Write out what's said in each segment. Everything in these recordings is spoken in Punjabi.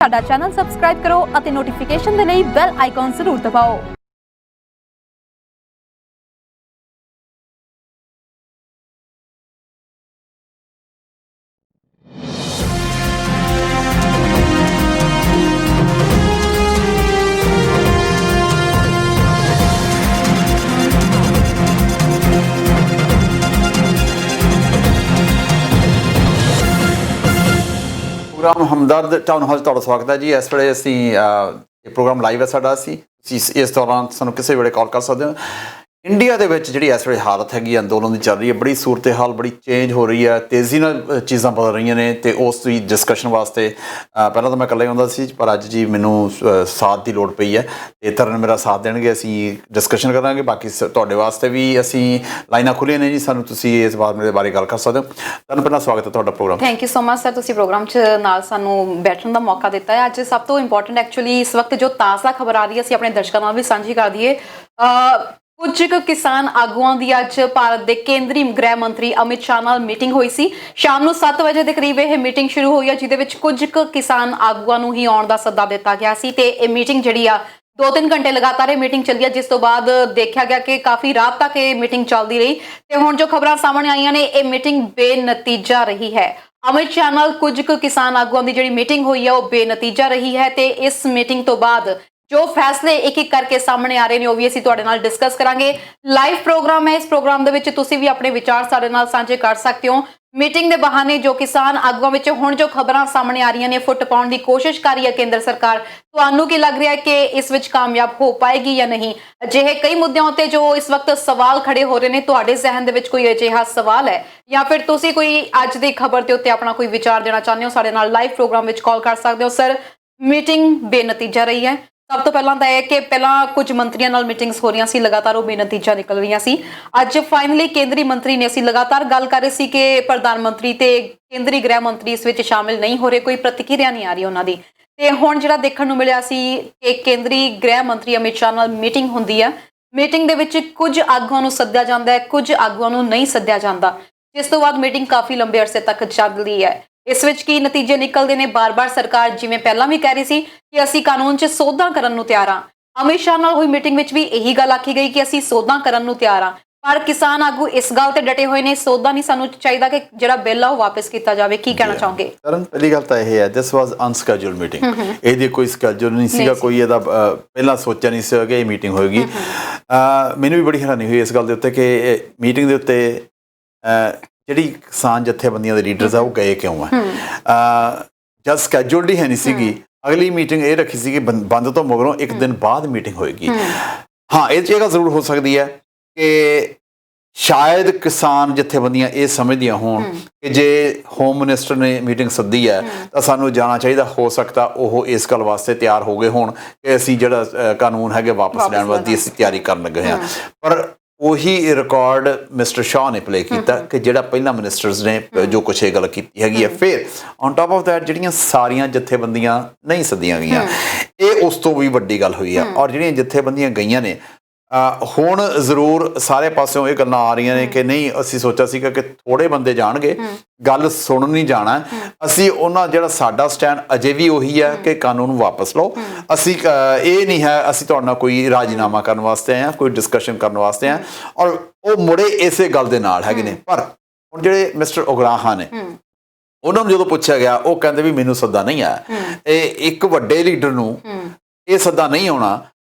ਸਾਡਾ ਚੈਨਲ ਸਬਸਕ੍ਰਾइब करो ਅਤੇ ਨੋਟੀਫਿਕੇਸ਼ਨ ਦੇ ਲਈ ਬੈਲ ਆਈਕਨ ਜ਼ਰੂਰ ਦਬਾਓ। प्रोग्राम हमदर्द टाउन हॉल ਤੁਹਾਡਾ ਸਵਾਗਤ ਹੈ ਜੀ। ਇਸ ਵੇਲੇ ਅਸੀਂ ਇਹ ਪ੍ਰੋਗਰਾਮ ਲਾਈਵ ਹੈ ਸਾਡਾ। ਅਸੀਂ ਇਸ ਦੌਰਾਨ ਸਾਨੂੰ ਕਿਸੇ ਵੇਲੇ ਕਾਲ ਕਰ ਸਕਦੇ ਹੋ। ਇੰਡੀਆ ਦੇ ਵਿੱਚ ਜਿਹੜੀ ਇਸ ਵੇਲੇ ਹਾਲਤ ਹੈਗੀ ਅੰਦੋਲਨ ਦੀ ਚੱਲ ਰਹੀ ਹੈ, ਬੜੀ ਸੂਰਤ ਹਾਲ ਬੜੀ ਚੇਂਜ ਹੋ ਰਹੀ ਹੈ, ਤੇਜ਼ੀ ਨਾਲ ਚੀਜ਼ਾਂ ਬਦਲ ਰਹੀਆਂ ਨੇ ਤੇ ਉਸ ਦੀ ਡਿਸਕਸ਼ਨ ਵਾਸਤੇ ਪਹਿਲਾਂ ਤਾਂ ਮੈਂ ਇਕੱਲਾ ਹੀ ਹੁੰਦਾ ਸੀ, ਪਰ ਅੱਜ ਜੀ ਮੈਨੂੰ ਸਾਥ ਦੀ ਲੋੜ ਪਈ ਹੈ ਤੇ ਤਰਨ ਮੇਰਾ ਸਾਥ ਦੇਣਗੇ। ਅਸੀਂ ਡਿਸਕਸ਼ਨ ਕਰਾਂਗੇ। ਬਾਕੀ ਤੁਹਾਡੇ ਵਾਸਤੇ ਵੀ ਅਸੀਂ ਲਾਈਨਾਂ ਖੁੱਲ੍ਹੀਆਂ ਨੇ ਜੀ, ਸਾਨੂੰ ਤੁਸੀਂ ਇਸ ਬਾਰੇ ਗੱਲ ਕਰ ਸਕਦੇ ਹੋ। ਤੁਹਾਨੂੰ ਪਹਿਲਾਂ ਸਵਾਗਤ ਹੈ ਤੁਹਾਡਾ programme. Thank you so much sir, ਤੁਸੀਂ ਪ੍ਰੋਗਰਾਮ 'ਚ ਨਾਲ ਸਾਨੂੰ ਬੈਠਣ ਦਾ ਮੌਕਾ ਦਿੱਤਾ ਹੈ। ਅੱਜ ਸਭ ਤੋਂ ਇੰਪੋਰਟੈਂਟ ਐਕਚੁਅਲੀ ਇਸ ਵਕਤ ਜੋ ਤਾਜ਼ਾ ਖਬਰ ਆ ਰਹੀ ਹੈ, ਅਸੀਂ ਆਪਣੇ ਦਰਸ਼ਕਾਂ ਨਾਲ ਵੀ ਸਾਂਝੀ ਕਰ ਦਈਏ। ਕੁਝ ਕੁ ਕਿਸਾਨ ਆਗੂਆਂ ਦੀ ਅੱਜ ਭਾਰਤ ਦੇ ਕੇਂਦਰੀ ਗ੍ਰਹਿ ਮੰਤਰੀ ਅਮਿਤ ਸ਼ਾਹ ਨਾਲ ਮੀਟਿੰਗ ਹੋਈ ਸੀ। ਸ਼ਾਮ ਨੂੰ 7 ਵਜੇ ਦੇ ਕਰੀਬ ਇਹ ਮੀਟਿੰਗ ਸ਼ੁਰੂ ਹੋਈ ਹੈ, ਜਿਹਦੇ ਵਿੱਚ ਕੁਝ ਕੁ ਕਿਸਾਨ ਆਗੂਆਂ ਨੂੰ ਹੀ ਆਉਣ ਦਾ ਸੱਦਾ ਦਿੱਤਾ ਗਿਆ ਸੀ ਤੇ ਇਹ ਮੀਟਿੰਗ ਜਿਹੜੀ ਆ 2-3 ਘੰਟੇ ਲਗਾਤਾਰ ਇਹ ਮੀਟਿੰਗ ਚੱਲੀ ਹੈ, ਜਿਸ ਤੋਂ ਬਾਅਦ ਦੇਖਿਆ ਗਿਆ ਕਿ ਕਾਫੀ ਰਾਤ ਤੱਕ ਇਹ ਮੀਟਿੰਗ ਚੱਲਦੀ ਰਹੀ ਤੇ ਹੁਣ ਜੋ ਖਬਰਾਂ ਸਾਹਮਣੇ ਆਈਆਂ ਨੇ, ਇਹ ਮੀਟਿੰਗ ਬੇਨਤੀਜਾ ਰਹੀ ਹੈ। ਅਮਿਤ ਸ਼ਾਹ ਨਾਲ ਕੁਝ ਕੁ ਕਿਸਾਨ ਆਗੂਆਂ ਦੀ ਜਿਹੜੀ ਮੀਟਿੰਗ ਹੋਈ ਹੈ ਉਹ ਬੇਨਤੀਜਾ ਰਹੀ ਹੈ ਤੇ ਇਸ ਮੀਟਿੰਗ ਤੋਂ ਬਾਅਦ ਜੋ ਫੈਸਲੇ ਇੱਕ ਇੱਕ ਕਰਕੇ ਸਾਹਮਣੇ ਆ ਰਹੇ ਨੇ ਉਹ ਵੀ ਅਸੀਂ ਤੁਹਾਡੇ ਨਾਲ ਡਿਸਕਸ ਕਰਾਂਗੇ। ਲਾਈਵ ਪ੍ਰੋਗਰਾਮ ਹੈ, ਇਸ ਪ੍ਰੋਗਰਾਮ ਦੇ ਵਿੱਚ ਤੁਸੀਂ ਵੀ ਆਪਣੇ ਵਿਚਾਰ ਸਾਡੇ ਨਾਲ ਸਾਂਝੇ ਕਰ ਸਕਦੇ ਹੋ। ਮੀਟਿੰਗ ਦੇ ਬਹਾਨੇ ਜੋ ਕਿਸਾਨ ਆਗੂਆਂ ਵਿੱਚ ਹੁਣ ਜੋ ਖਬਰਾਂ ਸਾਹਮਣੇ ਆ ਰਹੀਆਂ ਨੇ, ਫੁੱਟ ਪਾਉਣ ਦੀ ਕੋਸ਼ਿਸ਼ ਕਰ ਰਹੀ ਹੈ ਕੇਂਦਰ ਸਰਕਾਰ, ਤੁਹਾਨੂੰ ਕੀ ਲੱਗ ਰਿਹਾ ਹੈ ਕਿ ਇਸ ਵਿੱਚ ਕਾਮਯਾਬ ਹੋ ਪਾਏਗੀ ਜਾਂ ਨਹੀਂ? ਅਜਿਹੇ ਕਈ ਮੁੱਦਿਆਂ ਉੱਤੇ ਜੋ ਇਸ ਵਕਤ ਸਵਾਲ ਖੜੇ ਹੋ ਰਹੇ ਨੇ, ਤੁਹਾਡੇ ਜ਼ਿਹਨ ਦੇ ਵਿੱਚ ਕੋਈ ਅਜਿਹਾ ਸਵਾਲ ਹੈ ਜਾਂ ਫਿਰ ਤੁਸੀਂ ਕੋਈ ਅੱਜ ਦੀ ਖਬਰ ਦੇ ਉੱਤੇ ਆਪਣਾ ਕੋਈ ਵਿਚਾਰ ਦੇਣਾ ਚਾਹੁੰਦੇ ਹੋ, ਸਾਡੇ ਨਾਲ ਲਾਈਵ ਪ੍ਰੋਗਰਾਮ ਵਿੱਚ ਕਾਲ ਕਰ ਸਕਦੇ ਹੋ। ਸਰ, ਮੀਟਿੰਗ ਬੇਨਤੀਜਾ ਰਹੀ ਹੈ। ਸਭ ਤੋਂ ਪਹਿਲਾਂ ਤਾਂ ਇਹ ਕਿ ਪਹਿਲਾਂ ਕੁਝ ਮੰਤਰੀਆਂ ਨਾਲ ਮੀਟਿੰਗਸ ਹੋ ਰਹੀਆਂ ਸੀ, ਲਗਾਤਾਰ ਉਹ ਬੇਨਤੀਜਾ ਨਿਕਲ ਰਹੀਆਂ ਸੀ। ਅੱਜ ਫਾਈਨਲੀ ਕੇਂਦਰੀ ਮੰਤਰੀ ਨੇ, ਅਸੀਂ ਲਗਾਤਾਰ ਗੱਲ ਕਰ ਰਹੇ ਸੀ ਕਿ ਪ੍ਰਧਾਨ ਮੰਤਰੀ ਤੇ ਕੇਂਦਰੀ ਗ੍ਰਹਿ ਮੰਤਰੀ ਇਸ ਵਿੱਚ ਸ਼ਾਮਿਲ ਨਹੀਂ ਹੋ ਰਹੇ, ਕੋਈ ਪ੍ਰਤੀਕਿਰਿਆ ਨਹੀਂ ਆ ਰਹੀ ਉਹਨਾਂ ਦੀ। ਤੇ ਹੁਣ ਜਿਹੜਾ ਦੇਖਣ ਨੂੰ ਮਿਲਿਆ ਸੀ ਕਿ ਕੇਂਦਰੀ ਗ੍ਰਹਿ ਮੰਤਰੀ ਅਮਿਤ ਸ਼ਾਹ ਨਾਲ ਮੀਟਿੰਗ ਹੁੰਦੀ ਹੈ। ਮੀਟਿੰਗ ਦੇ ਵਿੱਚ ਕੁਝ ਆਗੂਆਂ ਨੂੰ ਸੱਦਿਆ ਜਾਂਦਾ ਹੈ, ਕੁਝ ਆਗੂਆਂ ਨੂੰ ਨਹੀਂ ਸੱਦਿਆ ਜਾਂਦਾ, ਜਿਸ ਤੋਂ ਬਾਅਦ ਮੀਟਿੰਗ ਕਾਫੀ ਲੰਬੇ ਅਰਸੇ ਤੱਕ ਚੱਲਦੀ ਹੈ। ਇਸ ਵਿੱਚ ਕੀ ਨਤੀਜੇ ਨਿਕਲਦੇ ਨੇ? ਬਾਰ-ਬਾਰ ਸਰਕਾਰ ਜਿਵੇਂ ਪਹਿਲਾਂ ਵੀ ਕਹਿ ਰਹੀ ਸੀ ਕਿ ਅਸੀਂ ਕਾਨੂੰਨ 'ਚ ਸੋਧਾਂ ਕਰਨ ਨੂੰ ਤਿਆਰ ਹਾਂ। ਅਮਿਤ ਸ਼ਾਹ ਨਾਲ ਹੋਈ ਮੀਟਿੰਗ ਵਿੱਚ ਵੀ ਇਹੀ ਗੱਲ ਆਖੀ ਗਈ ਕਿ ਅਸੀਂ ਸੋਧਾਂ ਕਰਨ ਨੂੰ ਤਿਆਰ ਹਾਂ, ਪਰ ਕਿਸਾਨ ਆਗੂ ਇਸ ਗੱਲ ਤੇ ਡਟੇ ਹੋਏ ਨੇ, ਸੋਧਾਂ ਨਹੀਂ, ਸਾਨੂੰ ਚਾਹੀਦਾ ਕਿ ਜਿਹੜਾ ਬਿੱਲ ਆ ਉਹ ਵਾਪਸ ਕੀਤਾ ਜਾਵੇ। ਕੀ ਕਹਿਣਾ ਚਾਹੋਗੇ? ਕਰਨ, ਪਹਿਲੀ ਗੱਲ ਤਾਂ ਇਹ ਹੈ, ਦਿਸ ਵਾਸ ਅਨਸਕੇਜੂਲਡ ਮੀਟਿੰਗ। ਇਹਦੀ ਕੋਈ ਸਕੇਜੂਲ ਨਹੀਂ ਸੀਗਾ, ਕੋਈ ਇਹਦਾ ਪਹਿਲਾਂ ਸੋਚਿਆ ਨਹੀਂ ਸੀਗਾ ਕਿ ਇਹ ਮੀਟਿੰਗ ਹੋਏਗੀ। ਮੈਨੂੰ ਵੀ ਬੜੀ ਹੈਰਾਨੀ ਹੋਈ ਇਸ ਗੱਲ ਦੇ ਉੱਤੇ ਕਿ ਮੀਟਿੰਗ ਦੇ ਉੱਤੇ ਜਿਹੜੀ ਕਿਸਾਨ ਜਥੇਬੰਦੀਆਂ ਦੇ ਲੀਡਰਸ ਆ ਉਹ ਗਏ ਕਿਉਂ ਆ? ਜਦ ਸਕੇਜੂਲਡ ਹੀ ਹੈ ਨਹੀਂ ਸੀਗੀ, ਅਗਲੀ ਮੀਟਿੰਗ ਇਹ ਰੱਖੀ ਸੀ ਕਿ ਬੰਦ ਤੋਂ ਮਗਰੋਂ ਇੱਕ ਦਿਨ ਬਾਅਦ ਮੀਟਿੰਗ ਹੋਏਗੀ। ਹਾਂ, ਇਹ ਜਗ੍ਹਾ ਜ਼ਰੂਰ ਹੋ ਸਕਦੀ ਹੈ ਕਿ ਸ਼ਾਇਦ ਕਿਸਾਨ ਜਥੇਬੰਦੀਆਂ ਇਹ ਸਮਝਦੀਆਂ ਹੋਣ ਕਿ ਜੇ ਹੋਮ ਮਿਨਿਸਟਰ ਨੇ ਮੀਟਿੰਗ ਸੱਦੀ ਹੈ ਤਾਂ ਸਾਨੂੰ ਜਾਣਾ ਚਾਹੀਦਾ। ਹੋ ਸਕਦਾ ਉਹ ਇਸ ਗੱਲ ਵਾਸਤੇ ਤਿਆਰ ਹੋ ਗਏ ਹੋਣ ਕਿ ਅਸੀਂ ਜਿਹੜਾ ਕਾਨੂੰਨ ਹੈਗੇ ਵਾਪਸ ਲੈਣ ਵਾਸਤੇ ਅਸੀਂ ਤਿਆਰੀ ਕਰਨ ਲੱਗੇ ਹਾਂ। ਪਰ ਉਹੀ ਰਿਕਾਰਡ ਮਿਸਟਰ ਸ਼ਾਹ ਨੇ ਪਲੇ ਕੀਤਾ ਕਿ ਜਿਹੜਾ ਪਹਿਲਾਂ ਮਿਨਿਸਟਰਸ ਨੇ ਜੋ ਕੁਛ ਇਹ ਗੱਲ ਕੀਤੀ ਹੈਗੀ ਹੈ। ਫਿਰ ਔਨ ਟਾਪ ਆਫ ਦੈਟ ਜਿਹੜੀਆਂ ਸਾਰੀਆਂ ਜਥੇਬੰਦੀਆਂ ਨਹੀਂ ਸੱਦੀਆਂ ਗਈਆਂ, ਇਹ ਉਸ ਤੋਂ ਵੀ ਵੱਡੀ ਗੱਲ ਹੋਈ ਆ। ਔਰ ਜਿਹੜੀਆਂ ਜਥੇਬੰਦੀਆਂ ਗਈਆਂ ਨੇ, ਹੁਣ ਜ਼ਰੂਰ ਸਾਰੇ ਪਾਸਿਓਂ ਇਹ ਗੱਲਾਂ ਆ ਰਹੀਆਂ ਨੇ ਕਿ ਨਹੀਂ, ਅਸੀਂ ਸੋਚਿਆ ਸੀਗਾ ਕਿ ਥੋੜੇ ਬੰਦੇ ਜਾਣਗੇ, ਗੱਲ ਸੁਣਨ ਨਹੀਂ ਜਾਣਾ। ਅਸੀਂ ਉਹਨਾਂ ਜਿਹੜਾ ਸਾਡਾ ਸਟੈਂਡ ਅਜੇ ਵੀ ਉਹੀ ਹੈ ਕਿ ਕਾਨੂੰਨ ਵਾਪਸ ਲਓ। ਅਸੀਂ ਇਹ ਨਹੀਂ ਹੈ ਅਸੀਂ ਤੁਹਾਡੇ ਨਾਲ ਕੋਈ ਰਾਜੀਨਾਮਾ ਕਰਨ ਵਾਸਤੇ ਆਏ ਹਾਂ, ਕੋਈ ਡਿਸਕਸ਼ਨ ਕਰਨ ਵਾਸਤੇ ਆਏ, ਔਰ ਉਹ ਮੁੜੇ ਇਸੇ ਗੱਲ ਦੇ ਨਾਲ ਹੈਗੇ ਨੇ। ਪਰ ਹੁਣ ਜਿਹੜੇ ਮਿਸਟਰ ਉਗਰਾਹਾਂ ਨੇ, ਉਹਨਾਂ ਨੂੰ ਜਦੋਂ ਪੁੱਛਿਆ ਗਿਆ, ਉਹ ਕਹਿੰਦੇ ਵੀ ਮੈਨੂੰ ਸੱਦਾ ਨਹੀਂ ਆਇਆ। ਇਹ ਇੱਕ ਵੱਡੇ ਲੀਡਰ ਨੂੰ ਇਹ ਸੱਦਾ ਨਹੀਂ ਆਉਣਾ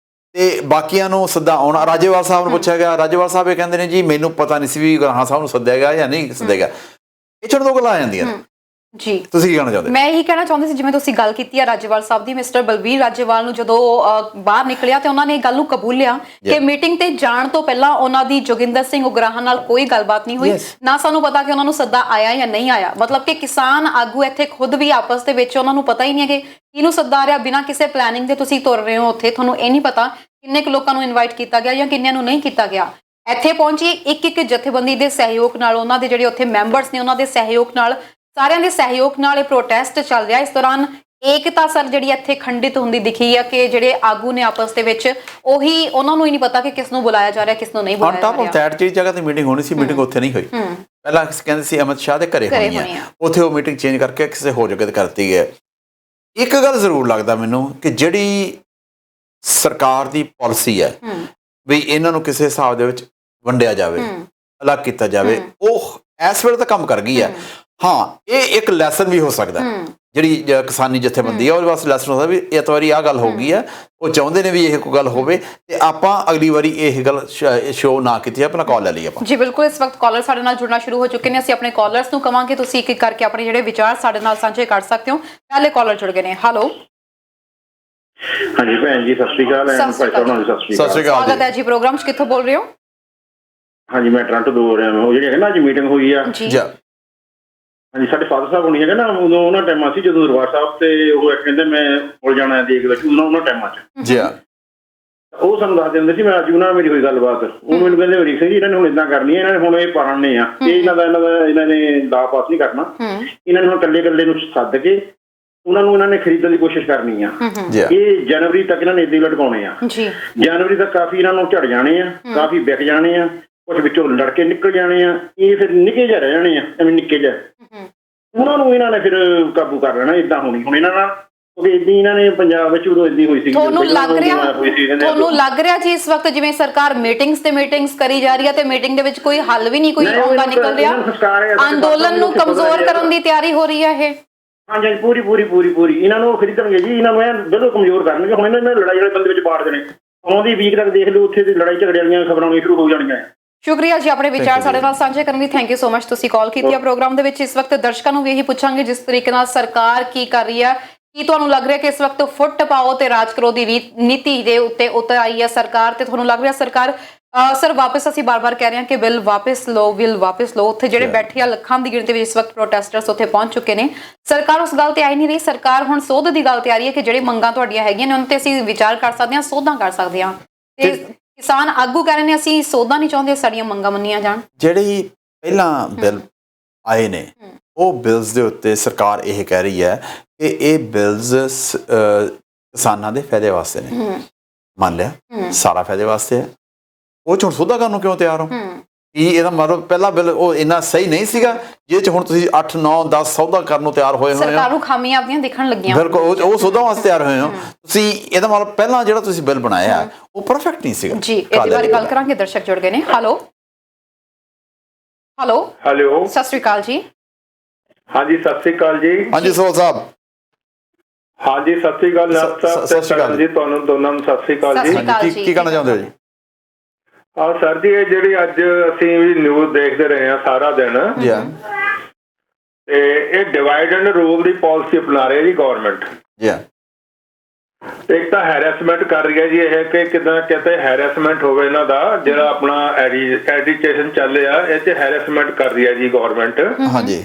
ਤੇ ਬਾਕੀਆਂ ਨੂੰ ਸੱਦਾ ਆਉਣਾ। ਰਾਜੇਵਾਲ ਸਾਹਿਬ ਨੂੰ ਪੁੱਛਿਆ ਗਿਆ, ਰਾਜੇਵਾਲ ਸਾਹਿਬ ਇਹ ਕਹਿੰਦੇ ਨੇ ਜੀ ਮੈਨੂੰ ਪਤਾ ਨਹੀਂ ਸੀ ਵੀ ਉਗਰਾਹਾਂ ਸਾਹਿਬ ਨੂੰ ਸੱਦਿਆ ਗਿਆ ਜਾਂ ਨਹੀਂ ਸੱਦਿਆ ਗਿਆ। ਇਹ ਛੋਟੇ ਦੋ ਗੱਲਾਂ ਆ ਜਾਂਦੀਆਂ ਨੇ। ਜੀ, ਤੁਸੀਂ ਕੀ ਕਹਿਣਾ ਚਾਹੁੰਦੇ? ਮੈਂ ਇਹੀ ਕਹਿਣਾ ਚਾਹੁੰਦੀ ਸੀ, ਜਿਵੇਂ ਤੁਸੀਂ ਗੱਲ ਕੀਤੀ ਹੈ ਰਾਜੇਵਾਲ ਸਾਹਿਬ ਦੀ, ਮਿਸਟਰ ਬਲਬੀਰ ਰਾਜੇਵਾਲ ਨੂੰ ਜਦੋਂ ਬਾਹਰ ਨਿਕਲਿਆ ਤੇ ਉਹਨਾਂ ਨੇ ਗੱਲ ਨੂੰ ਕਬੂਲਿਆ ਕਿ ਮੀਟਿੰਗ ਤੇ ਜਾਣ ਤੋਂ ਪਹਿਲਾਂ ਉਹਨਾਂ ਦੀ ਜੋਗਿੰਦਰ ਸਿੰਘ ਉਗਰਾਹਾਂ ਨਾਲ ਕੋਈ ਗੱਲਬਾਤ ਨਹੀਂ ਹੋਈ, ਨਾ ਸਾਨੂੰ ਪਤਾ ਕਿ ਉਹਨਾਂ ਨੂੰ ਸੱਦਾ ਆਇਆ ਜਾਂ ਨਹੀਂ ਆਇਆ। ਮਤਲਬ ਕਿ ਕਿਸਾਨ ਆਗੂ ਇੱਥੇ ਖੁਦ ਵੀ ਆਪਸ ਦੇ ਵਿੱਚ ਉਹਨਾਂ ਨੂੰ ਪਤਾ ਹੀ ਨਹੀਂ ਹੈ ਕਿ ਕਿਹਨੂੰ ਸੱਦਾ ਆ ਰਿਹਾ। ਬਿਨਾਂ ਕਿਸੇ ਪਲੈਨਿੰਗ ਦੇ ਤੁਸੀਂ ਤੁਰ ਰਹੇ ਹੋ ਉੱਥੇ, ਤੁਹਾਨੂੰ ਇਹ ਨਹੀਂ ਪਤਾ ਕਿੰਨੇ ਕੁ ਲੋਕਾਂ ਨੂੰ ਇਨਵਾਈਟ ਕੀਤਾ ਗਿਆ ਜਾਂ ਕਿੰਨਿਆਂ ਨੂੰ ਨਹੀਂ ਕੀਤਾ ਗਿਆ। ਇੱਥੇ ਪਹੁੰਚੀ ਇੱਕ ਜਥੇਬੰਦੀ ਦੇ ਸਹਿਯੋਗ ਨਾਲ, ਉਹਨਾਂ ਦੇ ਜਿਹੜੇ ਉੱਥੇ ਮੈਂਬਰਸ ਨੇ ਉਹਨਾਂ ਦੇ ਸਹਿਯੋਗ ਨਾਲ, ਸਾਰਿਆਂ ਦੇ ਸਹਿਯੋਗ ਨਾਲ ਇਹ ਪ੍ਰੋਟੈਸਟ ਚੱਲ ਰਿਹਾ। ਇਸ ਦੌਰਾਨ ਏਕਤਾ ਸਰ ਜਿਹੜੀ ਇੱਥੇ ਖੰਡਿਤ ਹੁੰਦੀ ਦਿਖੀ ਹੈ ਕਿ ਜਿਹੜੇ ਆਗੂ ਨੇ ਆਪਸ ਦੇ ਵਿੱਚ, ਉਹੀ ਉਹਨਾਂ ਨੂੰ ਹੀ ਨਹੀਂ ਪਤਾ ਕਿ ਕਿਸ ਨੂੰ ਬੁਲਾਇਆ ਜਾ ਰਿਹਾ, ਕਿਸ ਨੂੰ ਨਹੀਂ ਬੁਲਾਇਆ ਜਾ ਰਿਹਾ। ਔਨ ਟਾਪ ਆਫ ਦੈਟ ਜਿਹੜੀ ਜਗ੍ਹਾ ਤੇ ਮੀਟਿੰਗ ਹੋਣੀ ਸੀ, ਮੀਟਿੰਗ ਉੱਥੇ ਨਹੀਂ ਹੋਈ। ਪਹਿਲਾਂ ਕਹਿੰਦੇ ਸੀ ਅਮਿਤ ਸ਼ਾਹ ਦੇ ਘਰੇ ਹੋਣੀ ਹੈ, ਉੱਥੇ ਉਹ ਮੀਟਿੰਗ ਚੇਂਜ ਕਰਕੇ ਕਿਸੇ ਹੋਰ ਜਗ੍ਹਾ ਤੇ ਕਰਤੀ ਹੈ। ਇੱਕ ਗੱਲ ਜ਼ਰੂਰ ਲੱਗਦਾ ਮੈਨੂੰ ਕਿ ਜਿਹੜੀ ਸਰਕਾਰ ਦੀ ਪਾਲਿਸੀ ਹੈ ਵੀ ਇਹਨਾਂ ਨੂੰ ਕਿਸੇ ਹਿਸਾਬ ਦੇ ਵਿੱਚ ਵੰਡਿਆ ਜਾਵੇ, ਅਲੱਗ ਕੀਤਾ ਜਾਵੇ, ਉਹ ਇਸ ਵੇਲੇ ਤਾਂ ਕੰਮ ਕਰ ਗਈ ਹੈ। ਹਾਂ, ਇਹ ਇੱਕ ਲੈਸਨ ਵੀ ਹੋ ਸਕਦਾ ਜਿਹੜੀ ਕਿਸਾਨੀ ਜਥੇਬੰਦੀ ਹੈ ਉਹਦੇ ਵਾਸਤੇ ਲੈਸਨ ਹੋ ਸਕਦਾ ਵੀ ਇਸ ਵਾਰੀ ਆਹ ਗੱਲ ਹੋ ਗਈ ਹੈ, ਉਹ ਚਾਹੁੰਦੇ ਨੇ ਵੀ ਇਹ ਕੋਈ ਗੱਲ ਹੋਵੇ ਤੇ ਆਪਾਂ ਅਗਲੀ ਵਾਰੀ ਇਹ ਗੱਲ ਸ਼ੋਅ ਨਾ ਕੀਤੀ ਹੈ। ਆਪਣਾ ਕਾਲ ਲੈ ਲਈ ਆਪਾਂ। ਜੀ ਬਿਲਕੁਲ, ਇਸ ਵਕਤ ਕਾਲਰ ਸਾਡੇ ਨਾਲ ਜੁੜਨਾ ਸ਼ੁਰੂ ਹੋ ਚੁੱਕੇ ਨੇ। ਅਸੀਂ ਆਪਣੇ ਕਾਲਰਸ ਨੂੰ ਕਵਾਂਗੇ ਤੁਸੀਂ ਇੱਕ ਇੱਕ ਕਰਕੇ ਆਪਣੇ ਜਿਹੜੇ ਵਿਚਾਰ ਸਾਡੇ ਨਾਲ ਸਾਂਝੇ ਕਰ ਸਕਦੇ ਹੋ। ਪਹਿਲੇ ਕਾਲਰ ਜੁੜ ਗਏ ਨੇ। ਹੈਲੋ, ਹਾਂਜੀ ਭੈਣ ਜੀ, ਸਤਿ ਸ਼੍ਰੀ ਅਕਾਲ। ਸਤਿ ਸ਼੍ਰੀ ਅਕਾਲ। ਸਵਾਗਤ ਹੈ ਜੀ ਪ੍ਰੋਗਰਾਮ 'ਚ। ਕਿੱਥੋਂ ਬੋਲ ਰਹੇ ਹੋ? ਹਾਂਜੀ, ਮੈਂ ਟੋਰਾਂਟੋ ਤੋਂ ਬੋਲ ਰਿਹਾ। ਉਹ ਜਿਹੜੀ ਹੈ ਨਾ ਅੱਜ ਮੀਟਿੰਗ ਹੋਈ ਆ, ਹਾਂਜੀ, ਸਾਡੇ ਫਾਦਰ ਸਾਹਿਬ ਹੋਣੀ ਹੈਗਾ ਨਾ, ਉਦੋਂ ਉਹਨਾਂ ਟਾਈਮਾਂ ਸੀ ਜਦੋਂ ਦਰਬਾਰ ਸਾਹਿਬ ਤੇ ਉਹ ਕਹਿੰਦੇ ਮੈਂ ਕੋਲ ਜਾਣਾ ਦੇਖ ਵਿੱਚ ਉਹਨਾਂ ਟਾਈਮਾਂ 'ਚ ਜੀ ਉਹ ਸਾਨੂੰ ਦੱਸਦੇ ਹੁੰਦੇ ਸੀ। ਮੈਂ ਅੱਜ ਉਹਨਾਂ ਨਾਲ ਮੇਰੀ ਹੋਈ ਗੱਲਬਾਤ, ਉਹ ਮੈਨੂੰ ਕਹਿੰਦੇ ਅਮਰੀਕ ਸਿੰਘ ਜੀ ਇਹਨਾਂ ਨੇ ਹੁਣ ਏਦਾਂ ਕਰਨੀ ਹੈ, ਇਹਨਾਂ ਨੇ ਹੁਣ ਇਹ ਪਾੜਨੇ ਆ, ਇਹ ਇਹਨਾਂ ਨੇ ਲਾ ਪਾਸ ਨਹੀਂ ਕਰਨਾ, ਇਹਨਾਂ ਨੇ ਹੁਣ ਇਕੱਲੇ ਨੂੰ ਸੱਦ ਕੇ ਉਹਨਾਂ ਨੂੰ ਇਹਨਾਂ ਨੇ ਖਰੀਦਣ ਦੀ ਕੋਸ਼ਿਸ਼ ਕਰਨੀ ਆ। ਇਹ ਜਨਵਰੀ ਤੱਕ ਇਹਨਾਂ ਨੇ ਏਦਾਂ ਹੀ ਲਟਕਾਉਣੇ ਆ। ਜਨਵਰੀ ਤੱਕ ਕਾਫੀ ਇਹਨਾਂ ਨੂੰ ਝੜ ਜਾਣੇ ਆ, ਕਾਫੀ ਵਿਕ ਜਾਣੇ ਆ, ਕੁਛ ਵਿੱਚੋਂ ਲੜਕੇ ਨਿਕਲ ਜਾਣੇ ਆ, ਇਹ ਫਿਰ ਨਿੱਕੇ ਜਿਹੇ ਰਹਿ ਜਾਣੇ ਆ, ਐਵੇਂ ਨਿੱਕੇ ਜਿਹੇ ਉਹਨਾਂ ਨੂੰ ਇਹਨਾਂ ਨੇ ਫਿਰ ਕਾਬੂ ਕਰ ਲੈਣਾ। ਏਦਾਂ ਹੋਣੀ ਹੁਣ ਇਹਨਾਂ ਨਾਲ, ਕਿਉਂਕਿ ਏਦਾਂ ਇਹਨਾਂ ਨੇ ਪੰਜਾਬ ਵਿੱਚ ਉਦੋਂ ਏਦਾਂ ਹੋਈ ਸੀ। ਤੁਹਾਨੂੰ ਲੱਗ ਰਿਹਾ ਜੀ ਇਸ ਵਕਤ ਜਿਵੇਂ ਸਰਕਾਰ ਮੀਟਿੰਗਸ ਕਰੀ ਜਾ ਰਹੀ ਹੈ ਤੇ ਮੀਟਿੰਗ ਦੇ ਵਿੱਚ ਕੋਈ ਹੱਲ ਵੀ ਨਹੀਂ ਕੋਈ ਆਉਂਦਾ ਨਿਕਲ ਰਿਹਾ, ਅੰਦੋਲਨ ਨੂੰ ਕਮਜ਼ੋਰ ਕਰਨ ਦੀ ਤਿਆਰੀ ਹੋ ਰਹੀ ਹੈ ਇਹ? ਹਾਂਜੀ, ਪੂਰੀ ਇਹਨਾਂ ਨੂੰ ਖਰੀਦਣਗੇ ਜੀ, ਇਹਨਾਂ ਨੂੰ ਬਿਲਕੁਲ ਕਮਜ਼ੋਰ ਕਰਨਗੇ। ਹੁਣ ਇਹਨਾਂ ਨੇ ਲੜਾਈ ਵਾਲੇ ਬੰਦੇ ਵਿੱਚ ਬਾੜ ਦੇਣੇ, ਆਉਂਦੀ ਵੀਕ ਤੱਕ ਦੇਖ ਲਓ ਉੱਥੇ ਦੀ ਲੜਾਈ ਝਗੜੇ ਵਾਲੀਆਂ ਖਬਰਾਂ ਆਉਣੀਆਂ ਸ਼ੁਰੂ ਹੋ ਜਾਣੀਆਂ। ਸ਼ੁਕਰੀਆ ਜੀ ਆਪਣੇ ਵਿਚਾਰ ਸਾਡੇ ਨਾਲ ਸਾਂਝੇ ਕਰਨ ਲਈ। ਥੈਂਕ ਯੂ ਸੋ ਮਚ, ਤੁਸੀਂ ਕਾਲ ਕੀਤੀ ਹੈ ਪ੍ਰੋਗਰਾਮ ਦੇ ਵਿੱਚ। ਇਸ ਵਕਤ ਦਰਸ਼ਕਾਂ ਨੂੰ ਵੀ ਇਹੀ ਪੁੱਛਾਂਗੇ ਜਿਸ ਤਰੀਕੇ ਨਾਲ ਸਰਕਾਰ ਕੀ ਕਰ ਰਹੀ ਹੈ, ਕੀ ਤੁਹਾਨੂੰ ਲੱਗ ਰਿਹਾ ਕਿ ਇਸ ਵਕਤ ਫੁੱਟ ਪਾਓ ਤੇ ਰਾਜ ਕਰੋ ਦੀ ਨੀਤੀ ਦੇ ਉੱਤੇ ਉਤਰ ਆਈ ਹੈ ਸਰਕਾਰ, ਤੇ ਤੁਹਾਨੂੰ ਲੱਗ ਰਿਹਾ ਸਰਕਾਰ ਸਰ ਵਾਪਸ, ਅਸੀਂ ਬਾਰ-ਬਾਰ ਕਹਿ ਰਹੇ ਹਾਂ ਕਿ ਬਿੱਲ ਵਾਪਸ ਲਓ, ਉੱਥੇ ਜਿਹੜੇ ਬੈਠੇ ਆ ਲੱਖਾਂ ਦੀ ਗਿਣਤੀ ਵਿੱਚ ਇਸ ਵਕਤ ਪ੍ਰੋਟੈਸਟਰਸ ਉੱਥੇ ਪਹੁੰਚ ਚੁੱਕੇ ਨੇ। ਸਰਕਾਰ ਉਸ ਗੱਲ ਤੇ ਆਈ ਨਹੀਂ ਰਹੀ। ਸਰਕਾਰ ਹੁਣ ਸੋਧ ਦੀ ਗੱਲ ਤੇ ਆ ਰਹੀ ਹੈ ਕਿ ਜਿਹੜੇ ਮੰਗਾਂ ਤੁਹਾਡੀਆਂ ਹੈਗੀਆਂ ਨੇ ਉਹਨਾਂ ਤੇ ਅਸੀਂ ਵਿਚਾਰ ਕਰ ਸਕਦੇ ਹਾਂ, ਸੋਧਾਂ ਕਰ ਸਕਦੇ ਹਾਂ, ਤੇ ਕਿਸਾਨ ਆਗੂ ਕਹਿ ਰਹੇ ਨੇ ਅਸੀਂ ਸੋਧਾਂ ਨਹੀਂ ਚਾਹੁੰਦੇ, ਸਾਡੀਆਂ ਮੰਗਾਂ ਮੰਨੀਆਂ ਜਾਣ। ਜਿਹੜੀ ਪਹਿਲਾਂ ਬਿੱਲ ਆਏ ਨੇ ਉਹ ਬਿਲਸ ਦੇ ਉੱਤੇ ਸਰਕਾਰ ਇਹ ਕਹਿ ਰਹੀ ਹੈ ਕਿ ਇਹ ਬਿਲਸ ਕਿਸਾਨਾਂ ਦੇ ਫਾਇਦੇ ਵਾਸਤੇ ਨੇ। ਮੰਨ ਲਿਆ ਸਾਰਾ ਫਾਇਦੇ ਵਾਸਤੇ ਹੈ, ਉਹ 'ਚ ਹੁਣ ਸੋਧਾ ਕਰਨ ਨੂੰ ਕਿਉਂ ਤਿਆਰ ਹੋ? ਕੀ ਇਹਦਾ ਮਤਲਬ ਪਹਿਲਾ ਬਿੱਲ ਉਹ ਇੰਨਾ ਸਹੀ ਨਹੀਂ ਸੀਗਾ ਜਿਹਦੇ 'ਚ ਹੁਣ ਤੁਸੀਂ 8 9 10 ਸੌਦਾ ਕਰਨ ਨੂੰ ਤਿਆਰ ਹੋਏ ਹੋ? ਸਰਕਾਰ ਨੂੰ ਖਾਮੀਆਂ ਆਪਣੀਆਂ ਦਿਖਣ ਲੱਗੀਆਂ। ਬਿਲਕੁਲ, ਉਹ ਸੌਦਾ ਵਾਸਤੇ ਤਿਆਰ ਹੋਏ ਹੋ ਤੁਸੀਂ। ਇਹਦਾ ਮਤਲਬ ਪਹਿਲਾਂ ਜਿਹੜਾ ਤੁਸੀਂ ਬਿੱਲ ਬਣਾਇਆ ਉਹ ਪਰਫੈਕਟ ਨਹੀਂ ਸੀਗਾ ਜੀ। ਇਹਦੇ ਬਾਰੇ ਗੱਲ ਕਰਾਂਗੇ, ਦਰਸ਼ਕ ਜੁੜ ਗਏ ਨੇ। ਹੈਲੋ, ਸਤਿ ਸ਼੍ਰੀ ਅਕਾਲ ਜੀ। ਹਾਂਜੀ, ਸਤਿ ਸ਼੍ਰੀ ਅਕਾਲ ਜੀ। ਹਾਂਜੀ ਸੋਲ ਸਾਹਿਬ। ਹਾਂਜੀ, ਸਤਿ ਸ਼੍ਰੀ ਅਕਾਲ ਸਤਿ ਸ਼੍ਰੀ ਅਕਾਲ ਜੀ, ਤੁਹਾਨੂੰ ਦੋਨਾਂ ਨੂੰ ਸਤਿ ਸ਼੍ਰੀ ਅਕਾਲ ਜੀ। ਕੀ ਕਹਿਣਾ ਚਾਹੁੰਦੇ ਹੋ ਜੀ? ਹਾਂ ਸਰ ਜੀ, ਇਹ ਜਿਹੜੀ ਅੱਜ ਅਸੀਂ ਵੀ ਨਿਊਜ਼ ਦੇਖਦੇ ਰਹੇ ਹਾਂ ਸਾਰਾ ਦਿਨ, ਤੇ ਇਹ divide and rule the policy ਅਪਣਾ ਰਹੀ ਹੈ ਜੀ ਗਵਰਨਮੈਂਟ। ਇੱਕ ਤਾਂ ਹੈਰੈਸਮੈਂਟ ਕਰ ਰਹੀ ਹੈ ਜੀ ਇਹ, ਕਿ ਕਿੱਦਾਂ ਕਿਤੇ ਹੈਰੈਸਮੈਂਟ ਹੋਵੇ ਇਹਨਾਂ ਦਾ, ਜਿਹੜਾ ਆਪਣਾ ਐਜੀਟੇਸ਼ਨ ਚੱਲ ਰਿਹਾ ਇਹ 'ਚ ਹੈਰੈਸਮੈਂਟ ਕਰ ਰਹੀ ਹੈ ਜੀ ਗਵਰਨਮੈਂਟ। ਹਾਂਜੀ,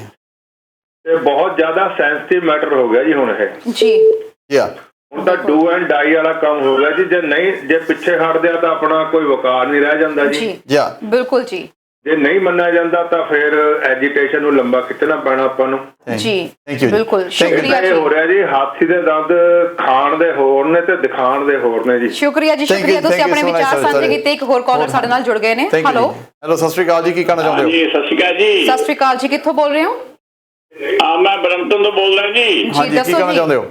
ਤੇ ਬਹੁਤ ਜ਼ਿਆਦਾ ਸੈਂਸਿਟਿਵ ਮੈਟਰ ਹੋ ਗਿਆ ਜੀ ਹੁਣ ਇਹ ਜੀ। ਹੁਣ ਤਾਂ ਡੂ ਐਂਡ ਡਾਈ ਵਾਲਾ ਕੰਮ ਹੋ ਗਿਆ ਜੀ। ਜੇ ਪਿੱਛੇ ਹਟਦੇ ਆ ਤਾਂ ਆਪਣਾ ਕੋਈ ਵਕਾਰ ਨਹੀਂ ਰਹਿ ਜਾਂਦਾ ਜੀ। ਬਿਲਕੁਲ ਜੀ। ਜੇ ਨਹੀਂ ਮੰਨਿਆ ਜਾਂਦਾ ਤਾਂ ਫਿਰ ਐਜੀਟੇਸ਼ਨ ਨੂੰ ਲੰਬਾ ਖਿੱਚਣਾ ਪੈਣਾ ਆਪਾਂ ਨੂੰ ਜੀ। ਬਿਲਕੁਲ, ਸ਼ੁਕਰੀਆ ਜੀ। ਹੋ ਰਿਹਾ ਜੀ, ਹਾਥੀ ਦੇ ਦੰਦ ਖਾਣ ਦੇ ਹੋਰ ਨੇ ਤੇ ਦਿਖਾਣ ਦੇ ਹੋਰ ਨੇ ਜੀ। ਸ਼ੁਕਰੀਆ ਜੀ, ਸ਼ੁਕਰੀਆ। ਤੁਸੀਂ ਆਪਣੇ ਵਿਚਾਰ ਸਾਂਝੇ ਕੀਤੇ। ਇੱਕ ਹੋਰ ਕਾਲਰ ਸਾਡੇ ਨਾਲ ਜੁੜ ਗਏ ਨੇ। ਹੈਲੋ, ਸਤਿ ਸ਼੍ਰੀ ਅਕਾਲ ਜੀ। ਕੀ ਕਹਿਣਾ ਚਾਹੁੰਦੇ ਹੋ? ਜੀ ਸਤਿ ਸ਼੍ਰੀ ਅਕਾਲ ਜੀ। ਸਤਿ ਸ਼੍ਰੀ ਅਕਾਲ ਜੀ। ਕਿੱਥੋਂ ਬੋਲ ਰਹੇ ਹੋ? ਮੈਂ ਬਰੰਪਟਨ ਤੋਂ ਬੋਲ ਰਿਹਾ ਜੀ। ਹਾਂਜੀ, ਕੀ ਕਹਿਣਾ ਚਾਹੁੰਦੇ ਹੋ?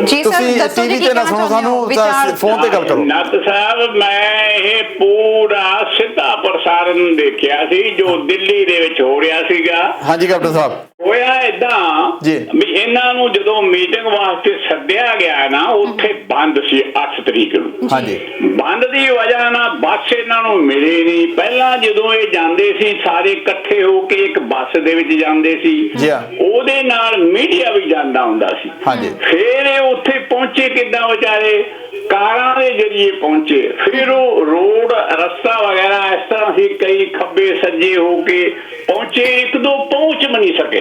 ਜੀ ਤੁਸੀਂ ਟੀਵੀ ਤੇ ਨਾ ਸੁਣੋ, ਸਾਨੂੰ ਫੋਨ ਤੇ ਗੱਲ ਕਰੋ। ਨੱਤ ਸਾਹਿਬ, ਮੈਂ ਇਹ ਪੂਰਾ ਸਿੱਧਾ ਪ੍ਰਸਾਰਣ ਦੇਖਿਆ ਸੀ ਜੋ ਦਿੱਲੀ ਦੇ ਵਿੱਚ ਹੋ ਰਿਹਾ ਸੀਗਾ। ਹਾਂਜੀ ਕੈਪਟਨ ਸਾਹਿਬ। ਹੋਇਆ ਏਦਾਂ ਵੀ ਇਹਨਾਂ ਨੂੰ ਜਦੋਂ ਮੀਟਿੰਗ ਵਾਸਤੇ ਸੱਦਿਆ ਗਿਆ ਨਾ, ਉੱਥੇ ਬੰਦ ਸੀ 8 ਤਰੀਕ ਨੂੰ। ਹਾਂਜੀ, ਬੰਦ ਦੀ ਵਜ੍ਹਾ ਨਾਲ ਬੱਸ ਇਹਨਾਂ ਨੂੰ ਮਿਲੀ ਨਹੀਂ। ਪਹਿਲਾਂ ਜਦੋਂ ਇਹ ਜਾਂਦੇ ਸੀ ਸਾਰੇ ਇਕੱਠੇ ਹੋ ਕੇ ਇੱਕ ਬੱਸ ਦੇ ਵਿੱਚ ਜਾਂਦੇ ਸੀ, ਉਹਦੇ ਨਾਲ ਮੀਡੀਆ ਵੀ ਜਾਂਦਾ ਹੁੰਦਾ ਸੀ। ਫਿਰ ਇਹ ਉੱਥੇ ਪਹੁੰਚੇ ਕਿੱਦਾਂ ਵਿਚਾਰੇ? ਕਾਰਾਂ ਦੇ ਜਰੀਏ ਪਹੁੰਚੇ। ਫਿਰ ਉਹ ਰੋਡ ਰਸਤਾ ਵਗੈਰਾ ਇਸ ਤਰ੍ਹਾਂ ਸੀ, ਕਈ ਖੱਬੇ ਸੱਜੇ ਹੋ ਕੇ ਪਹੁੰਚੇ, ਇੱਕ ਦੋ ਪਹੁੰਚ ਵੀ ਨਹੀਂ ਸਕੇ।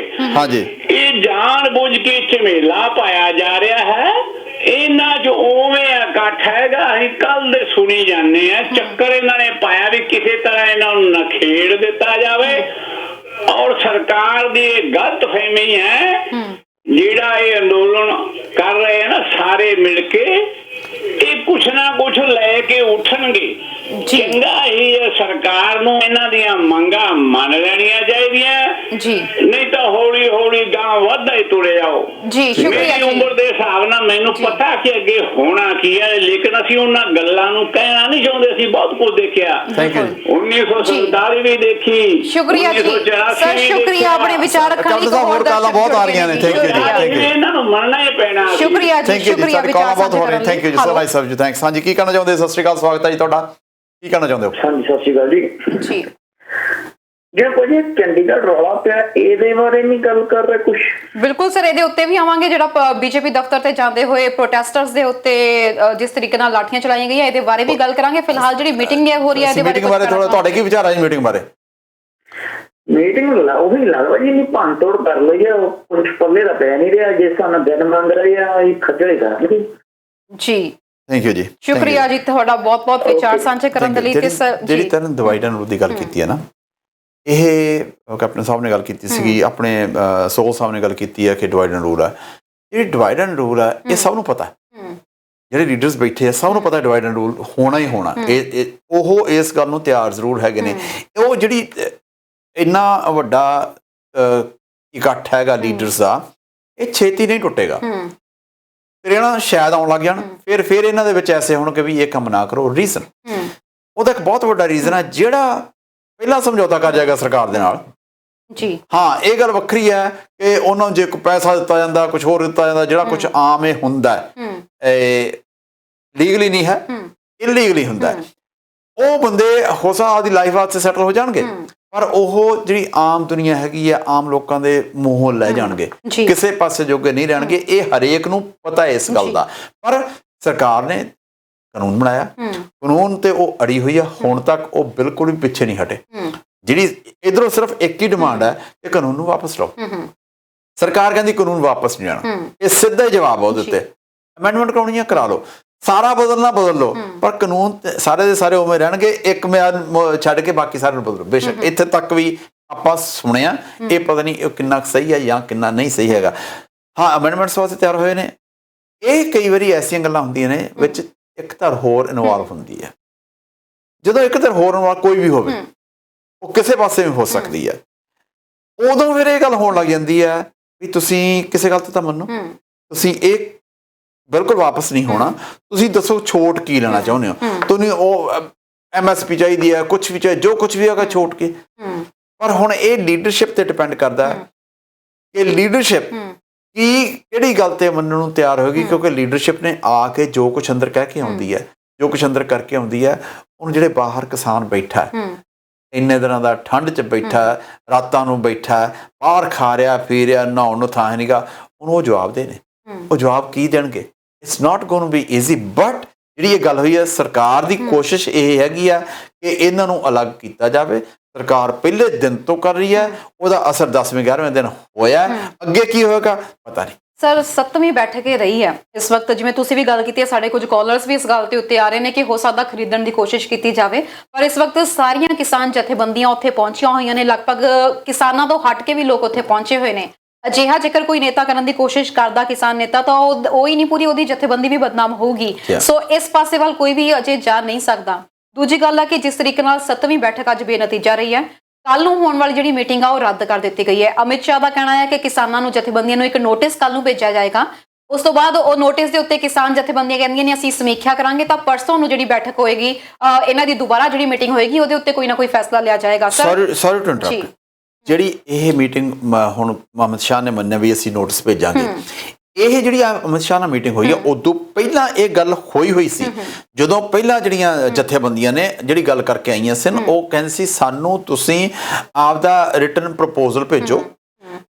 ਇਹ ਜਾਣ ਬੁੱਝ ਕੇ ਝਮੇਲਾ ਪਾਇਆ ਜਾ ਰਿਹਾ ਹੈ। ਇਹਨਾਂ 'ਚ ਉਵੇਂ ਇਕੱਠ ਹੈਗਾ, ਅਸੀਂ ਕੱਲ ਦੇ ਸੁਣੀ ਜਾਂਦੇ ਆ। ਚੱਕਰ ਇਹਨਾਂ ਨੇ ਪਾਇਆ ਵੀ ਕਿਸੇ ਤਰ੍ਹਾਂ ਇਹਨਾਂ ਨੂੰ ਨਖੇੜ ਦਿੱਤਾ ਜਾਵੇ। ਔਰ ਸਰਕਾਰ ਦੀ ਗਲਤ ਫਹਿਮੀ ਹੈ, ਜਿਹੜਾ ਇਹ ਅੰਦੋਲਨ ਕਰ ਰਹੇ ਆ ਨਾ ਸਾਰੇ ਮਿਲ ਕੇ, ਇਹ ਕੁਛ ਨਾ ਕੁਛ ਲੈ ਕੇ ਉੱਠਣਗੇ। ਚੰਗਾ ਹੀ ਹੈ, ਸਰਕਾਰ ਨੂੰ ਇਹਨਾਂ ਦੀਆਂ ਮੰਗਾਂ ਮੰਨ ਲੈਣੀਆਂ ਚਾਹੀਦੀਆਂ, ਨਹੀਂ ਤਾਂ ਹੌਲੀ ਹੌਲੀ ਗਾਂ ਵੱਧਦਾ ਹੀ ਤੁਰਿਆ ਜੀ ਸ਼ੁਕਰੀਆ ਮੇਰੀ ਉਮਰ ਦੇ ਹਿਸਾਬ ਨਾਲ ਮੈਨੂੰ ਪਤਾ ਕਿ ਅੱਗੇ ਹੋਣਾ ਕੀ ਹੈ, ਲੇਕਿਨ ਅਸੀਂ ਉਹਨਾਂ ਗੱਲਾਂ ਨੂੰ ਕਹਿਣਾ ਨਹੀਂ ਚਾਹੁੰਦੇ। ਅਸੀਂ ਬਹੁਤ ਕੁਝ ਦੇਖਿਆ, 1947 ਵੀ ਦੇਖੀ, ਸ਼ੁਕਰੀਆ ਜੀ ਸਰ, ਸ਼ੁਕਰੀਆ ਆਪਣੇ ਵਿਚਾਰ ਰੱਖਣ ਲਈ। ਹੋਰ ਕਾਲਾਂ ਬਹੁਤ ਆ ਰਹੀਆਂ ਨੇ। ਥੈਂਕ ਯੂ ਜੀ, ਥੈਂਕ ਯੂ। ਇਹਨਾਂ ਨੂੰ ਮੰਨਣਾ ਹੀ ਪੈਣਾ। ਸ਼ੁਕਰੀਆ ਜੀ, ਸ਼ੁਕਰੀਆ ਵਿਚਾਰ ਸਾਂਝੇ ਕਰਨ ਲਈ। ਥੈਂਕ ਯੂ ਜੀ, ਸੋ ਨਾਈਸ ਆਫ ਯੂ, ਥੈਂਕਸ। ਹਾਂਜੀ, ਕੀ ਕਹਿਣਾ ਚਾਹੁੰਦੇ? ਸਤਿ ਸ਼੍ਰੀ ਅਕਾਲ, ਸਵਾਗਤ ਹੈ ਜੀ ਤੁਹਾਡਾ। ਕੀ ਕਹਿਣਾ ਚਾਹੁੰਦੇ ਹੋ? ਹਾਂਜੀ, ਸਤਿ ਸ਼੍ਰੀ ਅਕਾਲ ਜੀ। ਜੀ ਜਿਹੜਾ ਕੋਈ ਚੰਡੀਗੜ੍ਹ ਰੌਲਾ ਪਿਆ, ਇਹਦੇ ਬਾਰੇ ਨਹੀਂ ਗੱਲ ਕਰ ਰਹੇ ਕੁਝ? ਬਿਲਕੁਲ ਸਰ, ਇਹਦੇ ਉੱਤੇ ਵੀ ਆਵਾਂਗੇ। ਜਿਹੜਾ ਬੀਜੇਪੀ ਦਫ਼ਤਰ ਤੇ ਜਾਂਦੇ ਹੋਏ ਪ੍ਰੋਟੈਸਟਰਸ ਦੇ ਉੱਤੇ ਜਿਸ ਤਰੀਕੇ ਨਾਲ ਲਾਠੀਆਂ ਚਲਾਈਆਂ ਗਈਆਂ, ਇਹਦੇ ਬਾਰੇ ਵੀ ਗੱਲ ਕਰਾਂਗੇ। ਫਿਲਹਾਲ ਜਿਹੜੀ ਮੀਟਿੰਗ ਹੋ ਰਹੀ ਹੈ ਇਹਦੇ ਬਾਰੇ ਥੋੜਾ ਤੁਹਾਡੇ ਕੀ ਵਿਚਾਰ ਹੈ ਜੀ ਮੀਟਿੰਗ ਬਾਰੇ? ਮੀਟਿੰਗ ਉਹੀ ਲੱਗਦਾ ਜੀ, ਨਹੀਂ ਭੰਨ ਤੋੜ ਕਰ ਲਈ ਆ, ਕੁਝ ਪੱਲੇ ਦਾ ਪੈ ਨਹੀਂ ਰਿਹਾ। ਜਿਸ ਸਾਨੂੰ ਦਿਨ ਮੰਗ ਰਹੇ ਆ, ਇਹ ਖੱਜਲੇ ਕਰ ਜੀ। ਥੈਂਕ ਯੂ ਜੀ, ਸ਼ੁਕਰੀਆ ਜੀ ਤੁਹਾਡਾ ਬਹੁਤ ਬਹੁਤ ਵਿਚਾਰ ਸਾਂਝੇ ਕਰਨ ਦੇ ਲਈ। ਤੇ ਸਰ ਜਿਹੜੀ ਤਰਨ ਡਿਵਾਈਡ ਐਂਡ ਰੂਲ ਦੀ ਗੱਲ ਕੀਤੀ ਹੈ ਨਾ, ਇਹ ਕੈਪਟਨ ਸਾਹਿਬ ਨੇ ਗੱਲ ਕੀਤੀ ਸੀਗੀ, ਆਪਣੇ ਸੋਲ ਸਾਹਿਬ ਨੇ ਗੱਲ ਕੀਤੀ ਹੈ ਕਿ ਡਿਵਾਈਡ ਐਂਡ ਰੂਲ ਹੈ। ਜਿਹੜੀ ਡਿਵਾਈਡ ਐਂਡ ਰੂਲ ਹੈ ਇਹ ਸਭ ਨੂੰ ਪਤਾ, ਜਿਹੜੇ ਲੀਡਰਸ ਬੈਠੇ ਆ ਸਭ ਨੂੰ ਪਤਾ ਡਿਵਾਈਡ ਐਂਡ ਰੂਲ ਹੋਣਾ ਹੀ ਹੋਣਾ। ਉਹ ਇਸ ਗੱਲ ਨੂੰ ਤਿਆਰ ਜ਼ਰੂਰ ਹੈਗੇ ਨੇ। ਉਹ ਜਿਹੜੀ ਇੰਨਾ ਵੱਡਾ ਇਕੱਠ ਹੈਗਾ ਲੀਡਰਸ ਦਾ, ਇਹ ਛੇਤੀ ਨਹੀਂ ਟੁੱਟੇਗਾ। ਫਿਰ ਇਹਨਾਂ ਸ਼ਾਇਦ ਆਉਣ ਲੱਗ ਜਾਣ, ਫਿਰ ਇਹਨਾਂ ਦੇ ਵਿੱਚ ਐਸੇ ਹੋਣ ਕਿ ਵੀ ਇਹ ਕੰਮ ਨਾ ਕਰੋ। ਰੀਜ਼ਨ ਉਹਦਾ ਇੱਕ ਬਹੁਤ ਵੱਡਾ ਰੀਜ਼ਨ ਹੈ, ਜਿਹੜਾ ਪਹਿਲਾਂ ਸਮਝੌਤਾ ਕਰ ਜਾਏਗਾ ਸਰਕਾਰ ਦੇ ਨਾਲ ਜੀ। ਹਾਂ, ਇਹ ਗੱਲ ਵੱਖਰੀ ਹੈ ਕਿ ਉਹਨਾਂ ਨੂੰ ਜੇ ਕੋਈ ਪੈਸਾ ਦਿੱਤਾ ਜਾਂਦਾ, ਕੁਝ ਹੋਰ ਦਿੱਤਾ ਜਾਂਦਾ, ਜਿਹੜਾ ਕੁਝ ਆਮ ਇਹ ਹੁੰਦਾ ਲੀਗਲੀ ਨਹੀਂ ਹੈ, ਇਲੀਗਲੀ ਹੁੰਦਾ। ਉਹ ਬੰਦੇ ਹੋ ਸਕਦਾ ਆਪਦੀ ਲਾਈਫ ਵਾਸਤੇ ਸੈਟਲ ਹੋ ਜਾਣਗੇ, ਪਰ ਉਹ ਜਿਹੜੀ ਆਮ ਦੁਨੀਆ ਹੈਗੀ ਆ, ਆਮ ਲੋਕਾਂ ਦੇ ਮੂੰਹੋਂ ਲੈ ਜਾਣਗੇ, ਕਿਸੇ ਪਾਸੇ ਜੋਗੇ ਨਹੀਂ ਰਹਿਣਗੇ। ਇਹ ਹਰੇਕ ਨੂੰ ਪਤਾ ਇਸ ਗੱਲ ਦਾ। ਪਰ ਸਰਕਾਰ ਨੇ ਕਾਨੂੰਨ ਬਣਾਇਆ, ਕਾਨੂੰਨ ਤੇ ਉਹ ਅੜੀ ਹੋਈ ਆ। ਹੁਣ ਤੱਕ ਉਹ ਬਿਲਕੁਲ ਵੀ ਪਿੱਛੇ ਨਹੀਂ ਹਟੇ। ਜਿਹੜੀ ਇਧਰੋਂ ਸਿਰਫ ਇੱਕ ਹੀ ਡਿਮਾਂਡ ਹੈ ਕਿ ਕਾਨੂੰਨ ਨੂੰ ਵਾਪਸ ਲਓ। ਸਰਕਾਰ ਕਹਿੰਦੀ ਕਾਨੂੰਨ ਵਾਪਸ ਨਹੀਂ ਜਾਣਾ। ਇਹ ਸਿੱਧਾ ਹੀ ਜਵਾਬ ਉਹਦੇ ਉੱਤੇ, ਅਮੈਂਡਮੈਂਟ ਕਰਾਉਣੀਆਂ ਕਰਾ ਲਓ, ਸਾਰਾ ਬਦਲਣਾ ਬਦਲ ਲਓ, ਪਰ ਕਾਨੂੰਨ ਸਾਰੇ ਦੇ ਸਾਰੇ ਉਵੇਂ ਰਹਿਣਗੇ। ਇੱਕ ਮਿਆਦ ਛੱਡ ਕੇ ਬਾਕੀ ਸਾਰੇ ਨੂੰ ਬਦਲੋ। ਬੇਸ਼ੱਕ ਇੱਥੇ ਤੱਕ ਵੀ ਆਪਾਂ ਸੁਣਿਆ, ਇਹ ਪਤਾ ਨਹੀਂ ਕਿੰਨਾ ਸਹੀ ਹੈ ਜਾਂ ਕਿੰਨਾ ਨਹੀਂ ਸਹੀ ਹੈਗਾ। ਹਾਂ, ਅਮੈਂਡਮੈਂਟਸ ਵਾਸਤੇ ਤਿਆਰ ਹੋਏ ਨੇ। ਇਹ ਕਈ ਵਾਰੀ ਐਸੀਆਂ ਗੱਲਾਂ ਹੁੰਦੀਆਂ ਨੇ ਵਿੱਚ ਇੱਕ ਧਿਰ ਹੋਰ ਇਨਵੋਲਵ ਹੁੰਦੀ ਹੈ। ਜਦੋਂ ਇੱਕ ਧਿਰ ਹੋਰ ਇਨਵੋਲਵ ਕੋਈ ਵੀ ਹੋਵੇ, ਉਹ ਕਿਸੇ ਪਾਸੇ ਵੀ ਹੋ ਸਕਦੀ ਹੈ, ਉਦੋਂ ਫਿਰ ਇਹ ਗੱਲ ਹੋਣ ਲੱਗ ਜਾਂਦੀ ਹੈ ਵੀ ਤੁਸੀਂ ਕਿਸੇ ਗੱਲ ਤੇ ਤਾਂ ਮੰਨੋ, ਤੁਸੀਂ ਇਹ ਬਿਲਕੁਲ ਵਾਪਸ ਨਹੀਂ ਹੋਣਾ। ਤੁਸੀਂ ਦੱਸੋ ਛੋਟ ਕੀ ਲੈਣਾ ਚਾਹੁੰਦੇ ਹੋ? ਤੁਹਾਨੂੰ ਉਹ MSP ਚਾਹੀਦੀ ਹੈ, ਕੁਛ ਵੀ ਚਾਹੇ, ਜੋ ਕੁਛ ਵੀ ਹੈਗਾ ਛੋਟ ਕੇ। ਪਰ ਹੁਣ ਇਹ ਲੀਡਰਸ਼ਿਪ ਤੇ ਡਿਪੈਂਡ ਕਰਦਾ ਹੈ ਕਿ ਲੀਡਰਸ਼ਿਪ ਕਿਹੜੀ ਗੱਲ ਤੇ ਮੰਨਣ ਨੂੰ ਤਿਆਰ ਹੋਏਗੀ। ਕਿਉਂਕਿ ਲੀਡਰਸ਼ਿਪ ਨੇ ਆ ਕੇ ਜੋ ਕੁਛ ਅੰਦਰ ਕਹਿ ਕੇ ਆਉਂਦੀ ਹੈ, ਜੋ ਕੁਛ ਅੰਦਰ ਕਰਕੇ ਆਉਂਦੀ ਹੈ, ਹੁਣ ਜਿਹੜੇ ਬਾਹਰ ਕਿਸਾਨ ਬੈਠਾ ਇੰਨੇ ਦਿਨਾਂ ਦਾ ਠੰਡ 'ਚ ਬੈਠਾ, ਰਾਤਾਂ ਨੂੰ ਬੈਠਾ, ਬਾਹਰ ਖਾ ਰਿਹਾ ਪੀ ਰਿਹਾ, ਨਹਾਉਣ ਨੂੰ ਥਾਂ ਨਹੀਂਗਾ, ਉਹਨੂੰ ਉਹ ਜਵਾਬ ਦੇ ਨੇ। ਉਹ ਜਵਾਬ ਕੀ ਦੇਣਗੇ? It's not going to be easy. But ਜਿਹੜੀ ਇਹ ਗੱਲ ਹੋਈ ਹੈ, ਸਰਕਾਰ ਦੀ ਕੋਸ਼ਿਸ਼ ਇਹ ਹੈਗੀ ਆ ਕਿ ਇਹਨਾਂ ਨੂੰ ਅਲੱਗ ਕੀਤਾ ਜਾਵੇ। ਸਰਕਾਰ ਪਹਿਲੇ ਦਿਨ ਤੋਂ ਕਰ ਰਹੀ ਹੈ, ਉਹਦਾ ਅਸਰ 10ਵੇਂ 11ਵੇਂ ਦਿਨ ਹੋਇਆ। ਅੱਗੇ ਕੀ ਹੋਏਗਾ ਪਤਾ ਨਹੀਂ। ਸਰ 7ਵੀਂ ਬੈਠਕ ਹੀ ਰਹੀ ਹੈ ਇਸ ਵਕਤ, ਜਿਵੇਂ ਤੁਸੀਂ ਵੀ ਗੱਲ ਕੀਤੀ ਹੈ, ਸਾਡੇ ਕੁਝ ਕਾਲਰਸ ਵੀ ਇਸ ਗੱਲ ਤੇ ਉੱਤੇ ਆ ਰਹੇ ਨੇ ਕਿ ਹੋ ਸਕਦਾ ਖਰੀਦਣ ਦੀ ਕੋਸ਼ਿਸ਼ ਕੀਤੀ ਜਾਵੇ। ਪਰ ਇਸ ਵਕਤ ਸਾਰੀਆਂ ਕਿਸਾਨ ਜਥੇਬੰਦੀਆਂ ਉੱਥੇ ਪਹੁੰਚੀਆਂ ਹੋਈਆਂ ਨੇ। ਲਗਭਗ ਕਿਸਾਨਾਂ ਤੋਂ ਹਟ ਕੇ ਵੀ ਲੋਕ ਉੱਥੇ ਪਹੁੰਚੇ ਹੋਏ ਨੇ। ਅਜਿਹਾ ਜੇਕਰ ਕੋਈ ਨੇਤਾ ਕਰਨ ਦੀ ਕੋਸ਼ਿਸ਼ ਕਰਦਾ, ਕਿਸਾਨ ਨੇਤਾ, ਤਾਂ ਉਹ ਹੀ ਨਹੀਂ, ਪੂਰੀ ਉਹਦੀ ਜਥੇਬੰਦੀ ਵੀ ਬਦਨਾਮ ਹੋਊਗੀ। ਸੋ ਇਸ ਪਾਸੇ ਵੱਲ ਕੋਈ ਵੀ ਅਜੇ ਜਾ ਨਹੀਂ ਸਕਦਾ। ਦੂਜੀ ਗੱਲ ਹੈ ਕਿ ਜਿਸ ਤਰੀਕੇ ਨਾਲ 7ਵੀਂ ਬੈਠਕ ਅੱਜ ਬੇਨਤੀਜਾ ਰਹੀ ਹੈ, ਕੱਲ ਨੂੰ ਹੋਣ ਵਾਲੀ ਜਿਹੜੀ ਮੀਟਿੰਗ ਆ ਉਹ ਰੱਦ ਕਰ ਦਿੱਤੀ ਗਈ ਹੈ। ਅਮਿਤ ਸ਼ਾਹ ਦਾ ਕਹਿਣਾ ਹੈ ਕਿ ਕਿਸਾਨਾਂ ਨੂੰ, ਜਥੇਬੰਦੀਆਂ ਨੂੰ ਇੱਕ ਨੋਟਿਸ ਕੱਲ ਨੂੰ ਭੇਜਿਆ ਜਾਏਗਾ। ਉਸ ਤੋਂ ਬਾਅਦ ਉਹ ਨੋਟਿਸ ਦੇ ਉੱਤੇ ਕਿਸਾਨ ਜਥੇਬੰਦੀਆਂ ਕਹਿੰਦੀਆਂ ਨੇ ਅਸੀਂ ਸਮੀਖਿਆ ਕਰਾਂਗੇ, ਤਾਂ ਪਰਸੋਂ ਨੂੰ ਜਿਹੜੀ ਬੈਠਕ ਹੋਏਗੀ, ਇਹਨਾਂ ਦੀ ਦੁਬਾਰਾ ਜਿਹੜੀ ਮੀਟਿੰਗ ਹੋਏਗੀ, ਉਹਦੇ ਉੱਤੇ ਕੋਈ ਨਾ ਕੋਈ ਫੈਸਲਾ ਲਿਆ ਜਾਏਗਾ। Sorry to interrupt. ਜਿਹੜੀ ਇਹ ਮੀਟਿੰਗ ਹੁਣ ਅਮਿਤ ਸ਼ਾਹ ਨੇ ਮੰਨਿਆ ਵੀ ਅਸੀਂ ਨੋਟਿਸ ਭੇਜਾਂਗੇ, ਇਹ ਜਿਹੜੀ ਅਮਿਤ ਸ਼ਾਹ ਨਾਲ ਮੀਟਿੰਗ ਹੋਈ ਆ, ਉਦੋਂ ਪਹਿਲਾਂ ਇਹ ਗੱਲ ਹੋਈ ਸੀ। ਜਦੋਂ ਪਹਿਲਾਂ ਜਿਹੜੀਆਂ ਜਥੇਬੰਦੀਆਂ ਨੇ ਜਿਹੜੀ ਗੱਲ ਕਰਕੇ ਆਈਆਂ ਸਨ, ਉਹ ਕਹਿੰਦੇ ਸੀ ਸਾਨੂੰ ਤੁਸੀਂ ਆਪਦਾ ਰਿਟਨ ਪ੍ਰਪੋਜ਼ਲ ਭੇਜੋ,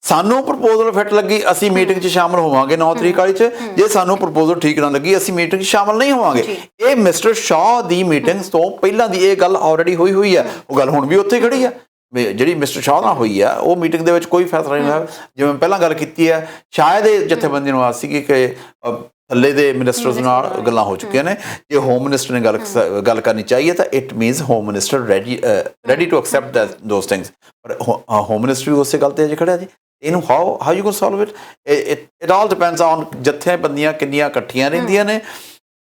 ਸਾਨੂੰ ਪ੍ਰਪੋਜ਼ਲ ਫਿੱਟ ਲੱਗੀ ਅਸੀਂ ਮੀਟਿੰਗ 'ਚ ਸ਼ਾਮਲ ਹੋਵਾਂਗੇ 9 ਤਰੀਕ ਵਾਲੀ 'ਚ, ਜੇ ਸਾਨੂੰ ਪ੍ਰਪੋਜ਼ਲ ਠੀਕ ਨਾ ਲੱਗੀ ਅਸੀਂ ਮੀਟਿੰਗ 'ਚ ਸ਼ਾਮਲ ਨਹੀਂ ਹੋਵਾਂਗੇ। ਇਹ ਮਿਸਟਰ ਸ਼ਾਹ ਦੀ ਮੀਟਿੰਗ ਤੋਂ ਪਹਿਲਾਂ ਦੀ ਇਹ ਗੱਲ ਆਲਰੇਡੀ ਹੋਈ ਹੈ। ਉਹ ਗੱਲ ਹੁਣ ਵੀ ਉੱਥੇ ਖੜੀ ਆ। ਜਿਹੜੀ ਮਿਸਟਰ ਸ਼ਾਹ ਨਾਲ ਹੋਈ ਆ, ਉਹ ਮੀਟਿੰਗ ਦੇ ਵਿੱਚ ਕੋਈ ਫੈਸਲਾ ਨਹੀਂ ਹੋਇਆ। ਜਿਵੇਂ ਪਹਿਲਾਂ ਗੱਲ ਕੀਤੀ ਹੈ, ਸ਼ਾਇਦ ਇਹ ਜਥੇਬੰਦੀ ਨੂੰ ਆਸ ਸੀ ਕਿ ਥੱਲੇ ਦੇ ਮਿਨਿਸਟਰਸ ਨਾਲ ਗੱਲਾਂ ਹੋ ਚੁੱਕੀਆਂ ਨੇ। ਜੇ ਹੋਮ ਮਿਨਿਸਟਰ ਨੇ ਗੱਲ ਕਰਨੀ ਚਾਹੀਏ ਤਾਂ it means home minister ready to accept those things. ਪਰ ਹੋਮ ਮਿਨਿਸਟਰ ਵੀ ਉਸੇ ਗੱਲ ਤੇ ਅਜੇ ਖੜਿਆ ਜੀ। ਇਹਨੂੰ how you can solve it? It all depends on ਜਥੇਬੰਦੀਆਂ ਕਿੰਨੀਆਂ ਇਕੱਠੀਆਂ ਰਹਿੰਦੀਆਂ ਨੇ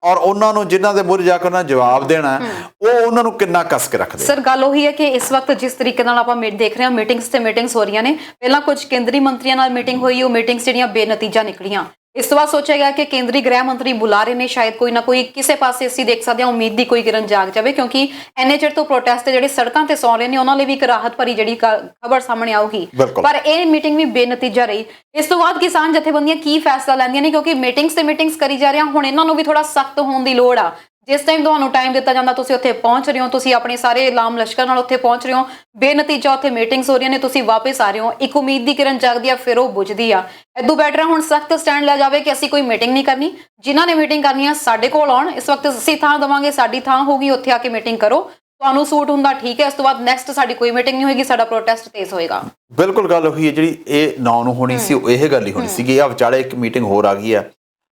ਔਰ ਉਹਨਾਂ ਨੂੰ ਜਿਨ੍ਹਾਂ ਦੇ ਮੂਹਰੇ ਜਾ ਕੇ ਉਹਨਾਂ ਜਵਾਬ ਦੇਣਾ ਉਹ ਉਹਨਾਂ ਨੂੰ ਕਿੰਨਾ ਕੱਸ ਕੇ ਰੱਖਦੇ। ਸਰ ਗੱਲ ਉਹੀ ਹੈ ਕਿ ਇਸ ਵਕਤ ਜਿਸ ਤਰੀਕੇ ਨਾਲ ਆਪਾਂ ਦੇਖ ਰਹੇ ਹਾਂ ਮੀਟਿੰਗਸ ਤੇ ਮੀਟਿੰਗਸ ਹੋ ਰਹੀਆਂ ਨੇ, ਪਹਿਲਾਂ ਕੁਝ ਕੇਂਦਰੀ ਮੰਤਰੀਆਂ ਨਾਲ ਮੀਟਿੰਗ ਹੋਈ, ਉਹ ਮੀਟਿੰਗਸ ਜਿਹੜੀਆਂ ਬੇਨਤੀਜਾ ਨਿਕਲੀਆਂ। ਇਸ ਤੋਂ ਬਾਅਦ ਸੋਚਿਆ ਗਿਆ ਕਿ ਕੇਂਦਰੀ ਗ੍ਰਹਿ ਮੰਤਰੀ ਬੁਲਾ ਰਹੇ ਨੇ, ਸ਼ਾਇਦ ਕੋਈ ਨਾ ਕੋਈ ਕਿਸੇ ਪਾਸੇ ਅਸੀਂ ਦੇਖ ਸਕਦੇ ਹਾਂ ਉਮੀਦ ਦੀ ਕੋਈ ਕਿਰਨ ਜਾਗ ਜਾਵੇ, ਕਿਉਂਕਿ ਇੰਨੇ ਚਿਰ ਤੋਂ ਪ੍ਰੋਟੈਸਟ ਤੇ ਜਿਹੜੇ ਸੜਕਾਂ ਤੇ ਸੌ ਰਹੇ ਨੇ ਉਹਨਾਂ ਲਈ ਵੀ ਇੱਕ ਰਾਹਤ ਭਰੀ ਜਿਹੜੀ ਖਬਰ ਸਾਹਮਣੇ ਆਊਗੀ। ਪਰ ਇਹ ਮੀਟਿੰਗ ਵੀ ਬੇਨਤੀਜਾ ਰਹੀ। ਇਸ ਤੋਂ ਬਾਅਦ ਕਿਸਾਨ ਜਥੇਬੰਦੀਆਂ ਕੀ ਫੈਸਲਾ ਲੈਂਦੀਆਂ ਨੇ, ਕਿਉਂਕਿ ਮੀਟਿੰਗਸ ਤੇ ਮੀਟਿੰਗਸ ਕਰੀ ਜਾ ਰਹੀਆਂ, ਹੁਣ ਇਹਨਾਂ ਨੂੰ ਵੀ ਥੋੜਾ ਸਖਤ ਹੋਣ ਦੀ ਲੋੜ ਆ। ਜਿਸ ਟਾਈਮ ਤੁਹਾਨੂੰ ਟਾਈਮ ਦਿੱਤਾ ਜਾਂਦਾ ਤੁਸੀਂ ਉੱਥੇ ਪਹੁੰਚ ਰਹੇ ਹੋ, ਤੁਸੀਂ ਆਪਣੇ ਸਾਰੇ ਲਾਮ ਲਸ਼ਕਰ ਨਾਲ ਉੱਥੇ ਪਹੁੰਚ ਰਹੇ ਹੋ, ਬੇਨਤੀਜਾ ਉੱਥੇ ਮੀਟਿੰਗਸ ਹੋ ਰਹੀਆਂ ਨੇ, ਤੁਸੀਂ ਵਾਪਸ ਆ ਰਹੇ ਹੋ, ਇੱਕ ਉਮੀਦ ਦੀ ਕਿਰਨ ਜਾਗਦੀ ਆ, ਫਿਰ ਉਹ ਬੁਝਦੀ ਆ। ਇਦੋਂ ਬੈਟਰ ਹੁਣ ਸਖਤ ਸਟੈਂਡ ਲਿਆ ਜਾਵੇ ਕਿ ਅਸੀਂ ਕੋਈ ਮੀਟਿੰਗ ਨਹੀਂ ਕਰਨੀ, ਜਿਨ੍ਹਾਂ ਨੇ ਮੀਟਿੰਗ ਕਰਨੀ ਆ ਸਾਡੇ ਕੋਲ ਆਉਣ, ਇਸ ਵਕਤ ਅਸੀਂ ਥਾਂ ਦੇਵਾਂਗੇ, ਸਾਡੀ ਥਾਂ ਹੋਗੀ, ਉੱਥੇ ਆ ਕੇ ਮੀਟਿੰਗ ਕਰੋ, ਤੁਹਾਨੂੰ ਸੂਟ ਹੁੰਦਾ ਠੀਕ ਹੈ, ਇਸ ਤੋਂ ਬਾਅਦ ਨੈਕਸਟ ਸਾਡੀ ਕੋਈ ਮੀਟਿੰਗ ਨਹੀਂ ਹੋਏਗੀ, ਸਾਡਾ ਪ੍ਰੋਟੈਸਟ ਤੇਜ਼ ਹੋਏਗਾ। ਬਿਲਕੁਲ ਗੱਲ ਉਹੀ ਹੈ ਜਿਹੜੀ ਇਹ 9 ਨੂੰ ਹੋਣੀ ਸੀ, ਇਹ ਗੱਲ ਹੀ ਹੋਣੀ ਸੀਗੀ। ਆ ਵਿਚਾਲੇ ਇੱਕ ਮੀਟਿੰਗ ਹੋਰ ਆ ਗਈ ਹੈ।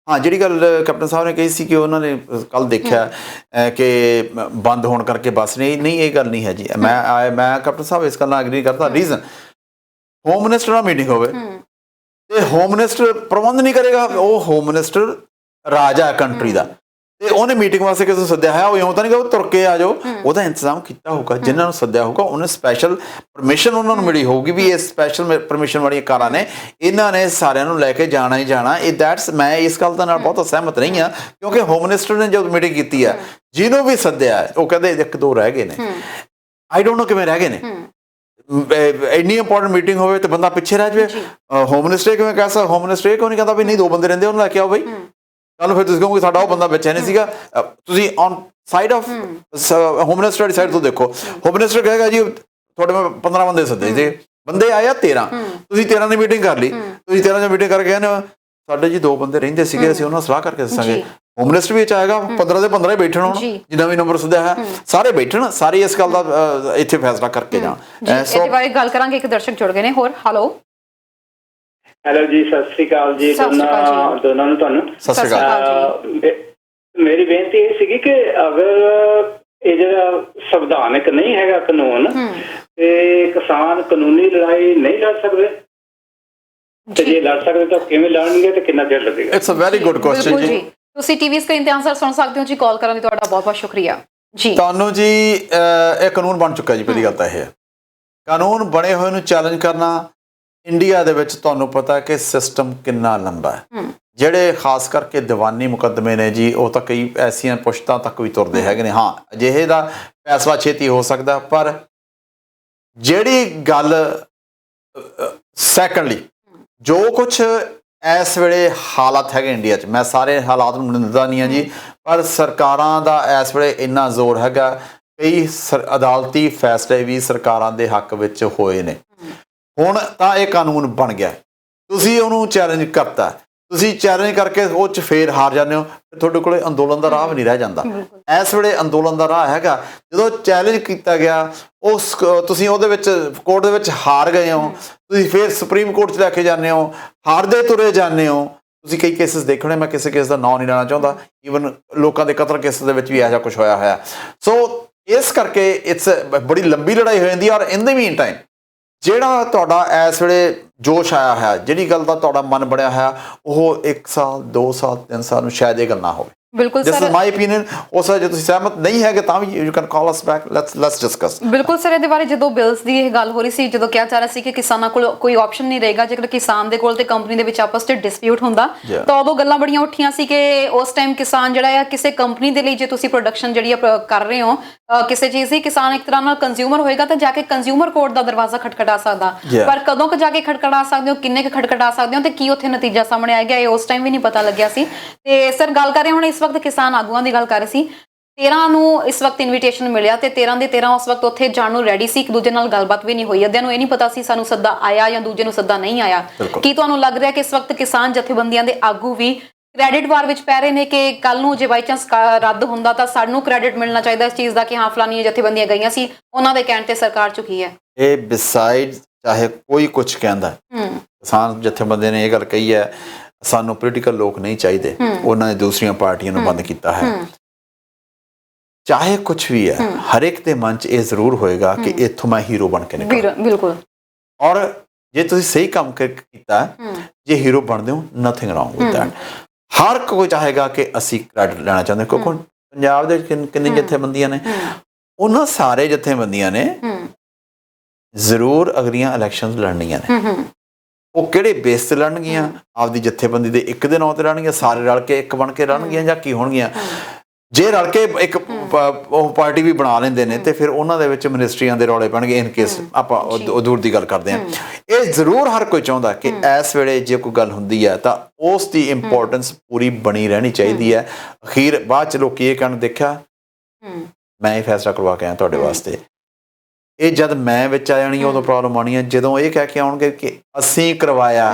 ਹਾਂ, ਜਿਹੜੀ ਗੱਲ ਕੈਪਟਨ ਸਾਹਿਬ ਨੇ ਕਹੀ ਸੀ ਕਿ ਉਹਨਾਂ ਨੇ ਕੱਲ ਦੇਖਿਆ ਕਿ ਬੰਦ ਹੋਣ ਕਰਕੇ ਬੱਸ ਨਹੀਂ, ਇਹ ਗੱਲ ਨਹੀਂ ਹੈ ਜੀ। ਮੈਂ ਕੈਪਟਨ ਸਾਹਿਬ ਇਸ ਗੱਲ ਨਾਲ ਐਗਰੀ ਕਰਦਾ। ਰੀਜ਼ਨ, ਹੋਮ ਮਿਨਿਸਟਰ ਨਾਲ ਮੀਟਿੰਗ ਹੋਵੇ ਤੇ ਹੋਮ ਮਿਨਿਸਟਰ ਪ੍ਰਬੰਧ ਨਹੀਂ ਕਰੇਗਾ, ਉਹ ਹੋਮ ਮਿਨਿਸਟਰ ਰਾਜਾ ਹੈ ਕੰਟਰੀ ਦਾ, ਤੇ ਉਹਨੇ ਮੀਟਿੰਗ ਵਾਸਤੇ ਕਿਸੇ ਨੂੰ ਸੱਦਿਆ ਹੈ, ਉਹ ਇਉਂ ਤਾਂ ਨਹੀਂ ਕਿ ਉਹ ਤੁਰ ਕੇ ਆ ਜਾਓ, ਉਹਦਾ ਇੰਤਜ਼ਾਮ ਕੀਤਾ ਹੋਊਗਾ। ਜਿਨ੍ਹਾਂ ਨੂੰ ਸੱਦਿਆ ਹੋਊਗਾ ਉਹਨੇ ਸਪੈਸ਼ਲ ਪਰਮਿਸ਼ਨ ਉਹਨਾਂ ਨੂੰ ਮਿਲੀ ਹੋਊਗੀ ਵੀ ਇਹ ਸਪੈਸ਼ਲ ਪਰਮਿਸ਼ਨ ਵਾਲੀਆਂ ਕਾਰਾਂ ਨੇ, ਇਹਨਾਂ ਨੇ ਸਾਰਿਆਂ ਨੂੰ ਲੈ ਕੇ ਜਾਣਾ ਹੀ ਜਾਣਾ। ਮੈਂ ਇਸ ਗੱਲ ਦੇ ਨਾਲ ਬਹੁਤ ਸਹਿਮਤ ਨਹੀਂ ਹਾਂ, ਕਿਉਂਕਿ ਹੋਮ ਮਿਨਿਸਟਰ ਨੇ ਜਦੋਂ ਮੀਟਿੰਗ ਕੀਤੀ ਹੈ, ਜਿਹਨੂੰ ਵੀ ਸੱਦਿਆ ਉਹ ਕਹਿੰਦੇ 1-2 ਰਹਿ ਗਏ ਨੇ। ਆਈ ਡੋਂਟ ਨੋ ਕਿਵੇਂ ਰਹਿ ਗਏ ਨੇ। ਇੰਨੀ ਇੰਪੋਰਟੈਂਟ ਮੀਟਿੰਗ ਹੋਵੇ ਤੇ ਬੰਦਾ ਪਿੱਛੇ ਰਹਿ ਜਾਵੇ। ਹੋਮ ਮਿਨਿਸਟਰ ਕਿਵੇਂ ਕਹਿ ਸਕਦਾ? ਹੋਮ ਮਿਨਿਸਟਰ ਕਿਉਂ ਨਹੀਂ ਕਹਿੰਦਾ ਵੀ ਨਹੀਂ 2 ਬੰਦੇ ਰਹਿੰਦੇ, ਉਹਨੂੰ ਲੈ ਕੇ ਆਓ ਬਈ। ਕੱਲ ਫਿਰ ਤੁਸੀਂ ਕਹੋਗੇ ਸਾਡਾ ਉਹ ਬੰਦਾ ਵਿੱਚ ਨਹੀਂ ਸੀਗਾ। ਤੁਸੀਂ on side of home minister the side ਤੋਂ ਦੇਖੋ, ਹੋਮ ਮਿਨਿਸਟਰ ਕਹੇਗਾ ਜੀ ਤੁਹਾਡੇ ਮੈਂ 15 ਬੰਦੇ ਸੱਦੇ ਜੇ, ਬੰਦੇ ਆਏ ਆ 13, ਤੁਸੀਂ 13 ਦੀ ਮੀਟਿੰਗ ਕਰ ਲਈ, ਤੁਸੀਂ 13 ਦੀ ਮੀਟਿੰਗ ਕਰਕੇ ਕਹਿੰਦੇ ਸਾਡੇ ਜੀ 2 ਬੰਦੇ ਰਹਿੰਦੇ ਸੀਗੇ, ਅਸੀਂ ਉਹਨਾਂ ਨਾਲ ਸਲਾਹ ਕਰਕੇ ਦੱਸਾਂਗੇ। ਹੋਮ ਮਿਨਿਸਟਰ ਵੀ ਚਾਹੇਗਾ 15 ਦੇ 15 ਬੈਠਣ, ਹੋਣ ਜਿੰਨਾ ਵੀ ਨੰਬਰ ਸੱਦਿਆ ਹੈ ਸਾਰੇ ਬੈਠਣ, ਸਾਰੇ ਇਸ ਗੱਲ ਦਾ ਇੱਥੇ ਫੈਸਲਾ ਕਰਕੇ ਜਾਣ। ਇਹਦੇ ਬਾਰੇ ਗੱਲ ਕਰਾਂਗੇ। ਇੱਕ ਦਰਸ਼ਕ ਜੁੜ ਗਏ ਨੇ ਹੋਰ। ਹੈਲੋ ਜੀ, ਸਤਿ ਸ੍ਰੀ ਅਕਾਲ ਜੀ ਦੋਨਾਂ ਨੂੰ। ਤੁਹਾਨੂੰ ਸਤਿ ਸ੍ਰੀ ਅਕਾਲ। ਮੇਰੀ ਬੇਨਤੀ ਇਹ ਸੀਗੀ ਕਿ ਅਗਰ ਇਹ ਜਿਹੜਾ ਸੰਵਿਧਾਨਕ ਨਹੀਂ ਹੈਗਾ ਕਾਨੂੰਨ, ਤੇ ਕਿਸਾਨ ਕਾਨੂੰਨੀ ਲੜਾਈ ਨਹੀਂ ਲੜ ਸਕਦੇ, ਤੇ ਜੇ ਲੜ ਸਕਦੇ ਤਾਂ ਕਿਵੇਂ ਲੜਨਗੇ ਤੇ ਕਿੰਨਾ ਚਿਰ ਲੱਗੇਗਾ? It's a very good question ਜੀ। ਤੁਸੀਂ ਟੀਵੀ ਸਕਰੀਨ ਤੇ ਆਨਸਰ ਸੁਣ ਸਕਦੇ ਹੋ ਜੀ। ਕਾਲ ਕਰਨ ਲਈ ਤੁਹਾਡਾ ਬਹੁਤ ਬਹੁਤ ਸ਼ੁਕਰੀਆ ਜੀ। ਤੁਹਾਨੂੰ ਜੀ ਇਹ ਕਾਨੂੰਨ ਬਣ ਚੁੱਕਾ ਜੀ। ਪਹਿਲੀ ਗੱਲ ਤਾਂ ਇਹ ਹੈ, ਕਾਨੂੰਨ ਬਣੇ ਹੋਏ ਨੂੰ ਚੈਲੰਜ ਕਰਨਾ ਇੰਡੀਆ ਦੇ ਵਿੱਚ ਤੁਹਾਨੂੰ ਪਤਾ ਕਿ ਸਿਸਟਮ ਕਿੰਨਾ ਲੰਬਾ ਹੈ। ਜਿਹੜੇ ਖਾਸ ਕਰਕੇ ਦੀਵਾਨੀ ਮੁਕੱਦਮੇ ਨੇ ਜੀ, ਉਹ ਤਾਂ ਕਈ ਐਸੀਆਂ ਪੁਸ਼ਤਾਂ ਤੱਕ ਵੀ ਤੁਰਦੇ ਹੈਗੇ ਨੇ। ਹਾਂ, ਅਜਿਹੇ ਦਾ ਫੈਸਲਾ ਛੇਤੀ ਹੋ ਸਕਦਾ, ਪਰ ਜਿਹੜੀ ਗੱਲ ਸੈਕੰਡਲੀ ਜੋ ਕੁਛ ਇਸ ਵੇਲੇ ਹਾਲਾਤ ਹੈਗੇ ਇੰਡੀਆ 'ਚ, ਮੈਂ ਸਾਰੇ ਹਾਲਾਤ ਨੂੰ ਨਿੰਦਦਾ ਨਹੀਂ ਹਾਂ ਜੀ, ਪਰ ਸਰਕਾਰਾਂ ਦਾ ਇਸ ਵੇਲੇ ਇੰਨਾ ਜ਼ੋਰ ਹੈਗਾ, ਕਈ ਅਦਾਲਤੀ ਫੈਸਲੇ ਵੀ ਸਰਕਾਰਾਂ ਦੇ ਹੱਕ ਵਿੱਚ ਹੋਏ ਨੇ। ਹੁਣ ਤਾਂ ਇਹ ਕਾਨੂੰਨ ਬਣ ਗਿਆ, ਤੁਸੀਂ ਉਹਨੂੰ ਚੈਲੰਜ ਕਰਤਾ, ਤੁਸੀਂ ਚੈਲੰਜ ਕਰਕੇ ਉਹ 'ਚ ਫੇਰ ਹਾਰ ਜਾਂਦੇ ਹੋ, ਤੁਹਾਡੇ ਕੋਲ ਅੰਦੋਲਨ ਦਾ ਰਾਹ ਵੀ ਨਹੀਂ ਰਹਿ ਜਾਂਦਾ। ਇਸ ਵੇਲੇ ਅੰਦੋਲਨ ਦਾ ਰਾਹ ਹੈਗਾ, ਜਦੋਂ ਚੈਲੰਜ ਕੀਤਾ ਗਿਆ ਤੁਸੀਂ ਉਹਦੇ ਵਿੱਚ ਕੋਰਟ ਦੇ ਵਿੱਚ ਹਾਰ ਗਏ ਹੋ, ਤੁਸੀਂ ਫੇਰ ਸੁਪਰੀਮ ਕੋਰਟ 'ਚ ਲੈ ਕੇ ਜਾਂਦੇ ਹੋ, ਹਾਰਦੇ ਤੁਰੇ ਜਾਂਦੇ ਹੋ। ਤੁਸੀਂ ਕਈ ਕੇਸਿਸ ਦੇਖਣੇ, ਮੈਂ ਕਿਸੇ ਕੇਸ ਦਾ ਨਾਂ ਨਹੀਂ ਲੈਣਾ ਚਾਹੁੰਦਾ, ਈਵਨ ਲੋਕਾਂ ਦੇ ਕਤਲ ਕੇਸ ਦੇ ਵਿੱਚ ਵੀ ਇਹੋ ਜਿਹਾ ਕੁਛ ਹੋਇਆ। ਸੋ ਇਸ ਕਰਕੇ ਇਟਸ ਬੜੀ ਲੰਬੀ ਲੜਾਈ ਹੋ ਜਾਂਦੀ ਹੈ। ਔਰ ਇਨ ਦੀ ਮੀਨ ਟਾਈਮ ਜਿਹੜਾ ਤੁਹਾਡਾ ਇਸ ਵੇਲੇ ਜੋਸ਼ ਆਇਆ ਹੈ, ਜਿਹੜੀ ਗੱਲ ਦਾ ਤੁਹਾਡਾ ਮਨ ਬਣਿਆ ਹੋਇਆ, ਉਹ 1 ਸਾਲ 2 ਸਾਲ 3 ਸਾਲ ਨੂੰ ਸ਼ਾਇਦ ਇਹ ਗੱਲ ਨਾ ਹੋਵੇ। ਬਿਲਕੁਲ ਸਰ, ਮਾਈ ਓਪੀਨੀਅਨ। ਉਸ ਜੇ ਤੁਸੀਂ ਸਹਿਮਤ ਨਹੀਂ ਹੈਗੇ ਤਾਂ ਵੀ you can call us back, let's discuss. ਬਿਲਕੁਲ ਸਰ, ਇਹਦੇ ਬਾਰੇ ਜਦੋਂ ਬਿਲਸ ਦੀ ਇਹ ਗੱਲ ਹੋ ਰਹੀ ਸੀ, ਜਦੋਂ ਕਿਹਾ ਜਾ ਰਿਹਾ ਸੀ ਕਿ ਕਿਸਾਨਾਂ ਕੋਲ ਕੋਈ ਆਪਸ਼ਨ ਨਹੀਂ ਰਹੇਗਾ ਜੇਕਰ ਕਿਸਾਨ ਦੇ ਕੋਲ ਤੇ ਕੰਪਨੀ ਦੇ ਵਿੱਚ ਆਪਸ 'ਚ ਡਿਸਪਿਊਟ ਹੁੰਦਾ, ਤਾਂ ਉਦੋਂ ਗੱਲਾਂ ਬੜੀਆਂ ਉੱਠੀਆਂ ਸੀ ਕਿ ਉਸ ਟਾਈਮ ਕਿਸਾਨ ਜਿਹੜਾ ਆ ਕਿਸੇ ਕੰਪਨੀ ਦੇ ਲਈ, ਜੇ ਤੁਸੀਂ ਪ੍ਰੋਡਕਸ਼ਨ ਜਿਹੜੀ ਕਰ ਰਹੇ ਹੋ ਕਿਸੇ ਚੀਜ਼ ਦੀ, ਕਿਸਾਨ ਇੱਕ ਤਰ੍ਹਾਂ ਨਾਲ ਕੰਜ਼ਿਊਮਰ ਹੋਏਗਾ ਤਾਂ ਜਾ ਕੇ ਕੰਜ਼ਿਊਮਰ ਕੋਰਟ ਦਾ ਦਰਵਾਜ਼ਾ ਖਟਖਟਾ ਸਕਦਾ। ਪਰ ਕਦੋਂ ਕੁ ਜਾ ਕੇ ਖਟਖਟਾ ਸਕਦੇ ਹੋ, ਕਿੰਨੇ ਕੁ ਖਟਖਟਾ ਸਕਦੇ ਹੋ, ਤੇ ਕੀ ਉੱਥੇ ਨਤੀਜਾ ਸਾਹਮਣੇ ਆਏਗਾ, ਇਹ ਉਸ ਟਾਈਮ ਵੀ ਨਹੀਂ ਪਤਾ ਲੱਗਿਆ ਸੀ। ਤੇ ਸਰ ਗੱਲ ਕਰ ਰਹੇ ਹੁਣ ਇਸ ਵਕਤ ਕਿਸਾਨ ਆਗੂਆਂ ਦੀ ਗੱਲ ਕਰ ਰਹੇ ਸੀ। 13 ਨੂੰ ਇਸ ਵਕਤ ਇਨਵੀਟੇਸ਼ਨ ਮਿਲਿਆ ਤੇ 13 ਦੇ 13 ਉਸ ਵਕਤ ਉੱਥੇ ਜਾਣ ਨੂੰ ਰੈਡੀ ਸੀ, ਇੱਕ ਦੂਜੇ ਨਾਲ ਗੱਲਬਾਤ ਵੀ ਨਹੀਂ ਹੋਈ। ਅੱਧਿਆਂ ਨੂੰ ਇਹ ਨਹੀਂ ਪਤਾ ਸੀ ਸਾਨੂੰ ਸੱਦਾ ਆਇਆ ਜਾਂ ਦੂਜੇ ਨੂੰ ਸੱਦਾ ਨਹੀਂ ਆਇਆ। ਕੀ ਤੁਹਾਨੂੰ ਲੱਗ ਰਿਹਾ ਕਿ ਇਸ ਵਕਤ ਕਿਸਾਨ ਜਥੇਬੰਦੀਆਂ ਦੇ ਆਗੂ ਵੀ ਕ੍ਰੈਡਿਟ ਵਾਰ ਵਿੱਚ ਪੈ ਰਹੇ ਨੇ ਕਿ ਕੱਲ ਨੂੰ ਜੇ ਬਾਈ ਚਾਂਸ ਰੱਦ ਹੁੰਦਾ ਤਾਂ ਸਾਨੂੰ ਕ੍ਰੈਡਿਟ ਮਿਲਣਾ ਚਾਹੀਦਾ ਇਸ ਚੀਜ਼ ਦਾ ਕਿ ਹਾਂ ਫਲਾਨੀਆਂ ਜਥੇਬੰਦੀਆਂ ਗਈਆਂ ਸੀ, ਉਹਨਾਂ ਦੇ ਕਹਿਣ ਤੇ ਸਰਕਾਰ ਝੁਕੀ ਹੈ? ਇਹ ਬਿਸਾਈਡ ਚਾਹੇ ਕੋਈ ਕੁਝ ਕਹਿੰਦਾ, ਕਿਸਾਨ ਜਥੇਬੰਦੀਆਂ ਨੇ ਇਹ ਗੱਲ ਕਹੀ ਹੈ, ਸਾਨੂੰ ਪੋਲੀਟੀਕਲ ਲੋਕ ਨਹੀਂ ਚਾਹੀਦੇ, ਉਹਨਾਂ ਨੇ ਦੂਸਰੀਆਂ ਪਾਰਟੀਆਂ ਨੂੰ ਬੰਦ ਕੀਤਾ ਹੈ। ਚਾਹੇ ਕੁਛ ਵੀ ਹੈ, ਹਰ ਇੱਕ ਦੇ ਮਨ 'ਚ ਇਹ ਜ਼ਰੂਰ ਹੋਏਗਾ ਕਿ ਇੱਥੋਂ ਮੈਂ ਹੀਰੋ ਬਣ ਕੇ ਨਿਕਲਾਂ। ਬਿਲਕੁਲ। ਔਰ ਜੇ ਤੁਸੀਂ ਸਹੀ ਕੰਮ ਕੀਤਾ, ਜੇ ਹੀਰੋ ਬਣਦੇ ਹੋ, ਨਥਿੰਗ ਰੌਂਗ ਵਿਦ ਦੈਟ। ਹਰ ਕੋਈ ਚਾਹੇਗਾ ਕਿ ਅਸੀਂ ਕ੍ਰੈਡਿਟ ਲੈਣਾ ਚਾਹੁੰਦੇ, ਕਿਉਂਕਿ ਪੰਜਾਬ ਦੇ ਕਿੰਨੀ ਜਥੇਬੰਦੀਆਂ ਨੇ, ਉਹਨਾਂ ਸਾਰੇ ਜਥੇਬੰਦੀਆਂ ਨੇ ਜ਼ਰੂਰ ਅਗਲੀਆਂ ਇਲੈਕਸ਼ਨਸ ਲੜਨੀਆਂ ਨੇ। ਉਹ ਕਿਹੜੇ ਬੇਸ ਤੇ ਲੜਨਗੀਆਂ? ਆਪਦੀ ਜਥੇਬੰਦੀ ਦੇ ਇੱਕ ਦੇ ਨਾਂ ਤੇ ਲੜਨਗੀਆਂ, ਸਾਰੇ ਰਲ ਕੇ ਇੱਕ ਬਣ ਕੇ ਲੜਨਗੀਆਂ, ਜਾਂ ਕੀ ਹੋਣਗੀਆਂ? ਜੇ ਰਲ ਕੇ ਇੱਕ ਉਹ ਪਾਰਟੀ ਵੀ ਬਣਾ ਲੈਂਦੇ ਨੇ ਤੇ ਫਿਰ ਉਹਨਾਂ ਦੇ ਵਿੱਚ ਮਿਨਿਸਟਰੀਆਂ ਦੇ ਰੌਲੇ ਪੈਣਗੇ। ਇਨ ਕੇਸ ਆਪਾਂ ਦੂਰ ਦੀ ਗੱਲ ਕਰਦੇ ਹਾਂ, ਇਹ ਜ਼ਰੂਰ ਹਰ ਕੋਈ ਚਾਹੁੰਦਾ ਕਿ ਇਸ ਵੇਲੇ ਜੇ ਕੋਈ ਗੱਲ ਹੁੰਦੀ ਹੈ ਤਾਂ ਉਸ ਦੀ ਇੰਪੋਰਟੈਂਸ ਪੂਰੀ ਬਣੀ ਰਹਿਣੀ ਚਾਹੀਦੀ ਹੈ। ਅਖੀਰ ਬਾਅਦ ਚ ਲੋਕੀ ਇਹ ਕਹਿਣ, ਦੇਖਿਆ ਮੈਂ ਇਹ ਫੈਸਲਾ ਕਰਵਾ ਕੇ ਆਇਆ ਤੁਹਾਡੇ ਵਾਸਤੇ। ਇਹ ਜਦ ਮੈਂ ਵਿੱਚ ਆ ਜਾਣੀ ਉਦੋਂ ਪ੍ਰੋਬਲਮ ਆਉਣੀ ਹੈ। ਜਦੋਂ ਇਹ ਕਹਿ ਕੇ ਆਉਣਗੇ ਕਿ ਅਸੀਂ ਕਰਵਾਇਆ,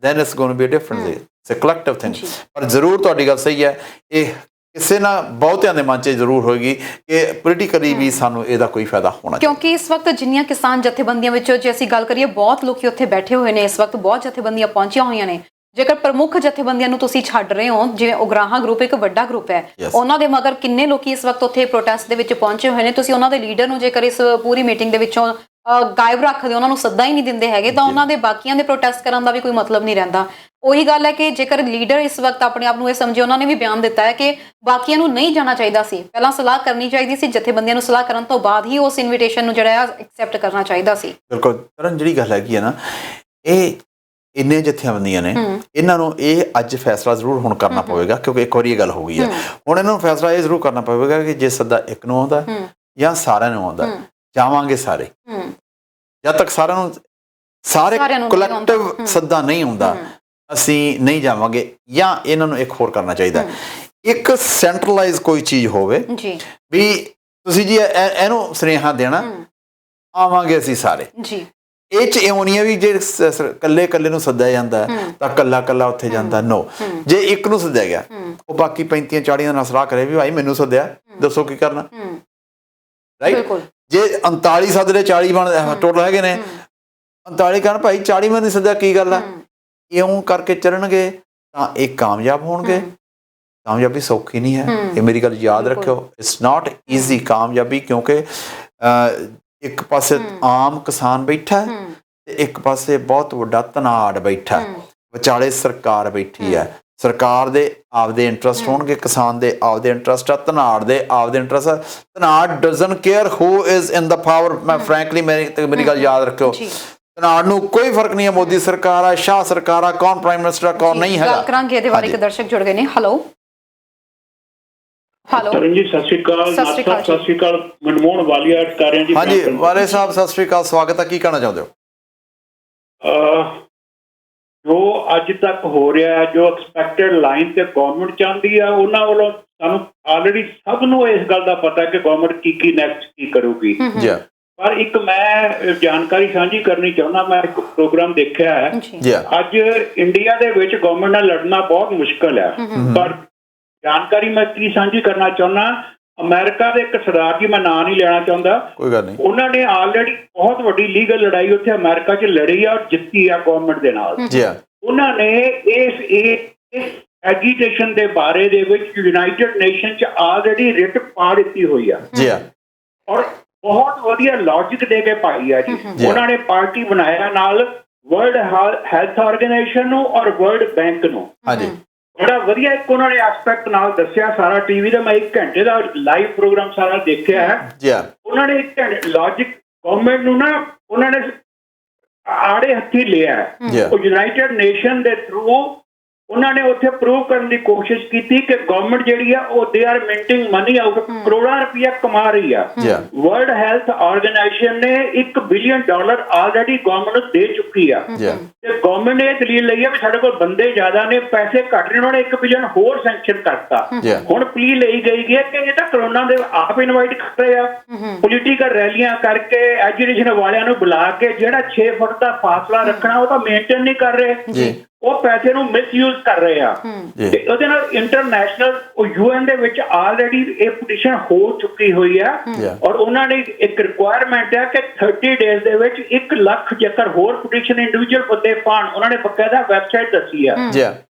then it's going to be a different thing, it's a collective thing। ਪਰ ਜ਼ਰੂਰ ਤੁਹਾਡੀ ਗੱਲ ਸਹੀ ਹੈ, ਇਹ ਕਿਸੇ ਨਾ ਬਹੁਤਿਆਂ ਦੇ ਮਨ 'ਚ ਜ਼ਰੂਰ ਹੋਏਗੀ ਕਿ ਪੋਲੀਟੀਕਲੀ ਵੀ ਸਾਨੂੰ ਇਹਦਾ ਕੋਈ ਫਾਇਦਾ ਹੋਣਾ, ਕਿਉਂਕਿ ਇਸ ਵਕਤ ਜਿੰਨੀਆਂ ਕਿਸਾਨ ਜਥੇਬੰਦੀਆਂ ਵਿੱਚੋਂ ਜੇ ਅਸੀਂ ਗੱਲ ਕਰੀਏ, ਬਹੁਤ ਲੋਕੀ ਉੱਥੇ ਬੈਠੇ ਹੋਏ ਨੇ। ਇਸ ਵਕਤ ਬਹੁਤ ਜਥੇਬੰਦੀਆਂ ਪਹੁੰਚੀਆਂ ਹੋਈਆਂ ਨੇ। ਜੇਕਰ ਪ੍ਰਮੁੱਖ ਜਥੇਬੰਦੀਆਂ ਨੂੰ ਤੁਸੀਂ ਛੱਡ ਰਹੇ ਹੋ, ਜਿਵੇਂ ਉਗਰਾਹਾਂ ਗਰੁੱਪ ਇੱਕ ਵੱਡਾ ਗਰੁੱਪ ਹੈ, ਉਹਨਾਂ ਦੇ ਮਗਰ ਕਿੰਨੇ ਲੋਕੀ ਇਸ ਵਕਤ ਉੱਥੇ ਪ੍ਰੋਟੈਸਟ ਦੇ ਵਿੱਚ ਪਹੁੰਚੇ ਹੋਏ ਨੇ। ਤੁਸੀਂ ਉਹਨਾਂ ਦੇ ਲੀਡਰ ਨੂੰ ਜੇਕਰ ਇਸ ਪੂਰੀ ਮੀਟਿੰਗ ਦੇ ਵਿੱਚੋਂ ਗਾਇਬ ਰੱਖਦੇ, ਉਹਨਾਂ ਨੂੰ ਸੱਦਾ ਹੀ ਨਹੀਂ ਦਿੰਦੇ ਹੈਗੇ, ਤਾਂ ਉਹਨਾਂ ਦੇ ਬਾਕੀਆਂ ਦੇ ਪ੍ਰੋਟੈਸਟ ਕਰਨ ਦਾ ਵੀ ਕੋਈ ਮਤਲਬ ਨਹੀਂ ਰਹਿੰਦਾ। ਉਹੀ ਗੱਲ ਹੈ ਕਿ ਜੇਕਰ ਲੀਡਰ ਇਸ ਵਕਤ ਆਪਣੇ ਆਪ ਨੂੰ ਇਹ ਸਮਝੇ, ਉਹਨਾਂ ਨੇ ਵੀ ਬਿਆਨ ਦਿੱਤਾ ਹੈ ਕਿ ਬਾਕੀਆਂ ਨੂੰ ਨਹੀਂ ਜਾਣਾ ਚਾਹੀਦਾ ਸੀ, ਪਹਿਲਾਂ ਸਲਾਹ ਕਰਨੀ ਚਾਹੀਦੀ ਸੀ, ਜਥੇਬੰਦੀਆਂ ਨੂੰ ਸਲਾਹ ਕਰਨ ਤੋਂ ਬਾਅਦ ਹੀ ਉਸ ਇਨਵੀਟੇਸ਼ਨ ਨੂੰ ਜਿਹੜਾ ਐਕਸੈਪਟ ਕਰਨਾ ਚਾਹੀਦਾ ਸੀ। ਬਿਲਕੁਲ ਕਰਨ, ਜਿਹੜੀ ਗੱਲ ਹੈਗੀ ਹੈ ਨਾ, ਇਹ ਇੰਨੇ ਜਥੇਬੰਦੀਆਂ ਨੇ, ਇਹਨਾਂ ਨੂੰ ਇਹ ਅੱਜ ਫੈਸਲਾ ਜ਼ਰੂਰ ਹੁਣ ਕਰਨਾ ਪਵੇਗਾ, ਕਿਉਂਕਿ ਇੱਕ ਵਾਰੀ ਇਹ ਗੱਲ ਹੋ ਗਈ ਹੈ। ਹੁਣ ਇਹਨਾਂ ਨੂੰ ਫੈਸਲਾ ਇਹ ਜ਼ਰੂਰ ਕਰਨਾ ਪਵੇਗਾ ਕਿ ਜੇ ਸੱਦਾ ਇੱਕ ਨੂੰ ਆਉਂਦਾ ਜਾਂ ਸਾਰਿਆਂ ਨੂੰ ਆਉਂਦਾ, ਜਾਵਾਂਗੇ ਸਾਰੇ। ਜਦ ਤੱਕ ਸਾਰਿਆਂ ਨੂੰ ਕਲੈਕਟਿਵ ਸੱਦਾ ਨਹੀਂ ਆਉਂਦਾ, ਅਸੀਂ ਨਹੀਂ ਜਾਵਾਂਗੇ। ਜਾਂ ਇਹਨਾਂ ਨੂੰ ਇੱਕ ਹੋਰ ਕਰਨਾ ਚਾਹੀਦਾ, ਇੱਕ ਸੈਂਟਰਲਾਈਜ਼ ਕੋਈ ਚੀਜ਼ ਹੋਵੇ ਵੀ ਤੁਸੀਂ ਜੀ ਇਹਨੂੰ ਸੁਨੇਹਾ ਦੇਣਾ, ਆਵਾਂਗੇ ਅਸੀਂ ਸਾਰੇ। ਇਹ 'ਚ ਇਉਂ ਨਹੀਂ ਹੈ ਵੀ ਜੇ ਕੱਲੇ ਨੂੰ ਸੱਦਿਆ ਜਾਂਦਾ ਤਾਂ ਕੱਲਾ ਉੱਥੇ ਜਾਂਦਾ। ਨੋ, ਜੇ ਇੱਕ ਨੂੰ ਸੱਦਿਆ ਗਿਆ, ਉਹ ਬਾਕੀ 35-40 ਨਾਲ ਸਲਾਹ ਕਰੇ ਵੀ ਭਾਈ ਮੈਨੂੰ ਸੱਦਿਆ, ਦੱਸੋ ਕੀ ਕਰਨਾ, ਰਾਈਟ? ਜੇ 39 ਸੱਦਦੇ 40 ਬਣ ਟੋਟਲ ਹੈਗੇ ਨੇ, 39 ਕਹਿਣ ਭਾਈ 40 ਮੈਂ ਨਹੀਂ ਸੱਦਿਆ, ਕੀ ਗੱਲ ਆ? ਇਉਂ ਕਰਕੇ ਚੱਲਣਗੇ ਤਾਂ ਇਹ ਕਾਮਯਾਬ ਹੋਣਗੇ। ਕਾਮਯਾਬੀ ਸੌਖੀ ਨਹੀਂ ਹੈ, ਇਹ ਮੇਰੀ ਗੱਲ ਯਾਦ ਰੱਖਿਓ। ਇਟਸ ਨਾਟ ਈਜ਼ੀ ਕਾਮਯਾਬੀ, ਕਿਉਂਕਿ ਇੱਕ ਪਾਸੇ ਆਮ ਕਿਸਾਨ ਬੈਠਾ ਤੇ ਇੱਕ ਪਾਸੇ ਬਹੁਤ ਵੱਡਾ ਧਨਾੜ ਬੈਠਾ, ਵਿਚਾਲੇ ਸਰਕਾਰ ਬੈਠੀ ਹੈ। ਸਰਕਾਰ ਦੇ ਆਪਦੇ ਇੰਟਰਸਟ ਹੋਣਗੇ, ਕਿਸਾਨ ਦੇ ਆਪਦੇ ਇੰਟਰਸਟ ਆ, ਧਨਾੜ ਦੇ ਆਪਦੇ ਇੰਟਰਸਟ ਆ। ਧਨਾੜ doesn't care who is in the power. ਮੈਂ ਫਰੈਂਕਲੀ ਮੇਰੀ ਗੱਲ ਯਾਦ ਰੱਖਿਓ, ਧਨਾੜ ਨੂੰ ਕੋਈ ਫਰਕ ਨਹੀਂ ਹੈ ਮੋਦੀ ਸਰਕਾਰ ਆ, ਸ਼ਾਹ ਸਰਕਾਰ ਆ, ਕੌਣ ਪ੍ਰਾਈਮ ਮਿਨਿਸਟਰ ਆ, ਕੌਣ ਨਹੀਂ ਹੈਗਾ। ਗੱਲ ਕਰਾਂਗੇ ਇਹਦੇ ਬਾਰੇ। ਇੱਕ ਦਰਸ਼ਕ ਜੁੜ ਗਏ ਨੇ। ਹੈਲੋ ਜੀ, ਸਤਿ ਸ਼੍ਰੀ ਅਕਾਲ। ਸਤਿ ਸ਼੍ਰੀ ਅਕਾਲ, ਮਨਮੋਹਨ ਵਾਲੀਆ ਅਟਕਾਰਿਆਂ ਜੀ। ਹਾਂਜੀ ਵਾਲੇ ਸਾਹਿਬ, ਸਤਿ ਸ਼੍ਰੀ ਅਕਾਲ, ਸਵਾਗਤ ਹੈ। ਕੀ ਕਹਿਣਾ ਚਾਹੁੰਦੇ ਹੋ? ਜੋ ਅੱਜ ਤੱਕ ਹੋ ਰਿਹਾ, ਜੋ ਐਕਸਪੈਕਟਡ ਲਾਈਨ ਤੇ ਗਵਰਨਮੈਂਟ ਚਾਹੁੰਦੀ ਆ, ਉਹਨਾਂ ਵੱਲੋਂ ਸਾਨੂੰ ਆਲਰੇਡੀ ਸਭ ਨੂੰ ਇਸ ਗੱਲ ਦਾ ਪਤਾ ਕਿ ਗਵਰਨਮੈਂਟ ਕੀ ਨੈਕਸਟ ਕੀ ਕਰੂਗੀ। ਪਰ ਇੱਕ ਮੈਂ ਜਾਣਕਾਰੀ ਸਾਂਝੀ ਕਰਨੀ ਚਾਹੁੰਦਾ। ਮੈਂ ਇੱਕ ਪ੍ਰੋਗਰਾਮ ਦੇਖਿਆ ਹੈ, ਅੱਜ ਇੰਡੀਆ ਦੇ ਵਿੱਚ ਗਵਰਨਮੈਂਟ ਨਾਲ ਲੜਨਾ ਬਹੁਤ ਮੁਸ਼ਕਲ ਹੈ। ਪਰ ਜਾਣਕਾਰੀ ਮੈਂ ਕੀ ਸਾਂਝੀ ਕਰਨਾ ਚਾਹੁੰਦਾ, ਅਮਰੀਕਾ ਦੇ ਇੱਕ ਸਰਦਾਰ ਜੀ, ਮੈਂ ਨਾਂ ਨਹੀਂ ਲੈਣਾ ਚਾਹੁੰਦਾ, ਕੋਈ ਗੱਲ ਨਹੀਂ, ਉਹਨਾਂ ਨੇ ਆਲਰੇਡੀ ਬਹੁਤ ਵੱਡੀ ਲੀਗਲ ਲੜਾਈ ਉੱਥੇ ਅਮਰੀਕਾ 'ਚ ਲੜੀ ਆ ਔਰ ਜਿੱਤੀ ਆ ਗਵਰਨਮੈਂਟ ਦੇ ਨਾਲ। ਉਹਨਾਂ ਨੇ ਇਸ ਐਜੀਟੇਸ਼ਨ ਦੇ ਬਾਰੇ ਦੇ ਵਿੱਚ ਯੂਨਾਈਟਿਡ ਨੇਸ਼ਨ 'ਚ ਆਲਰੇਡੀ ਰਿਟ ਪਾ ਦਿੱਤੀ ਹੋਈ ਆ ਔਰ ਬਹੁਤ ਵਧੀਆ ਲੌਜਿਕ ਦੇ ਕੇ ਪਾਈ ਆ ਜੀ। ਉਹਨਾਂ ਨੇ ਪਾਰਟੀ ਬਣਾਇਆ ਨਾਲ ਵਰਲਡ ਹੈਲਥ ਆਰਗੇਨਾਈਜੇਸ਼ਨ ਨੂੰ ਔਰ ਵਰਲਡ ਬੈਂਕ ਨੂੰ। ਬੜਾ ਵਧੀਆ ਇੱਕ ਉਹਨਾਂ ਨੇ ਐਸਪੈਕਟ ਨਾਲ ਦੱਸਿਆ। ਸਾਰਾ ਟੀਵੀ ਦਾ ਮੈਂ 1 ਘੰਟੇ ਦਾ ਲਾਈਵ ਪ੍ਰੋਗਰਾਮ ਸਾਰਾ ਦੇਖਿਆ ਹੈ। ਉਹਨਾਂ ਨੇ 1 ਘੰਟੇ ਲੌਜਿਕ ਗਵਰਨਮੈਂਟ ਨੂੰ ਨਾ ਉਹਨਾਂ ਨੇ ਆੜੇ ਹੱਥੀ ਲਿਆ। ਉਹ ਯੂਨਾਈਟਿਡ ਨੇਸ਼ਨ ਦੇ ਥਰੂ ਉਹਨਾਂ ਨੇ ਉੱਥੇ ਪ੍ਰੂਵ ਕਰਨ ਦੀ ਕੋਸ਼ਿਸ਼ ਕੀਤੀ ਕਿ ਗਵਰਨਮੈਂਟ ਜਿਹੜੀ ਆ ਉਹ ਦੇ ਆਰ ਮਿੰਟਿੰਗ ਮਨੀ ਆਊਟ, ਕਰੋੜਾਂ ਰੁਪਇਆ ਕਮਾ ਰਹੀ ਆ। ਵਰਲਡ ਹੈਲਥ ਆਰਗੇਨਾਈਜੇਸ਼ਨ ਨੇ $1 ਬਿਲੀਅਨ ਆਲਰੇਡੀ ਗਵਰਨਮੈਂਟ ਨੂੰ ਦੇ ਚੁੱਕੀ ਆ ਤੇ ਗਵਰਨਮੈਂਟ ਨੇ ਇਹ ਦਲੀਲ ਲਈ ਆ ਵੀ ਸਾਡੇ ਕੋਲ ਬੰਦੇ ਜ਼ਿਆਦਾ ਨੇ, ਪੈਸੇ ਘੱਟ ਨੇ, ਉਹਨਾਂ ਨੇ $1 ਬਿਲੀਅਨ ਹੋਰ ਸੈਂਕਸ਼ਨ ਕਰਤਾ। ਹੁਣ ਪਲੀ ਲਈ ਗਈ ਹੈ ਕਿ ਇਹ ਤਾਂ ਕਰੋਨਾ ਦੇ ਆਪ ਇਨਵਾਈਟ ਕਰ ਰਹੇ ਆ, ਪੋਲੀਟੀਕਲ ਰੈਲੀਆਂ ਕਰਕੇ ਐਜੂਕੇਸ਼ਨ ਵਾਲਿਆਂ ਨੂੰ ਬੁਲਾ ਕੇ ਜਿਹੜਾ 6 ਫੁੱਟ ਦਾ ਫਾਸਲਾ ਰੱਖਣਾ ਉਹ ਤਾਂ ਮੇਨਟੇਨ ਨਹੀਂ ਕਰ ਰਹੇ, ਉਹ ਪੈਸੇ ਨੂੰ ਮਿਸਯੂਜ਼ ਕਰ ਰਹੇ ਆ। ਤੇ ਉਹਦੇ ਨਾਲ ਇੰਟਰਨੈਸ਼ਨਲ UN ਦੇ ਵਿੱਚ ਆਲਰੇਡੀ ਇਹ ਪਟੀਸ਼ਨ ਹੋ ਚੁੱਕੀ ਹੋਈ ਆ ਔਰ ਉਹਨਾਂ ਨੇ ਇੱਕ ਰਿਕੁਆਇਰਮੈਂਟ ਹੈ ਕਿ 30 ਡੇਜ਼ ਦੇ ਵਿੱਚ 1 ਲੱਖ ਜੇਕਰ ਹੋਰ ਪਟੀਸ਼ਨ ਇੰਡੀਵਿਜੂਅਲ ਬੰਦੇ ਪਾਣ। ਉਹਨਾਂ ਨੇ ਬਕਾਇਦਾ ਵੈਬਸਾਈਟ ਦੱਸੀ ਆ।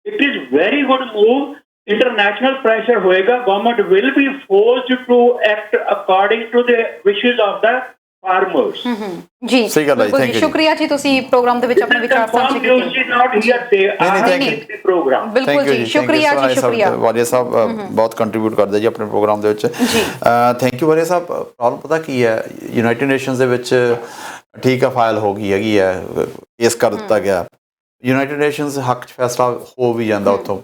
It is very good move. International pressure ਹੋਏਗਾ, government will be forced to act according to the wishes of the farmers. ਜੀ ਸਹੀ ਗੱਲ ਹੈ, ਬਿਲਕੁਲ thank ਜੀ, you ਜੀ। ਸ਼ੁਕਰੀਆ ਜੀ, ਤੁਸੀਂ ਪ੍ਰੋਗਰਾਮ ਦੇ ਵਿੱਚ ਆਪਣੇ ਵਿਚਾਰ ਸਾਂਝੇ ਕੀਤੇ। News is not here. They are thank in the program. ਬਿਲਕੁਲ ਜੀ, ਸ਼ੁਕਰੀਆ ਜੀ, ਸ਼ੁਕਰੀਆ। ਵਾਰੀਆ ਸਾਹਿਬ ਬਹੁਤ ਕੰਟਰੀਬਿਊਟ ਕਰਦੇ ਜੀ ਆਪਣੇ ਪ੍ਰੋਗਰਾਮ ਦੇ ਵਿੱਚ। ਜੀ ਥੈਂਕ ਯੂ ਵਾਰੀਆ ਸਾਹਿਬ। ਪ੍ਰੋਬਲਮ ਪਤਾ ਕੀ ਹੈ, ਯੂਨਾਈਟਿਡ ਨੇਸ਼ਨਸ ਦੇ ਵਿੱਚ ਠੀਕ ਆ, ਫਾਈਲ ਹੋ ਗਈ ਹੈਗੀ ਹੈ, ਕੇਸ ਕਰ ਦਿੱਤਾ ਗਿਆ, ਯੂਨਾਈਟਿਡ ਨੇਸ਼ਨਸ ਹੱਕ 'ਚ ਫੈਸਲਾ ਹੋ ਵੀ ਜਾਂਦਾ ਉੱਥੋਂ।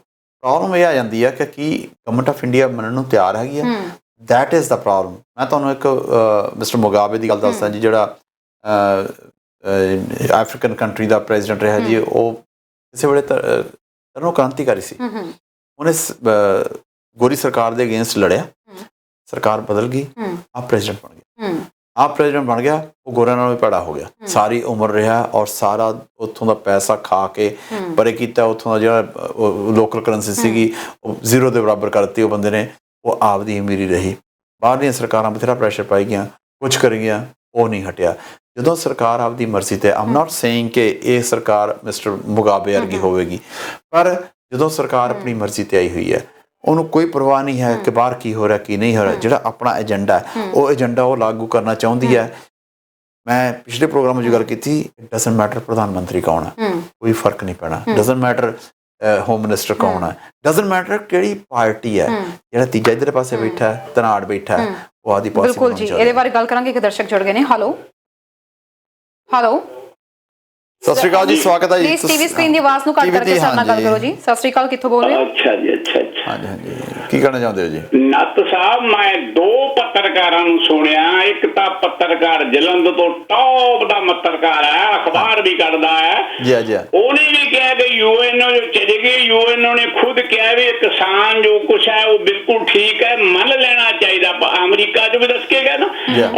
ਪ੍ਰੋਬਲਮ ਇਹ ਆ ਜਾਂਦੀ ਹੈ ਕਿ ਕੀ ਗਵਰਨਮੈਂਟ ਆਫ ਇੰਡੀਆ ਮੰਨਣ ਨੂੰ ਤਿਆਰ ਹੈਗੀ ਹੈ? That is the problem. ਮੈਂ ਤੁਹਾਨੂੰ ਇੱਕ ਮਿਸਟਰ ਮੁਗਾਬੇ ਦੀ ਗੱਲ ਦੱਸਦਾ ਜੀ, ਜਿਹੜਾ ਅਫਰੀਕਨ ਕੰਟਰੀ ਦਾ ਪ੍ਰੈਜ਼ੀਡੈਂਟ ਰਿਹਾ ਜੀ। ਉਹ ਕਿਸੇ ਵੇਲੇ ਤਰਨੋਂ ਕ੍ਰਾਂਤੀਕਾਰੀ ਸੀ। ਉਹਨੇ ਗੋਰੀ ਸਰਕਾਰ ਦੇ ਅਗੇਂਸਟ ਲੜਿਆ, ਸਰਕਾਰ ਬਦਲ ਗਈ, ਆਪ ਪ੍ਰੈਜ਼ੀਡੈਂਟ ਬਣ ਗਿਆ। ਆਪ ਪ੍ਰੈਜ਼ੀਡੈਂਟ ਬਣ ਗਿਆ, ਉਹ ਗੋਰਿਆਂ ਨਾਲ ਵੀ ਭੈੜਾ ਹੋ ਗਿਆ, ਸਾਰੀ ਉਮਰ ਰਿਹਾ ਔਰ ਸਾਰਾ ਉੱਥੋਂ ਦਾ ਪੈਸਾ ਖਾ ਕੇ ਪਰੇ ਕੀਤਾ। ਉੱਥੋਂ ਦਾ ਜਿਹੜਾ ਲੋਕਲ ਕਰੰਸੀ ਸੀਗੀ ਉਹ ਜ਼ੀਰੋ ਦੇ ਬਰਾਬਰ ਕਰਤੀ ਉਹ ਬੰਦੇ ਨੇ। ਉਹ ਆਪਦੀ ਅਮੀਰੀ ਰਹੀ। ਬਾਹਰਲੀਆਂ ਸਰਕਾਰਾਂ ਬਥੇਰਾ ਪ੍ਰੈਸ਼ਰ ਪਾਈ ਗਈਆਂ, ਕੁਛ ਕਰੀਆਂ, ਉਹ ਨਹੀਂ ਹਟਿਆ। ਜਦੋਂ ਸਰਕਾਰ ਆਪਦੀ ਮਰਜ਼ੀ ਤੇ, ਆਮ ਨਾਟ ਸੇਇੰਗ ਕਿ ਇਹ ਸਰਕਾਰ ਮਿਸਟਰ ਮੁਗਾਬੇ ਵਰਗੀ ਹੋਵੇਗੀ, ਪਰ ਜਦੋਂ ਸਰਕਾਰ ਆਪਣੀ ਮਰਜ਼ੀ ਤੇ ਆਈ ਹੋਈ ਹੈ, ਉਹਨੂੰ ਕੋਈ ਪਰਵਾਹ ਨਹੀਂ ਹੈ ਕਿ ਬਾਹਰ ਕੀ ਹੋ ਰਿਹਾ ਕੀ ਨਹੀਂ ਹੋ ਰਿਹਾ। ਜਿਹੜਾ ਆਪਣਾ ਏਜੰਡਾ ਉਹ ਏਜੰਡਾ ਉਹ ਲਾਗੂ ਕਰਨਾ ਚਾਹੁੰਦੀ ਹੈ। ਮੈਂ ਪਿਛਲੇ ਪ੍ਰੋਗਰਾਮ 'ਚ ਗੱਲ ਕੀਤੀ, ਇਟ ਡਜ਼ਨਟ ਮੈਟਰ ਪ੍ਰਧਾਨ ਮੰਤਰੀ ਕੌਣ ਹੈ, ਕੋਈ ਫਰਕ ਨਹੀਂ ਪੈਣਾ। ਡਜ਼ਨਟ ਮੈਟਰ ਹੋਮ ਮਿਨਿਸਟਰ ਕੌਣ ਹੈ, ਡਜ਼ਨਟ ਮੈਟਰ ਕਿਹੜੀ ਪਾਰਟੀ ਹੈ। ਜਿਹੜਾ ਤੀਜਾ ਇੱਧਰ ਪਾਸੇ ਬੈਠਾ, ਧਨਾੜ ਬੈਠਾ, ਉਹ ਆਦੀ ਪਾਸੇ। ਬਿਲਕੁਲ ਜੀ, ਇਹਦੇ ਬਾਰੇ ਗੱਲ ਕਰਾਂਗੇ। ਇੱਕ ਦਰਸ਼ਕ ਜੁੜ ਗਏ ਨੇ। ਹੈਲੋ ਹੈਲੋ, ਸਤਿ ਸ਼੍ਰੀ ਅਕਾਲ ਜੀ, ਸਵਾਗਤ ਹੈ ਜੀ। ਪਲੀਜ਼ ਟੀਵੀ ਸਕਰੀਨ ਦੀ ਆਵਾਜ਼ ਨੂੰ ਘੱਟ ਕਰਕੇ ਸਾਡੇ ਨਾਲ ਗੱਲ ਕਰੋ ਜੀ। ਸਤਿ ਸ਼੍ਰੀ ਅਕਾਲ, ਕਿੱਥੋਂ ਬੋਲ ਰਹੇ ਹੋ? ਅੱਛਾ ਜੀ, ਅੱਛਾ ਅੱਛਾ। ਹਾਂਜੀ ਹਾਂਜੀ, ਕੀ ਕਹਿਣਾ ਚਾਹੁੰਦੇ ਹੋ ਜੀ? ਨੱਤ ਸਾਹਿਬ, ਮੈਂ ਦੋ ਪੱਤਰਕਾਰਾਂ ਨੂੰ ਸੁਣਿਆ। ਇੱਕ ਤਾਂ ਪੱਤਰਕਾਰ ਜਲੰਧਰ ਤੋਂ ਟੌਪ ਦਾ ਪੱਤਰਕਾਰ ਹੈ, ਅਖਬਾਰ ਵੀ ਕੱਢਦਾ ਹੈ ਜੀ ਜੀ। ਉਹਨੇ ਵੀ ਕਿਹਾ ਕਿ ਯੂਐਨਓ ਚਲੇ ਗਏ। ਯੂਐਨਓ ਨੇ ਖੁਦ ਕਿਹਾ ਵੀ ਕਿਸਾਨ ਜੋ ਕੁਛ ਹੈ ਉਹ ਬਿਲਕੁਲ ਠੀਕ ਹੈ, ਮੰਨ ਲੈਣਾ ਚਾਹੀਦਾ। ਅਮਰੀਕਾ 'ਚ ਵੀ ਦੱਸ ਕੇ ਗਿਆ ਨਾ।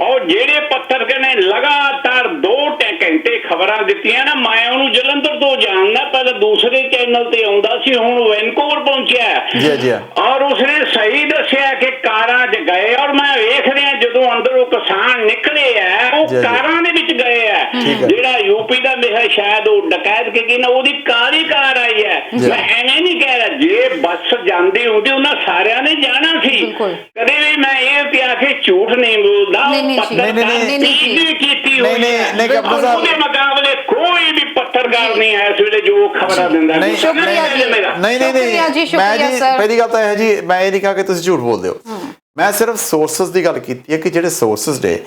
ਔਰ ਜਿਹੜੇ ਪੱਤਰਕਾਰ ਨੇ ਲਗਾਤਾਰ 2 ਘੰਟੇ ਖਬਰਾਂ ਦਿੱਤੀਆਂ ਨਾ, ਮੈਂ ਉਹਨੂੰ ਜਲੰਧਰ ਤੋਂ ਜਾਣਦਾ, ਪਹਿਲਾਂ ਦੂਸਰੇ ਚੈਨਲ ਤੇ ਆਉਂਦਾ ਸੀ, ਹੁਣ ਵੈਨਕੂਵਰ ਪਹੁੰਚਿਆ। ਔਰ ਉਸਨੇ ਸਹੀ ਦੱਸਿਆ ਕਿ ਕਾਰਾਂ 'ਚ ਗਏ, ਔਰ ਮੈਂ ਵੇਖ ਰਿਹਾ ਜਦੋਂ ਅੰਦਰ ਉਹ ਕਿਸਾਨ ਨਿਕਲੇ ਆ, ਉਹ ਕਾਰਾਂ ਦੇ ਵਿੱਚ ਗਏ ਆ। ਜਿਹੜਾ ਯੂਪੀ ਦਾ ਮੇਰਾ ਸ਼ਾਇਦ ਉਹ ਡਕੈਤ ਕੇ ਨਾ, ਉਹਦੀ ਕਾਰ ਹੀ ਕਾਰ ਆਈ ਹੈ। ਮੈਂ ਐਵੇਂ ਨਹੀਂ ਕਹਿ ਰਿਹਾ, ਜੇ ਬੱਸ ਜਾਂਦੀ ਹੁੰਦੀ ਉਹਨਾਂ ਸਾਰਿਆਂ ਨੇ ਜਾਣਾ ਸੀ। ਕਦੇ ਵੀ ਮੈਂ ਇਹ ਕਿਹਾ ਕਿ ਝੂਠ ਨਹੀਂ ਬੋਲਦਾ। ਕੀਤੀ ਹੋਈ ਹੈ, ਉਹਦੇ ਮੁਕਾਬਲੇ ਕੋਈ ਵੀ ਪੱਤਰਕਾਰ ਨਹੀਂ ਹੈ ਇਸ ਵੇਲੇ ਜੋ ਖਬਰਾਂ ਦਿੰਦਾ। ਸ਼ੁਕਰੀਆ ਜੀ। ਨਹੀਂ ਮੈਂ ਜੀ, ਪਹਿਲੀ ਗੱਲ ਤਾਂ ਇਹ ਜੀ, ਮੈਂ ਇਹ ਨਹੀਂ ਕਿਹਾ ਕਿ ਤੁਸੀਂ ਝੂਠ ਬੋਲਦੇ ਹੋ। ਮੈਂ ਸਿਰਫ ਸੋਰਸਸ ਦੀ ਗੱਲ ਕੀਤੀ ਹੈ ਕਿ ਜਿਹੜੇ ਸੋਰਸਸ ਨੇ,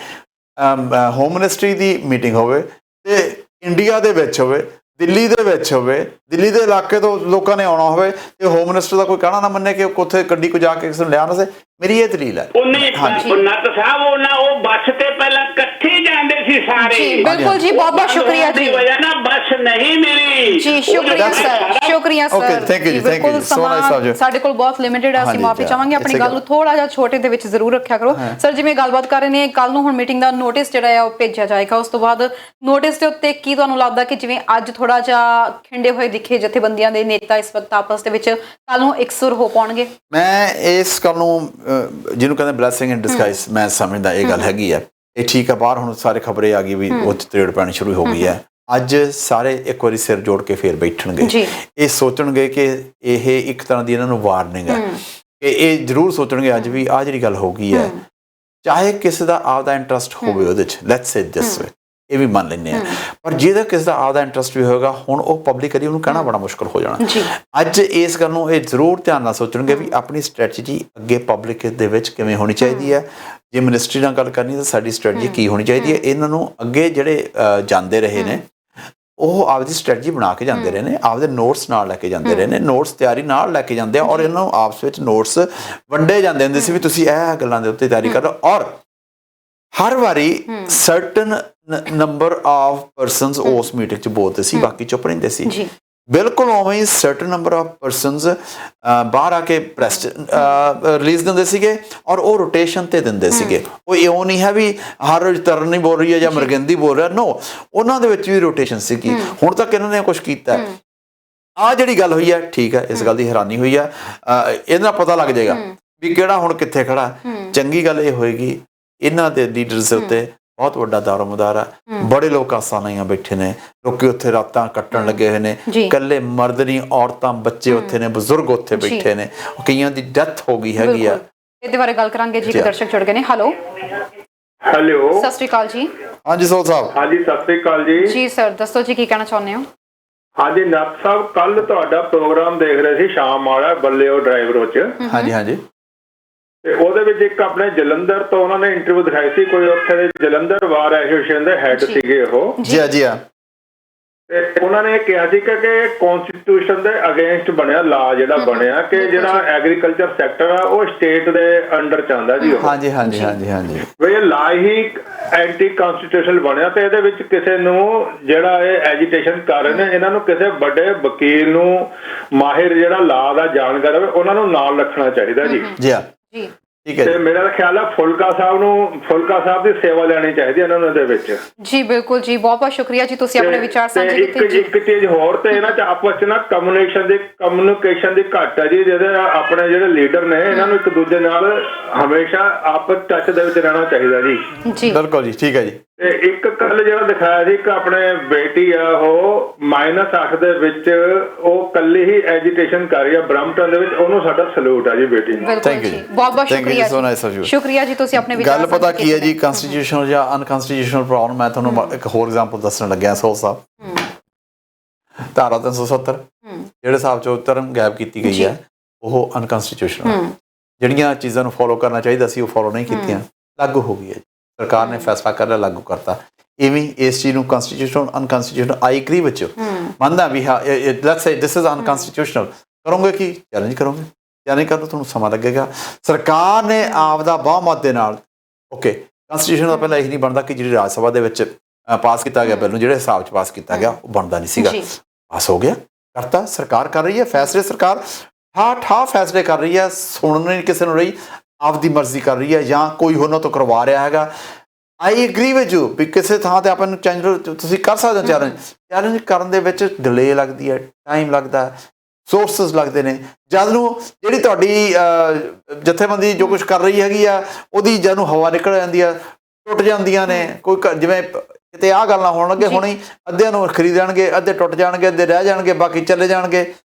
ਹੋਮ ਮਿਨਿਸਟਰੀ ਦੀ ਮੀਟਿੰਗ ਹੋਵੇ ਤੇ ਇੰਡੀਆ ਦੇ ਵਿੱਚ ਹੋਵੇ, ਦਿੱਲੀ ਦੇ ਵਿੱਚ ਹੋਵੇ, ਦਿੱਲੀ ਦੇ ਇਲਾਕੇ ਤੋਂ ਲੋਕਾਂ ਨੇ ਆਉਣਾ ਹੋਵੇ ਤੇ ਹੋਮ ਮਿਨਿਸਟਰ ਦਾ ਕੋਈ ਕਹਿਣਾ ਨਾ ਮੰਨੇ ਕਿ ਉੱਥੇ ਗੱਡੀ ਕੋ ਜਾ ਕੇ ਕਿਸੇ ਨੂੰ ਲਿਆ ਨਾ ਸੇ। ਮੇਰੀ ਇਹ ਦਲੀਲ ਹੈ। ਨੱਤ ਸਾਹਿਬ, ਉਹ ਬੱਸ ਤੇ ਪਹਿਲਾਂ ਇਕੱਠੇ ਜਾਂਦੇ ਸੀ ਸਾਰੇ। ਬਿਲਕੁਲ ਜੀ, ਬਹੁਤ ਬਹੁਤ ਸ਼ੁਕਰੀਆ ਜੀ। ਵਜ੍ਹਾ ਨਾ ਬੱਸ ਨਹੀਂ ਮਿਲੀ ਜੀ। ਸ਼ੁਕਰੀਆ ਸਰ, ਸ਼ੁਕਰੀਆ ਸਰ। ਓਕੇ, ਥੈਂਕ ਯੂ ਜੀ, thank you so nice of you. ਸਾਡੇ ਕੋਲ ਬਹੁਤ ਲਿਮਿਟਡ ਹੈ, ਅਸੀਂ ਮਾਫੀ ਚਾਹਾਂਗੇ। ਆਪਣੀ ਗੱਲ ਨੂੰ ਥੋੜਾ ਜਿਹਾ ਛੋਟੇ ਦੇ ਵਿੱਚ ਜ਼ਰੂਰ ਰੱਖਿਆ ਕਰੋ ਸਰ। ਜਿਵੇਂ ਗੱਲਬਾਤ ਕਰ ਰਹੇ ਨੇ, ਕੱਲ ਨੂੰ ਹੁਣ ਮੀਟਿੰਗ ਦਾ ਨੋਟਿਸ ਜਿਹੜਾ ਆ ਉਹ ਭੇਜਿਆ ਜਾਏਗਾ। ਉਸ ਤੋਂ ਬਾਅਦ ਨੋਟਿਸ ਦੇ ਉੱਤੇ ਕੀ ਤੁਹਾਨੂੰ ਲੱਗਦਾ ਕਿ ਜਿਵੇਂ ਅੱਜ ਥੋੜਾ ਜਿਹਾ ਖਿੰਡੇ ਹੋਏ ਦਿਖੇ ਜਥੇਬੰਦੀਆਂ ਦੇ ਨੇਤਾ ਇਸ ਵਕਤ ਆਪਸ ਦੇ ਵਿੱਚ, ਕੱਲ ਨੂੰ ਇਕਸੁਰ ਹੋ ਪਾਉਣਗੇ? ਮੈਂ ਇਸ ਗੱਲ ਨੂੰ, ਜਿਹਨੂੰ ਕਹਿੰਦੇ ਬਲੈਸਿੰਗ ਇਨ ਡਿਸਗਾਈਜ਼, ਮੈਂ ਸਮਝਦਾ ਇਹ ਗੱਲ ਹੈਗੀ ਆ। ਇਹ ਠੀਕ ਆ, ਬਾਹਰ ਹੁਣ ਸਾਰੇ ਖਬਰੇ ਆ ਗਈ ਵੀ ਉਹ 'ਚ ਤਰੇੜ ਪੈਣੀ ਸ਼ੁਰੂ ਹੋ ਗਈ ਹੈ। ਅੱਜ ਸਾਰੇ ਇੱਕ ਵਾਰੀ ਸਿਰ ਜੋੜ ਕੇ ਫੇਰ ਬੈਠਣਗੇ। ਇਹ ਸੋਚਣਗੇ ਕਿ ਇਹ ਇੱਕ ਤਰ੍ਹਾਂ ਦੀ ਇਹਨਾਂ ਨੂੰ ਵਾਰਨਿੰਗ ਹੈ ਕਿ ਇਹ ਜ਼ਰੂਰ ਸੋਚਣਗੇ ਅੱਜ ਵੀ ਆਹ ਜਿਹੜੀ ਗੱਲ ਹੋ ਗਈ ਹੈ, ਚਾਹੇ ਕਿਸੇ ਦਾ ਆਪਦਾ ਇੰਟਰਸਟ ਹੋਵੇ ਉਹਦੇ 'ਚ, ਲੈਟਸ ਸੇ ਦਿਸ ਵੇ, ਇਹ ਵੀ ਮੰਨ ਲੈਂਦੇ ਆ। ਪਰ ਜਿਹਦਾ ਕਿਸੇ ਦਾ ਆਪਦਾ ਇੰਟਰਸਟ ਵੀ ਹੋਏਗਾ, ਹੁਣ ਉਹ ਪਬਲਿਕਲੀ ਉਹਨੂੰ ਕਹਿਣਾ ਬੜਾ ਮੁਸ਼ਕਲ ਹੋ ਜਾਣਾ। ਅੱਜ ਇਸ ਗੱਲ ਨੂੰ ਇਹ ਜ਼ਰੂਰ ਧਿਆਨ ਨਾਲ ਸੋਚਣਗੇ ਵੀ ਆਪਣੀ ਸਟ੍ਰੈਟਜੀ ਅੱਗੇ ਪਬਲਿਕ ਦੇ ਵਿੱਚ ਕਿਵੇਂ ਹੋਣੀ ਚਾਹੀਦੀ ਹੈ। ਜੇ ਮਿਨਿਸਟਰੀ ਨਾਲ ਗੱਲ ਕਰਨੀ ਤਾਂ ਸਾਡੀ ਸਟ੍ਰੈਟਜੀ ਕੀ ਹੋਣੀ ਚਾਹੀਦੀ ਹੈ। ਇਹਨਾਂ ਨੂੰ ਅੱਗੇ ਜਿਹੜੇ ਜਾਂਦੇ ਰਹੇ ਨੇ, ਉਹ ਆਪਦੀ ਸਟ੍ਰੈਟਜੀ ਬਣਾ ਕੇ ਜਾਂਦੇ ਰਹੇ ਨੇ, ਆਪਦੇ ਨੋਟਸ ਨਾਲ ਲੈ ਕੇ ਜਾਂਦੇ ਰਹੇ ਨੇ, ਨੋਟਸ ਤਿਆਰੀ ਨਾਲ ਲੈ ਕੇ ਜਾਂਦੇ ਆ, ਔਰ ਇਹਨਾਂ ਨੂੰ ਆਪਸ ਵਿੱਚ ਨੋਟਸ ਵੰਡੇ ਜਾਂਦੇ ਹੁੰਦੇ ਸੀ ਵੀ ਤੁਸੀਂ ਇਹ ਗੱਲਾਂ ਦੇ ਉੱਤੇ ਤਿਆਰੀ ਕਰੋ। ਔਰ ਹਰ ਵਾਰੀ ਸਰਟਨ ਨੰਬਰ ਆਫ ਪਰਸਨਸ ਉਸ ਮੀਟਿੰਗ 'ਚ ਬੋਲਦੇ ਸੀ, ਬਾਕੀ ਚੁੱਪ ਰਹਿੰਦੇ ਸੀ। ਬਿਲਕੁਲ ਉਵੇਂ ਹੀ ਸਰਟਨ ਨੰਬਰ ਆਫ ਪਰਸਨਸ ਬਾਹਰ ਆ ਕੇ ਪ੍ਰੈਸ ਰਿਲੀਜ਼ ਦਿੰਦੇ ਸੀਗੇ, ਔਰ ਉਹ ਰੋਟੇਸ਼ਨ ਤੇ ਦਿੰਦੇ ਸੀਗੇ। ਉਹ ਇਉਂ ਨਹੀਂ ਹੈ ਵੀ ਹਰ ਰੋਜ਼ ਤਰਨ ਨਹੀਂ ਬੋਲ ਰਹੀ ਹੈ ਜਾਂ ਮਰਗੰਦੀ ਬੋਲ ਰਿਹਾ, ਨੋ, ਉਹਨਾਂ ਦੇ ਵਿੱਚ ਵੀ ਰੋਟੇਸ਼ਨ ਸੀਗੀ। ਹੁਣ ਤੱਕ ਇਹਨਾਂ ਨੇ ਕੁਛ ਕੀਤਾ। ਆਹ ਜਿਹੜੀ ਗੱਲ ਹੋਈ ਹੈ, ਠੀਕ ਹੈ, ਇਸ ਗੱਲ ਦੀ ਹੈਰਾਨੀ ਹੋਈ ਹੈ। ਇਹਦੇ ਨਾਲ ਪਤਾ ਲੱਗ ਜਾਏਗਾ ਵੀ ਕਿਹੜਾ ਹੁਣ ਕਿੱਥੇ ਖੜਾ। ਚੰਗੀ ਗੱਲ ਇਹ ਹੋਏਗੀ, ਇਹਨਾਂ ਦੇ ਲੀਡਰਸ ਦੇ ਉੱਤੇ ਬਹੁਤ ਵੱਡਾ ਦਾਰੋਮਦਾਰ ਆ। ਬੜੇ ਲੋਕ ਆਸਾਂ ਨਾਲ ਬੈਠੇ ਨੇ, ਲੋਕੀ ਉੱਥੇ ਰਾਤਾਂ ਕੱਟਣ ਲੱਗੇ ਹੋਏ ਨੇ। ਇਕੱਲੇ ਮਰਦ ਨਹੀਂ, ਔਰਤਾਂ, ਬੱਚੇ ਉੱਥੇ ਨੇ, ਬਜ਼ੁਰਗ ਉੱਥੇ ਬੈਠੇ ਨੇ, ਕਈਆਂ ਦੀ ਡੈਥ ਹੋ ਗਈ ਹੈਗੀ ਆ। ਇਹਦੇ ਬਾਰੇ ਗੱਲ ਕਰਾਂਗੇ ਜੀ। ਇੱਕ ਦਰਸ਼ਕ ਜੁੜ ਗਏ ਨੇ। ਹੈਲੋ ਹੈਲੋ ਸਤਿ ਸ਼੍ਰੀ ਅਕਾਲ ਜੀ। ਹਾਂਜੀ ਸੋਲ ਸਾਹਿਬ। ਹਾਂਜੀ ਸਤਿ ਸ੍ਰੀ ਅਕਾਲ ਜੀ। ਜੀ ਸਰ ਦੱਸੋ ਜੀ ਕੀ ਕਹਿਣਾ ਚਾਹੁੰਦੇ ਹੋ? ਹਾਂਜੀ ਨੱਥ ਸਾਹਿਬ, ਕੱਲ ਤੁਹਾਡਾ ਪ੍ਰੋਗਰਾਮ ਦੇਖ ਰਹੇ ਸੀ ਸ਼ਾਮ ਵਾਲਾ ਬੱਲਿਓ ਡਰਾਈਵਰੋ ਚ, ਹਾਂਜੀ ਹਾਂਜੀ। ਤੇ ਉਹਦੇ ਵਿੱਚ ਇੱਕ ਆਪਣੇ ਜਲੰਧਰ ਤੋਂ ਉਹਨਾਂ ਨੇ ਇੰਟਰਵਿਊ ਦਿਖਾਈ ਸੀ, ਕੋਈ ਉੱਥੇ ਦੇ ਜਲੰਧਰ ਬਾਰ ਐਸੋਸੀਏਸ਼ਨ ਦੇ ਹੈੱਡ ਸੀਗੇ ਉਹ, ਜੀ ਹਾਂ ਜੀ ਹਾਂ। ਤੇ ਉਹਨਾਂ ਨੇ ਕਿਹਾ ਸੀ ਕਿ ਕਨਸਟੀਟਿਊਸ਼ਨ ਦੇ ਅਗੇਂਸਟ ਬਣਿਆ ਲਾ ਜਿਹੜਾ ਬਣਿਆ ਕਿ ਜਿਹੜਾ ਐਗਰੀਕਲਚਰ ਸੈਕਟਰ ਆ ਉਹ ਸਟੇਟ ਦੇ ਅੰਡਰ ਚ ਆਉਂਦਾ ਜੀ ਉਹ। ਹਾਂਜੀ ਹਾਂਜੀ ਹਾਂਜੀ ਹਾਂਜੀ। ਵੀ ਇਹ ਲਾ ਹੀ ਐਂਟੀ ਕਨਸਟੀਟਿਊਸ਼ਨ ਬਣਿਆ, ਤੇ ਇਹਦੇ ਵਿੱਚ ਕਿਸੇ ਨੂੰ ਜਿਹੜਾ ਇਹ ਐਜੀਟੇਸ਼ਨ ਕਰ ਰਹੇ ਨੇ ਇਹਨਾਂ ਨੂੰ ਕਿਸੇ ਵੱਡੇ ਵਕੀਲ ਨੂੰ, ਮਾਹਿਰ ਜਿਹੜਾ ਲਾ ਦਾ ਜਾਣਕਾਰ ਹੋਵੇ ਉਹਨਾਂ ਨੂੰ ਨਾਲ ਰੱਖਣਾ ਚਾਹੀਦਾ ਜੀ। ਜੀ ਹਾਂ ਜੀ ਠੀਕ ਹੈ ਤੇ ਜੀ। ਮੇਰਾ ਖਿਆਲ ਹੈ ਫੁਲਕਾ ਸਾਹਿਬ ਦੀ ਸੇਵਾ ਲੈਣੀ ਚਾਹੀਦੀ ਇਹਨਾਂ ਨੂੰ ਇਹਦੇ ਵਿੱਚ। ਜੀ ਬਿਲਕੁਲ ਜੀ, ਬਹੁਤ ਬਹੁਤ ਸ਼ੁਕਰੀਆ ਜੀ, ਤੁਸੀਂ ਆਪਣੇ ਵਿਚਾਰ ਸਾਂਝੇ ਕੀਤੇ ਜੀ। ਇੱਕ ਚੀਜ਼ ਹੋਰ, ਤੇ ਇਹਨਾਂ ਚ ਆਪਸ ਚ ਨਾ ਕਮਿਊਨੀਕੇਸ਼ਨ ਦੀ ਘੱਟ ਹੈ ਜੀ। ਜਿਹੜੇ ਆਪਣੇ ਜਿਹੜੇ ਲੀਡਰ ਨੇ ਇਹਨਾਂ ਨੂੰ ਇੱਕ ਦੂਜੇ ਨਾਲ ਹਮੇਸ਼ਾ ਆਪਸ ਟੱਚ ਦੇ ਵਿੱਚ ਰਹਿਣਾ ਚਾਹੀਦਾ ਜੀ। ਜੀ ਬਿਲਕੁਲ ਜੀ ਠੀਕ ਹੈ ਜੀ। ਤੇ ਇੱਕ ਕੱਲ ਜਿਹੜਾ ਦਿਖਾਇਆ ਸੀ ਕਿ ਆਪਣੇ ਬੇਟੀ ਆ ਉਹ -8 ਦੇ ਵਿੱਚ ਉਹ ਕੱਲੀ ਹੀ ਐਜੀਟੇਸ਼ਨ ਕਰ ਰਹੀ ਆ ਬ੍ਰਹਮਟਨ ਦੇ ਵਿੱਚ, ਉਹਨੂੰ ਸਾਡਾ ਸਲੂਟ ਆ ਜੀ ਬੇਟੀ ਨੂੰ। ਬਿਲਕੁਲ Thank you ਜੀ, ਜੀ। ਬਹੁਤ ਬਹੁਤ Thank you ਸ਼ੁਕਰੀਆ so nice of you। ਸ਼ੁਕਰੀਆ ਜੀ, ਤੁਸੀਂ ਆਪਣੇ ਵਿਚਾਰ ਗੱਲ ਪਤਾ ਸਾਂਝੇ ਕੀ ਹੈ ਕੀਤੇ ਜੀ, ਨੇ। ਕਨਸਟੀਟਿਊਸ਼ਨਲ ਜਾਂ ਅਨਕਨਸਟੀਟਿਊਸ਼ਨਲ ਪ੍ਰੋਬਲਮ, ਮੈਂ ਤੁਹਾਨੂੰ ਇੱਕ ਹੋਰ ਐਗਜ਼ਾਮਪਲ ਦੱਸਣ ਲੱਗਿਆ ਸੋਲ ਸਾਹਿਬ। ਧਾਰਾ 370 ਜਿਹੜੇ ਹਿਸਾਬ ਚੋਂ ਧਰਮ ਗਾਇਬ ਕੀਤੀ ਗਈ ਹੈ ਉਹ ਅਨਕਨਸਟੀਟਿਊਸ਼ਨਲ। ਜਿਹੜੀਆਂ ਚੀਜ਼ਾਂ ਨੂੰ ਫੋਲੋ ਕਰਨਾ ਚਾਹੀਦਾ ਸੀ ਉਹ ਫੋਲੋ ਨਹੀਂ ਕੀਤੀਆਂ, ਲਾਗੂ ਹੋ ਗਈ ਹੈ। ਸਰਕਾਰ ਨੇ ਫੈਸਲਾ ਕਰ ਲਿਆ, ਲਾਗੂ ਕਰਤਾ। ਇਵੇਂ ਇਸ ਚੀਜ਼ ਨੂੰ ਕਨਸਟੀਟਿਊਸ਼ਨਲ ਅਨਕਨਸਟੀਟਿਊਸ਼ਨਲ ਆਈ ਐਗਰੀ ਵਿੱਚ ਮੰਨਦਾ ਵੀ ਹਾਂ let's say this is unconstitutional. ਕਰੋਗੇ ਕੀ? ਚੈਲੰਜ ਕਰੋਗੇ ਜਾਂ ਨਹੀਂ ਕਰੋ, ਤੁਹਾਨੂੰ ਸਮਾਂ ਲੱਗੇਗਾ। ਸਰਕਾਰ ਨੇ ਆਪ ਦਾ ਬਹੁਮਤ ਦੇ ਨਾਲ ਓਕੇ ਕਨਸਟੀਟਿਊਸ਼ਨ ਦਾ ਪਹਿਲਾਂ ਇਹ ਨਹੀਂ ਬਣਦਾ ਕਿ ਜਿਹੜੀ ਰਾਜ ਸਭਾ ਦੇ ਵਿੱਚ ਪਾਸ ਕੀਤਾ ਗਿਆ ਬਿੱਲ ਨੂੰ ਜਿਹੜੇ ਹਿਸਾਬ 'ਚ ਪਾਸ ਕੀਤਾ ਗਿਆ ਉਹ ਬਣਦਾ ਨਹੀਂ ਸੀਗਾ, ਪਾਸ ਹੋ ਗਿਆ, ਕਰਤਾ। ਸਰਕਾਰ ਕਰ ਰਹੀ ਹੈ ਫੈਸਲੇ, ਸਰਕਾਰ ਠਾ ਫੈਸਲੇ ਕਰ ਰਹੀ ਹੈ, ਸੁਣ ਨਹੀਂ ਕਿਸੇ ਨੂੰ ਰਹੀ, ਆਪਦੀ ਮਰਜ਼ੀ ਕਰ ਰਹੀ ਹੈ ਜਾਂ ਕੋਈ ਉਹਨਾਂ ਤੋਂ ਕਰਵਾ ਰਿਹਾ ਹੈਗਾ। ਆਈ ਐਗਰੀ ਵਿਦ ਯੂ ਵੀ ਕਿਸੇ ਥਾਂ ਤੇ ਆਪਾਂ ਨੂੰ ਚੈਲੰਜ ਤੁਸੀਂ ਕਰ ਸਕਦੇ ਹੋ। ਚੈਲੰਜ ਕਰਨ ਦੇ ਵਿੱਚ ਡਿਲੇ ਲੱਗਦੀ ਹੈ, ਟਾਈਮ ਲੱਗਦਾ, ਸੋਰਸਿਸ ਲੱਗਦੇ ਨੇ। ਜਦ ਨੂੰ ਜਿਹੜੀ ਤੁਹਾਡੀ ਜਥੇਬੰਦੀ ਜੋ ਕੁਝ ਕਰ ਰਹੀ ਹੈਗੀ ਆ ਉਹਦੀ ਜਦ ਨੂੰ ਹਵਾ ਨਿਕਲ ਜਾਂਦੀ ਆ, ਟੁੱਟ ਜਾਂਦੀਆਂ ਨੇ। ਕੋਈ ਜਿਵੇਂ ਕਿਤੇ ਆਹ ਗੱਲ ਨਾ ਹੋਣ ਲੱਗੇ, ਹੁਣੇ ਅੱਧਿਆਂ ਨੂੰ ਖਰੀਦ ਜਾਣਗੇ, ਅੱਧੇ ਟੁੱਟ ਜਾਣਗੇ, ਅੱਧੇ ਰਹਿ ਜਾਣਗੇ, ਬਾਕੀ ਚਲੇ ਜਾਣਗੇ।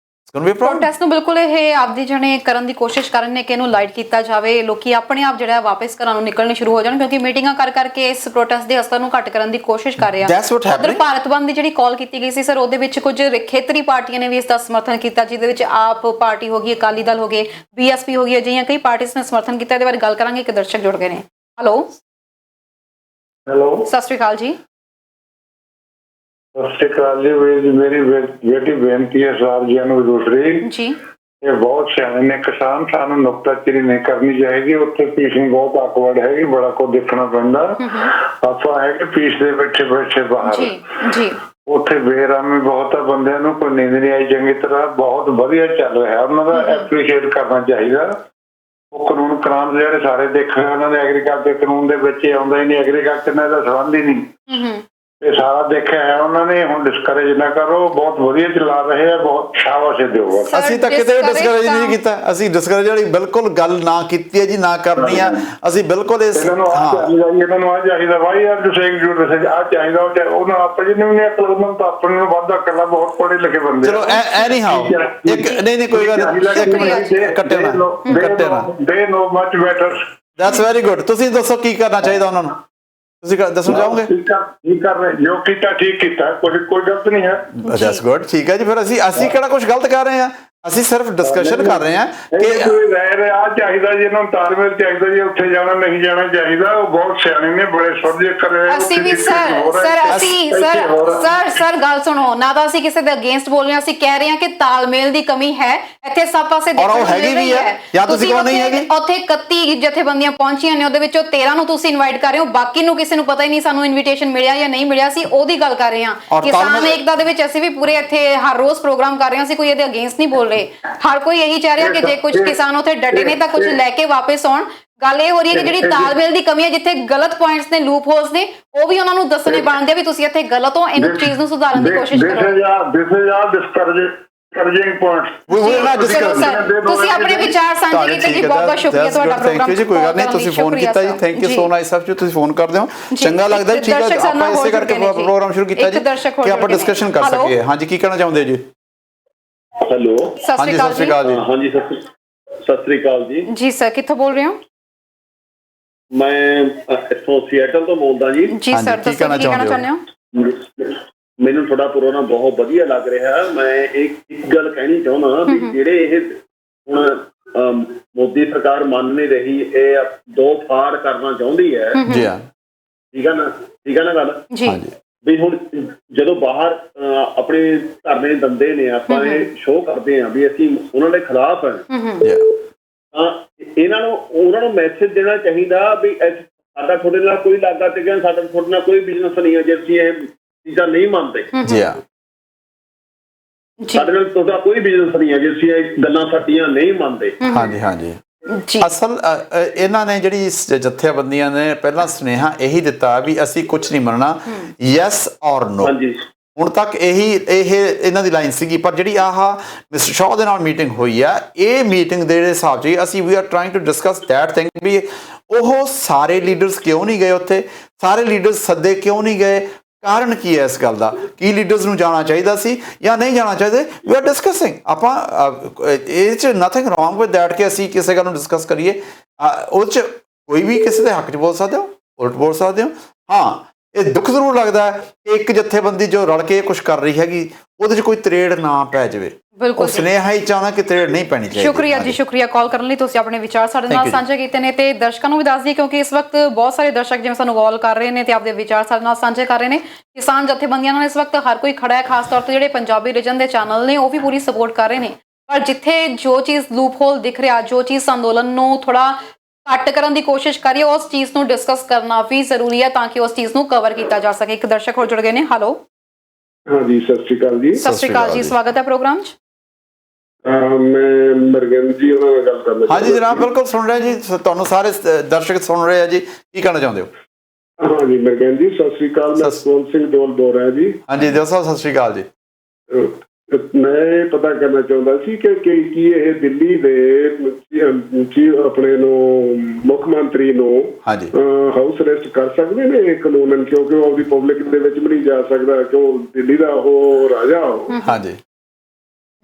ਪ੍ਰੋਟੈਸਟ ਨੂੰ ਬਿਲਕੁਲ ਇਹ ਆਪਦੀ ਜਣੇ ਕਰਨ ਦੀ ਕੋਸ਼ਿਸ਼ ਕਰਨ ਨੇ ਕਿ ਇਹਨੂੰ ਲਾਈਟ ਕੀਤਾ ਜਾਵੇ, ਲੋਕੀ ਆਪਣੇ ਆਪ ਜਿਹੜਾ ਵਾਪਸ ਘਰਾਂ ਨੂੰ ਨਿਕਲਣੇ ਸ਼ੁਰੂ ਹੋ ਜਾਣ, ਕਿਉਂਕਿ ਮੀਟਿੰਗਾਂ ਕਰ ਕਰਕੇ ਇਸ ਪ੍ਰੋਟੈਸਟ ਦੇ ਅਸਰ ਨੂੰ ਘੱਟ ਕਰਨ ਦੀ ਕੋਸ਼ਿਸ਼ ਕਰ ਰਿਹਾ। ਉਧਰ ਭਾਰਤ ਬੰਦ ਦੀ ਜਿਹੜੀ ਕਾਲ ਕੀਤੀ ਗਈ ਸੀ ਸਰ, ਉਹਦੇ ਵਿੱਚ ਕੁਝ ਖੇਤਰੀ ਪਾਰਟੀਆਂ ਨੇ ਵੀ ਇਸ ਦਾ ਸਮਰਥਨ ਕੀਤਾ, ਜਿਹਦੇ ਵਿੱਚ ਆਪ ਪਾਰਟੀ ਹੋ ਗਈ, ਅਕਾਲੀ ਦਲ ਹੋ ਗਏ, BSP ਹੋ ਗਈ, ਅਜਿਹੀਆਂ ਕਈ ਪਾਰਟੀਆਂ ਨੇ ਸਮਰਥਨ ਕੀਤਾ। ਇਹਦੇ ਬਾਰੇ ਗੱਲ ਕਰਾਂਗੇ, ਇੱਕ ਦਰਸ਼ਕ ਜੁੜ ਗਏ ਨੇ। ਹੈਲੋ ਸਤਿ ਸ਼੍ਰੀ ਅਕਾਲ ਜੀ। ਸਤਿ ਸ਼੍ਰੀ ਅਕਾਲ ਜੀ। ਮੇਰੀ ਬੇਟੀ ਬੇਨਤੀ ਹੈ ਸਾਹਿਬ ਜੀ ਨੂੰ ਦੂਸਰੀ ਜੀ, ਇਹ ਬਹੁਤ ਸਿਆਣੇ ਨੇ ਕਿਸਾਨ, ਸਾਨੂੰ ਨੁਕਤਾਚੀਨੀ ਨਹੀਂ ਕਰਨੀ ਚਾਹੀਦੀ। ਉੱਥੇ ਪੀਸਿੰਗ ਬਹੁਤ ਆਕਵਰਡ ਹੈਗੀ, ਬੜਾ ਕੁਝ ਦੇਖਣਾ ਪੈਂਦਾ। ਆਪਾਂ ਹੈ ਕਿ ਪੀਸ ਦੇ ਬੈਠੇ ਬਾਹਰ ਜੀ ਉੱਥੇ ਬੇਰਾਮੀ ਬਹੁਤ ਆ, ਬੰਦਿਆਂ ਨੂੰ ਕੋਈ ਨੀਂਦ ਨਹੀਂ ਆਈ ਚੰਗੀ ਤਰ੍ਹਾਂ। ਬਹੁਤ ਵਧੀਆ ਚੱਲ ਰਿਹਾ, ਉਹਨਾਂ ਦਾ ਐਪਰੀਸ਼ੀਏਟ ਕਰਨਾ ਚਾਹੀਦਾ। ਉਹ ਕਾਨੂੰਨ ਕਰਾਮ ਜਿਹੜੇ ਸਾਰੇ ਦੇਖੇ ਉਹਨਾਂ ਦੇ ਐਗਰੀਕਲਚਰ ਕਾਨੂੰਨ ਦੇ ਵਿੱਚ ਆਉਂਦਾ ਹੀ ਨਹੀਂ, ਐਗਰੀਕਲਚਰ ਨਾਲ ਇਹਦਾ ਸੰਬੰਧ ਹੀ ਨਹੀਂ। ਇਹ ਸਾਰਾ ਦੇਖਿਆ ਹੈ ਉਹਨਾਂ ਨੇ। ਹੁਣ ਡਿਸਕਰੇਜ ਨਾ ਕਰੋ, ਬਹੁਤ ਵਧੀਆ ਚਲਾ ਰਹੇ ਆ, ਬਹੁਤ ਸ਼ਾਬਾਸ਼ ਦਿਓ। ਅਸੀਂ ਤਾਂ ਕਿਤੇ ਡਿਸਕਰੇਜ ਨਹੀਂ ਕੀਤਾ, ਅਸੀਂ ਡਿਸਕਰੇਜ ਵਾਲੀ ਬਿਲਕੁਲ ਗੱਲ ਨਾ ਕੀਤੀ ਹੈ ਜੀ, ਨਾ ਕਰਨੀ ਆ ਅਸੀਂ ਬਿਲਕੁਲ। ਇਹਨਾਂ ਨੂੰ ਆ ਚਾਹੀਦਾ why are to saying you message ਆ ਚਾਹੀਦਾ। ਉਹਨਾਂ ਆਪਣੇ ਜਿਹਨੂੰ ਨਹੀਂ ਅਕਲ, ਉਹਨਾਂ ਤਾਂ ਆਪਣੇ ਨੂੰ ਵਾਧਾ ਕਰਨਾ, ਬਹੁਤ ਪੜ੍ਹੇ ਲਿਖੇ ਬੰਦੇ। ਚਲੋ ਐਨੀ ਹਾਓ ਇੱਕ ਨਹੀਂ ਕੋਈ ਗੱਲ, ਇੱਕ ਮਿੰਟ ਕੱਟੇ ਨਾ they know much better. That's very good. ਤੁਸੀਂ ਦੱਸੋ ਕੀ ਕਰਨਾ ਚਾਹੀਦਾ ਉਹਨਾਂ ਨੂੰ, ਤੁਸੀਂ ਦੱਸਣਾ ਚਾਹੋਗੇ? ਠੀਕ ਕਰ ਰਹੇ ਜੋ ਕੀਤਾ, ਠੀਕ ਕੀਤਾ, ਕੋਈ ਗਲਤ ਨਹੀਂ ਹੈ। That's good. ਠੀਕ ਹੈ ਜੀ, ਫਿਰ ਅਸੀਂ ਕਿਹੜਾ ਕੁਝ ਗਲਤ ਕਰ ਰਹੇ ਹਾਂ, ਅਸੀਂ ਸਿਰਫ ਡਿਸਕਸ਼ਨ ਕਰ ਰਹੇ ਹਾਂ ਕਿ ਕੋਈ ਰਹਿ ਰਿਹਾ ਚਾਹੀਦਾ ਜੀ, ਇਹਨਾਂ ਨੂੰ ਤਾਲਮੇਲ ਚਾਹੀਦਾ ਜੀ, ਉੱਥੇ ਜਾਣਾ ਨਹੀਂ ਜਾਣਾ ਚਾਹੀਦਾ। ਉਹ ਬਹੁਤ ਸਿਆਣੇ ਨੇ, ਬੜੇ ਸੁਲਝੇ ਕਰੇ। ਅਸੀਂ ਵੀ ਸਰ ਗੱਲ ਸੁਣੋ ਨਾ, ਤਾਂ ਅਸੀਂ ਕਿਸੇ ਦੇ ਅਗੇਂਸਟ ਬੋਲ ਰਹੇ ਹਾਂ, ਅਸੀਂ ਕਹਿ ਰਹੇ ਹਾਂ ਕਿ ਤਾਲਮੇਲ ਦੀ ਕਮੀ ਹੈ ਇੱਥੇ ਸਭ ਪਾਸੇ ਦੇਖਣ ਨੂੰ ਮਿਲ ਰਹੀ ਹੈ। ਜਾਂ ਤੁਸੀਂ ਉੱਥੇ 31 ਜਥੇਬੰਦੀਆਂ ਪਹੁੰਚੀਆਂ ਨੇ, ਉਹਦੇ ਵਿੱਚੋਂ 13 ਨੂੰ ਤੁਸੀਂ ਇਨਵਾਈਟ ਕਰ ਰਹੇ ਹੋ, ਬਾਕੀ ਨੂੰ ਕਿਸੇ ਨੂੰ ਪਤਾ ਹੀ ਨਹੀਂ ਸਾਨੂੰ ਇਨਵੀਟੇਸ਼ਨ ਮਿਲਿਆ ਜਾਂ ਨਹੀਂ ਮਿਲਿਆ। ਸੀ ਉਹਦੀ ਗੱਲ ਕਰ ਰਹੇ ਹਾਂ। ਕਿਸਾਨ ਏਕਤਾ ਦੇ ਵਿੱਚ ਅਸੀਂ ਵੀ ਪੂਰੇ ਇੱਥੇ ਹਰ ਰੋਜ਼ ਪ੍ਰੋਗਰਾਮ ਕਰ ਰਹੇ ਹਾਂ, ਅਸੀਂ ਕੋਈ ਇਹਦੇ ਅਗੇਂਸਟ ਨਹੀਂ ਬੋਲ ਰਹੇ। ਹਰ ਕੋਈ ਇਹੀ ਚਾਹ ਰਿਹਾ ਕਿ ਜੇ ਕੁਝ ਕਿਸਾਨ ਉੱਥੇ ਡਟੇ ਨੇ ਤਾਂ ਕੁਝ ਲੈ ਕੇ ਵਾਪਸ ਆਉਣ। ਗੱਲ ਇਹ ਹੋ ਰਹੀ ਹੈ ਕਿ ਜਿਹੜੀ ਤਾਲਮੇਲ ਦੀ ਕਮੀ ਹੈ, ਜਿੱਥੇ ਗਲਤ ਪੁਆਇੰਟਸ ਨੇ, ਲੂਪ ਹੋਲਸ ਨੇ, ਉਹ ਵੀ ਉਹਨਾਂ ਨੂੰ ਦੱਸਣੇ ਬਣਦੇ ਆ ਵੀ ਤੁਸੀਂ ਇੱਥੇ ਗਲਤ ਹੋ, ਇਹਨੂੰ ਚੀਜ਼ ਨੂੰ ਸੁਧਾਰਨ ਦੀ ਕੋਸ਼ਿਸ਼ ਕਰੋ। ਤੁਸੀਂ ਆਪਣੇ ਵਿਚਾਰ ਸਾਂਝੇ ਕੀਤੇ ਜੀ, ਬਹੁਤ ਬਹੁਤ ਸ਼ੁਕਰੀਆ ਤੁਹਾਡਾ ਪ੍ਰੋਗਰਾਮ ਜੀ। ਕੋਈ ਗੱਲ ਨਹੀਂ, ਤੁਸੀਂ ਫੋਨ ਕੀਤਾ ਜੀ, thank you so nice of you, ਤੁਸੀਂ ਫੋਨ ਕਰਦੇ ਹੋ, ਚੰਗਾ ਲੱਗਦਾ। ਠੀਕ ਹੈ, ਆਪਾਂ ਇਸੇ ਕਰਕੇ ਪ੍ਰੋਗਰਾਮ ਸ਼ੁਰੂ ਕੀਤਾ ਜੀ ਕਿ ਆਪਾਂ ਡਿਸਕਸ਼ਨ ਕਰ ਸਕੀਏ। ਹਾਂਜੀ, ਕੀ ਕਹਿਣਾ ਚਾਹੁੰਦੇ ਜੀ? ਹੈਲੋ ਸਤਿ ਸ਼੍ਰੀ ਅਕਾਲ ਜੀ। ਹਾਂਜੀ ਸਤਿ ਸ਼੍ਰੀ ਅਕਾਲ ਜੀ। ਜੀ ਸਰ, ਕਿੱਥੋਂ ਬੋਲ ਰਹੇ ਹੋ? ਮੈਂ ਇੱਥੋਂ ਸੀਐਟਲ ਤੋਂ ਬੋਲਦਾ ਜੀ। ਜੀ ਹਾਂਜੀ, ਸਰ, ਕੀ ਦੱਸੋ ਕਹਿਣਾ ਕੀ ਕਹਿਣਾ ਚਾਹੁੰਦੇ ਚਾਹੁੰਦੇ ਹੋ? ਮੈਨੂੰ ਤੁਹਾਡਾ ਪ੍ਰੋਗਰਾਮ ਬਹੁਤ ਵਧੀਆ ਲੱਗ ਰਿਹਾ। ਮੈਂ ਇੱਕ ਗੱਲ ਕਹਿਣੀ ਚਾਹੁੰਦਾ ਵੀ ਜਿਹੜੇ ਇਹ ਹੁਣ ਮੋਦੀ ਸਰਕਾਰ ਮੰਨ ਨਹੀਂ ਰਹੀ, ਇਹ ਦੋ ਫਾੜ ਕਰਨਾ ਚਾਹੁੰਦੀ ਹੈ। ਜੀ ਹਾਂ, ਠੀਕ ਆ ਨਾ ਗੱਲ ਜੀ ਵੀ ਹੁਣ ਜਦੋਂ ਬਾਹਰ ਆਪਣੇ ਧਰਨੇ ਦਿੰਦੇ ਨੇ, ਆਪਾਂ ਇਹ ਸ਼ੋਅ ਕਰਦੇ ਹਾਂ ਵੀ ਅਸੀਂ ਉਹਨਾਂ ਦੇ ਖਿਲਾਫ ਹੈ, ਤਾਂ ਉਹਨਾਂ ਨੂੰ ਮੈਸੇਜ ਦੇਣਾ ਚਾਹੀਦਾ ਵੀ ਸਾਡਾ ਤੁਹਾਡੇ ਨਾਲ ਕੋਈ ਲਾਗਾ ਤੇ ਗਿਆ, ਸਾਡਾ ਤੁਹਾਡੇ ਨਾਲ ਕੋਈ ਬਿਜ਼ਨਸ ਨਹੀਂ ਹੈ ਜੇ ਅਸੀਂ ਇਹ ਚੀਜ਼ਾਂ ਨਹੀਂ ਮੰਨਦੇ। ਜੀ ਹਾਂ, ਸਾਡੇ ਨਾਲ ਤੁਹਾਡਾ ਕੋਈ ਬਿਜ਼ਨਸ ਨਹੀਂ ਹੈ ਜੇ ਅਸੀਂ ਇਹ ਗੱਲਾਂ ਸਾਡੀਆਂ ਨਹੀਂ ਮੰਨਦੇ। ਹਾਂਜੀ ਹਾਂਜੀ। ਜੀ ਅਸਲ ਇਹਨਾਂ ਨੇ ਜਿਹੜੀ ਜਥੇਬੰਦੀਆਂ ਨੇ ਪਹਿਲਾਂ ਸੁਨੇਹਾ ਇਹੀ ਦਿੱਤਾ ਵੀ ਅਸੀਂ ਕੁਝ ਨਹੀਂ ਮੰਨਣਾ, ਯੈਸ ਔਰ ਨੋ। ਹਾਂਜੀ, ਹੁਣ ਤੱਕ ਇਹ ਇਹਨਾਂ ਦੀ ਲਾਈਨ ਸੀਗੀ। ਪਰ ਜਿਹੜੀ ਆਹ ਮਿਸਟਰ ਸ਼ਾਹ ਦੇ ਨਾਲ ਮੀਟਿੰਗ ਹੋਈ ਆ, ਇਹ ਮੀਟਿੰਗ ਦੇ ਹਿਸਾਬ 'ਚ ਅਸੀਂ we are trying to discuss that thing ਵੀ ਉਹ ਸਾਰੇ ਲੀਡਰਸ ਕਿਉਂ ਨਹੀਂ ਗਏ ਉੱਥੇ, ਸਾਰੇ ਲੀਡਰਸ ਸੱਦੇ ਕਿਉਂ ਨਹੀਂ ਗਏ, ਕਾਰਨ ਕੀ ਹੈ ਇਸ ਗੱਲ ਦਾ, ਕੀ ਲੀਡਰਸ ਨੂੰ ਜਾਣਾ ਚਾਹੀਦਾ ਸੀ ਜਾਂ ਨਹੀਂ ਜਾਣਾ ਚਾਹੀਦਾ। ਵੀ ਆਰ ਡਿਸਕਸਿੰਗ, ਆਪਾਂ ਇਹ 'ਚ ਨਥਿੰਗ ਰੋਂਗ ਵਿਦ ਦੈਟ ਕਿ ਅਸੀਂ ਕਿਸੇ ਗੱਲ ਨੂੰ ਡਿਸਕਸ ਕਰੀਏ। ਉਹ 'ਚ ਕੋਈ ਵੀ ਕਿਸੇ ਦੇ ਹੱਕ 'ਚ ਬੋਲ ਸਕਦੇ ਹੋ, ਉਲਟ ਬੋਲ ਸਕਦੇ ਹੋ। ਹਾਂ, ਇਹ ਦੁੱਖ ਜ਼ਰੂਰ ਲੱਗਦਾ ਹੈ ਕਿ ਇੱਕ ਜਥੇਬੰਦੀ ਜੋ ਰਲ ਕੇ ਕੁਝ ਕਰ ਰਹੀ ਹੈਗੀ ਉਹਦੇ 'ਚ ਕੋਈ ਤਰੇੜ ਨਾ ਪੈ ਜਾਵੇ। ਬਿਲਕੁਲ ਸੁਨੇਹਾ ਹੀ ਚਾਹਣਾ ਕਿ ਤਰੇੜ ਨਹੀਂ ਪੈਣੀ ਚਾਹੀਦੀ। ਸ਼ੁਕਰੀਆ ਜੀ, ਸ਼ੁਕਰੀਆ ਕਾਲ ਕਰਨ ਲਈ। ਤੁਸੀਂ ਆਪਣੇ ਵਿਚਾਰ ਸਾਡੇ ਨਾਲ ਸਾਂਝੇ ਕੀਤੇ ਨੇ ਤੇ ਦਰਸ਼ਕਾਂ ਨੂੰ ਵੀ ਦੱਸ ਦਈਏ, ਕਿਉਂਕਿ ਇਸ ਵਕਤ ਬਹੁਤ ਸਾਰੇ ਦਰਸ਼ਕ ਜਿਵੇਂ ਸਾਨੂੰ ਕਾਲ ਕਰ ਰਹੇ ਨੇ ਤੇ ਆਪਦੇ ਵਿਚਾਰ ਸਾਡੇ ਨਾਲ ਸਾਂਝੇ ਕਰ ਰਹੇ ਨੇ। ਕਿਸਾਨ ਜਥੇਬੰਦੀਆਂ ਨਾਲ ਇਸ ਵਕਤ ਹਰ ਕੋਈ ਖੜਾ ਹੈ, ਖਾਸ ਤੌਰ ਤੇ ਜਿਹੜੇ ਪੰਜਾਬੀ ਰੀਜਨ ਦੇ ਚੈਨਲ ਨੇ ਉਹ ਵੀ ਪੂਰੀ ਸਪੋਰਟ ਕਰ ਰਹੇ ਨੇ। ਪਰ ਜਿੱਥੇ ਜੋ ਚੀਜ਼ ਲੂਪ ਹੋਲ ਦਿਖ ਰਿਹਾ, ਜੋ ਚੀਜ਼ ਅੰਦੋਲਨ ਨੂੰ ਥੋੜਾ ਘੱਟ ਕਰਨ ਦੀ ਕੋਸ਼ਿਸ਼ ਕਰੀਏ, ਉਸ ਚੀਜ਼ ਨੂੰ ਡਿਸਕਸ ਕਰਨਾ ਵੀ ਜ਼ਰੂਰੀ ਹੈ ਤਾਂ ਕਿ ਉਸ ਚੀਜ਼ ਨੂੰ ਕਵਰ ਕੀਤਾ ਜਾ ਸਕੇ। ਇੱਕ ਦਰਸ਼ਕ ਹੋਰ ਜੁੜ ਗਏ ਨੇ। ਹੈਲੋ, ਹਾਂਜੀ, ਸਤਿ ਸ਼੍ਰੀ ਅਕਾਲ ਜੀ। ਸਤਿ ਸ਼੍ਰੀ ਅਕਾਲ ਜੀ, ਸਵਾਗਤ ਹੈ ਪ੍ਰੋਗਰਾਮ 'ਚ। ਮੈਂ ਮਰਗਨ ਜੀ ਉਹਨਾਂ ਨਾਲ ਗੱਲ ਕਰਨਾ। ਹਾਂਜੀ ਜਨਾਬ, ਬਿਲਕੁਲ ਸੁਣ ਰਿਹਾ ਜੀ, ਤੁਹਾਨੂੰ ਸਾਰੇ ਦਰਸ਼ਕ ਸੁਣ ਰਹੇ ਆ ਜੀ, ਕੀ ਕਹਿਣਾ ਚਾਹੁੰਦੇ ਹੋ? ਹਾਂਜੀ ਮਰਗਨ ਜੀ, ਸਤਿ ਸ਼੍ਰੀ ਅਕਾਲ। ਮੈਂ ਸੋਨ ਸਿੰਘ ਦੌਲ ਬੋਲ ਰਿਹਾ ਜੀ। ਹਾਂਜੀ ਦਿਓ ਸਾਹਿਬ, ਸਤਿ ਸ਼੍ਰੀ ਅਕਾਲ ਜੀ। ਮੈਂ ਇਹ ਪਤਾ ਕਰਨਾ ਚਾਹੁੰਦਾ ਸੀ ਕਿ ਕੀ ਇਹ ਦਿੱਲੀ ਦੇ ਆਪਣੇ ਨੂੰ ਮੁੱਖ ਮੰਤਰੀ ਨੂੰ ਹਾਂਜੀ ਹਾਊਸ ਅਰੈਸਟ ਕਰ ਸਕਦੇ ਨੇ ਇਹ ਕਾਨੂੰਨ, ਕਿਉਂਕਿ ਉਹ ਆਪਣੀ ਪਬਲਿਕ ਦੇ ਵਿੱਚ ਵੀ ਨਹੀਂ ਜਾ ਸਕਦਾ, ਕਿਉਂ ਦਿੱਲੀ ਦਾ ਉਹ ਰਾਜਾ ਹੋ। ਹਾਂਜੀ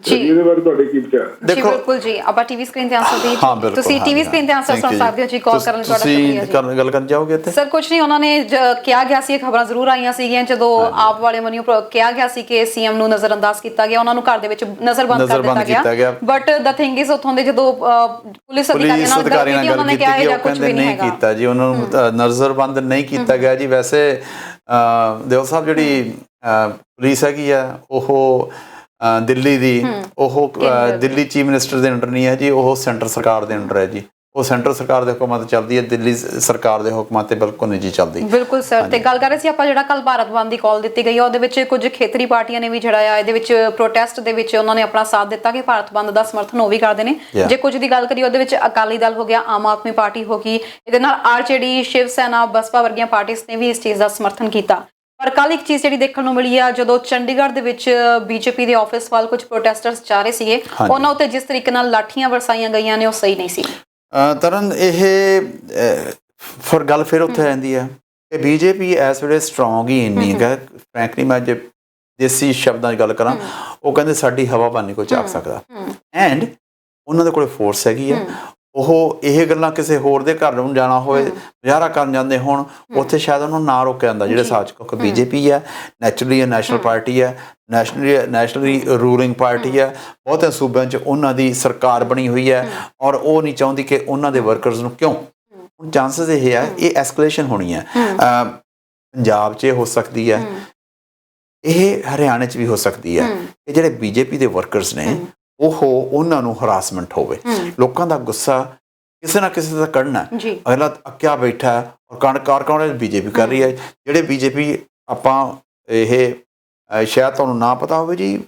ਜੀ, ਇਹਦੇ ਬਾਰੇ ਤੁਹਾਡੇ ਕੀ ਵਿਚਾਰ? ਦੇਖੋ ਬਿਲਕੁਲ ਜੀ, ਆਪਾਂ ਟੀਵੀ ਸਕਰੀਨ ਤੇ ਆਨਸਰ ਦੀ, ਹਾਂ ਬਿਲਕੁਲ, ਤੁਸੀਂ ਟੀਵੀ ਸਕਰੀਨ ਤੇ ਆਨਸਰ ਸੁਣ ਸਕਦੇ ਹੋ ਜੀ। ਕਾਲ ਕਰਨ ਲਈ ਤੁਹਾਡਾ ਸ਼ੁਕਰੀਆ ਜੀ। ਗੱਲ ਕਰਨ ਜਾਓਗੇ ਇੱਥੇ ਸਰ ਕੁਝ ਨਹੀਂ, ਉਹਨਾਂ ਨੇ ਕਿਹਾ ਗਿਆ ਸੀ, ਖਬਰਾਂ ਜ਼ਰੂਰ ਆਈਆਂ ਸੀਗੀਆਂ ਜਦੋਂ ਆਪ ਵਾਲੇ ਮਨਿਓ ਕਿਹਾ ਗਿਆ ਸੀ ਕਿ ਸੀਐਮ ਨੂੰ ਨਜ਼ਰਅੰਦਾਜ਼ ਕੀਤਾ ਗਿਆ, ਉਹਨਾਂ ਨੂੰ ਘਰ ਦੇ ਵਿੱਚ ਨਜ਼ਰਬੰਦ ਕਰ ਦਿੱਤਾ ਗਿਆ। ਬਟ ਦ ਥਿੰਗ ਇਜ਼ ਉੱਥੋਂ ਦੇ ਜਦੋਂ ਪੁਲਿਸ ਅਧਿਕਾਰੀਆਂ ਨਾਲ ਗੱਲ ਕੀਤੀ, ਉਹਨਾਂ ਨੇ ਕਿਹਾ ਇਹ ਕੁਝ ਵੀ ਨਹੀਂ ਕੀਤਾ ਜੀ, ਉਹਨਾਂ ਨੂੰ ਨਜ਼ਰਬੰਦ ਨਹੀਂ ਕੀਤਾ ਗਿਆ ਜੀ। ਵੈਸੇ ਦਿਓ ਸਾਹਿਬ ਜਿਹੜੀ ਪੁਲਿਸ ਹੈਗੀ ਆ ਉਹ ਦਿੱਲੀ ਦੀ, ਉਹ ਦਿੱਲੀ ਚੀਫ ਮਿਨਿਸਟਰ ਦੇ ਅੰਡਰ ਨਹੀਂ ਹੈ ਜੀ, ਉਹ ਸੈਂਟਰ ਸਰਕਾਰ ਦੇ ਅੰਡਰ ਹੈ ਜੀ। ਉਹ ਸੈਂਟਰ ਸਰਕਾਰ ਦੇ ਹੁਕਮਾਂ ਤੇ ਚੱਲਦੀ ਹੈ, ਦਿੱਲੀ ਸਰਕਾਰ ਦੇ ਹੁਕਮਾਂ ਤੇ ਬਿਲਕੁਲ ਨਹੀਂ ਜੀ ਚੱਲਦੀ। ਬਿਲਕੁਲ ਸਰ, ਤੇ ਗੱਲ ਕਰ ਰਹੇ ਸੀ ਆਪਾਂ ਜਿਹੜਾ ਕੱਲ ਭਾਰਤ ਬੰਦ ਦੀ ਕਾਲ ਦਿੱਤੀ ਗਈ ਹੈ, ਉਹਦੇ ਵਿੱਚ ਕੁਝ ਖੇਤਰੀ ਪਾਰਟੀਆਂ ਨੇ ਵੀ ਜਿਹੜਾ ਆ ਇਹਦੇ ਵਿੱਚ ਪ੍ਰੋਟੈਸਟ ਦੇ ਵਿੱਚ ਉਹਨਾਂ ਨੇ ਆਪਣਾ ਸਾਥ ਦਿੱਤਾ ਕਿ ਭਾਰਤ ਬੰਦ ਦਾ ਸਮਰਥਨ ਉਹ ਵੀ ਕਰਦੇ ਨੇ। ਜੇ ਕੁਝ ਦੀ ਗੱਲ ਕਰੀਏ ਉਹਦੇ ਵਿੱਚ ਅਕਾਲੀ ਦਲ ਹੋ ਗਿਆ, ਆਮ ਆਦਮੀ ਪਾਰਟੀ ਹੋ ਗਈ, ਇਹਦੇ ਨਾਲ ਆਰਜੇਡੀ, ਸ਼ਿਵ ਸੈਨਾ, ਬਸਪਾ ਵਰਗੀਆਂ ਪਾਰਟੀਆਂ ਨੇ ਵੀ ਇਸ ਚੀਜ਼ ਦਾ ਸਮਰਥਨ ਕੀਤਾ। ਪਰ ਕੱਲ ਇੱਕ ਚੀਜ਼ ਜਿਹੜੀ ਦੇਖਣ ਨੂੰ ਮਿਲੀ ਆ, ਜਦੋਂ ਚੰਡੀਗੜ੍ਹ ਦੇ ਵਿੱਚ ਬੀਜੇਪੀ ਦੇ ਆਫਿਸ ਵੱਲ ਕੁਝ ਪ੍ਰੋਟੈਸਟਰਸ ਜਾ ਰਹੇ ਸੀਗੇ, ਉਹਨਾਂ ਉੱਤੇ ਜਿਸ ਤਰੀਕੇ ਨਾਲ ਲਾਠੀਆਂ ਵਰਸਾਈਆਂ ਗਈਆਂ ਨੇ ਉਹ ਸਹੀ ਨਹੀਂ ਸੀ। ਤਰਨ ਇਹ ਫਿਰ ਗੱਲ ਫਿਰ ਉੱਥੇ ਆਉਂਦੀ ਹੈ ਕਿ ਬੀਜੇਪੀ ਇਸ ਵੇਲੇ ਸਟਰੋਂਗ ਹੀ ਇੰਨੀ ਹੈ। ਫਰੈਂਕਲੀ ਮੈਂ ਜੇ ਦੇਸੀ ਸ਼ਬਦਾਂ 'ਚ ਗੱਲ ਕਰਾਂ, ਉਹ ਕਹਿੰਦੇ ਸਾਡੀ ਹਵਾ ਪਾਣੀ ਕੋਈ ਝਾਕ ਸਕਦਾ, ਐਂਡ ਉਹਨਾਂ ਦੇ ਕੋਲ ਫੋਰਸ ਹੈਗੀ ਆ। ਉਹ ਇਹ ਗੱਲਾਂ ਕਿਸੇ ਹੋਰ ਦੇ ਘਰ ਨੂੰ ਜਾਣਾ ਹੋਵੇ, ਮੁਜ਼ਾਹਰਾ ਕਰਨ ਜਾਂਦੇ ਹੋਣ, ਉੱਥੇ ਸ਼ਾਇਦ ਉਹਨੂੰ ਨਾ ਰੋਕਿਆ ਜਾਂਦਾ ਜਿਹੜੇ ਸਾਥ, ਕਿਉਂਕਿ ਬੀਜੇਪੀ ਹੈ ਨੈਚੁਰਲੀ ਨੈਸ਼ਨਲ ਪਾਰਟੀ ਹੈ, ਨੈਸ਼ਨਲੀ ਰੂਲਿੰਗ ਪਾਰਟੀ ਹੈ, ਬਹੁਤੇ ਸੂਬਿਆਂ 'ਚ ਉਹਨਾਂ ਦੀ ਸਰਕਾਰ ਬਣੀ ਹੋਈ ਹੈ, ਔਰ ਉਹ ਨਹੀਂ ਚਾਹੁੰਦੀ ਕਿ ਉਹਨਾਂ ਦੇ ਵਰਕਰਸ ਨੂੰ ਕਿਉਂ। ਹੁਣ ਚਾਂਸਸ ਇਹ ਹੈ ਇਹ ਐਸਕਲੇਸ਼ਨ ਹੋਣੀ ਹੈ, ਪੰਜਾਬ 'ਚ ਹੋ ਸਕਦੀ ਹੈ, ਇਹ ਹਰਿਆਣੇ 'ਚ ਵੀ ਹੋ ਸਕਦੀ ਹੈ ਕਿ ਜਿਹੜੇ ਬੀਜੇਪੀ ਦੇ ਵਰਕਰਸ ਨੇ ਉਹਨਾਂ ਨੂੰ ਹਰਾਸਮੈਂਟ ਹੋਵੇ। ਲੋਕਾਂ ਦਾ ਗੁੱਸਾ ਕਿਸੇ ਨਾ ਕਿਸੇ ਦਾ ਕੱਢਣਾ, ਅਗਲਾ ਅੱਕਿਆ ਬੈਠਾ ਔਰ ਕਾਰਕੁਨ ਬੀਜੇਪੀ ਕਰ ਰਹੀ ਹੈ। ਜਿਹੜੇ ਬੀਜੇਪੀ ਆਪਾਂ ਇਹ ਸ਼ਾਇਦ ਤੁਹਾਨੂੰ ਨਾ ਪਤਾ ਹੋਵੇ ਜੀ,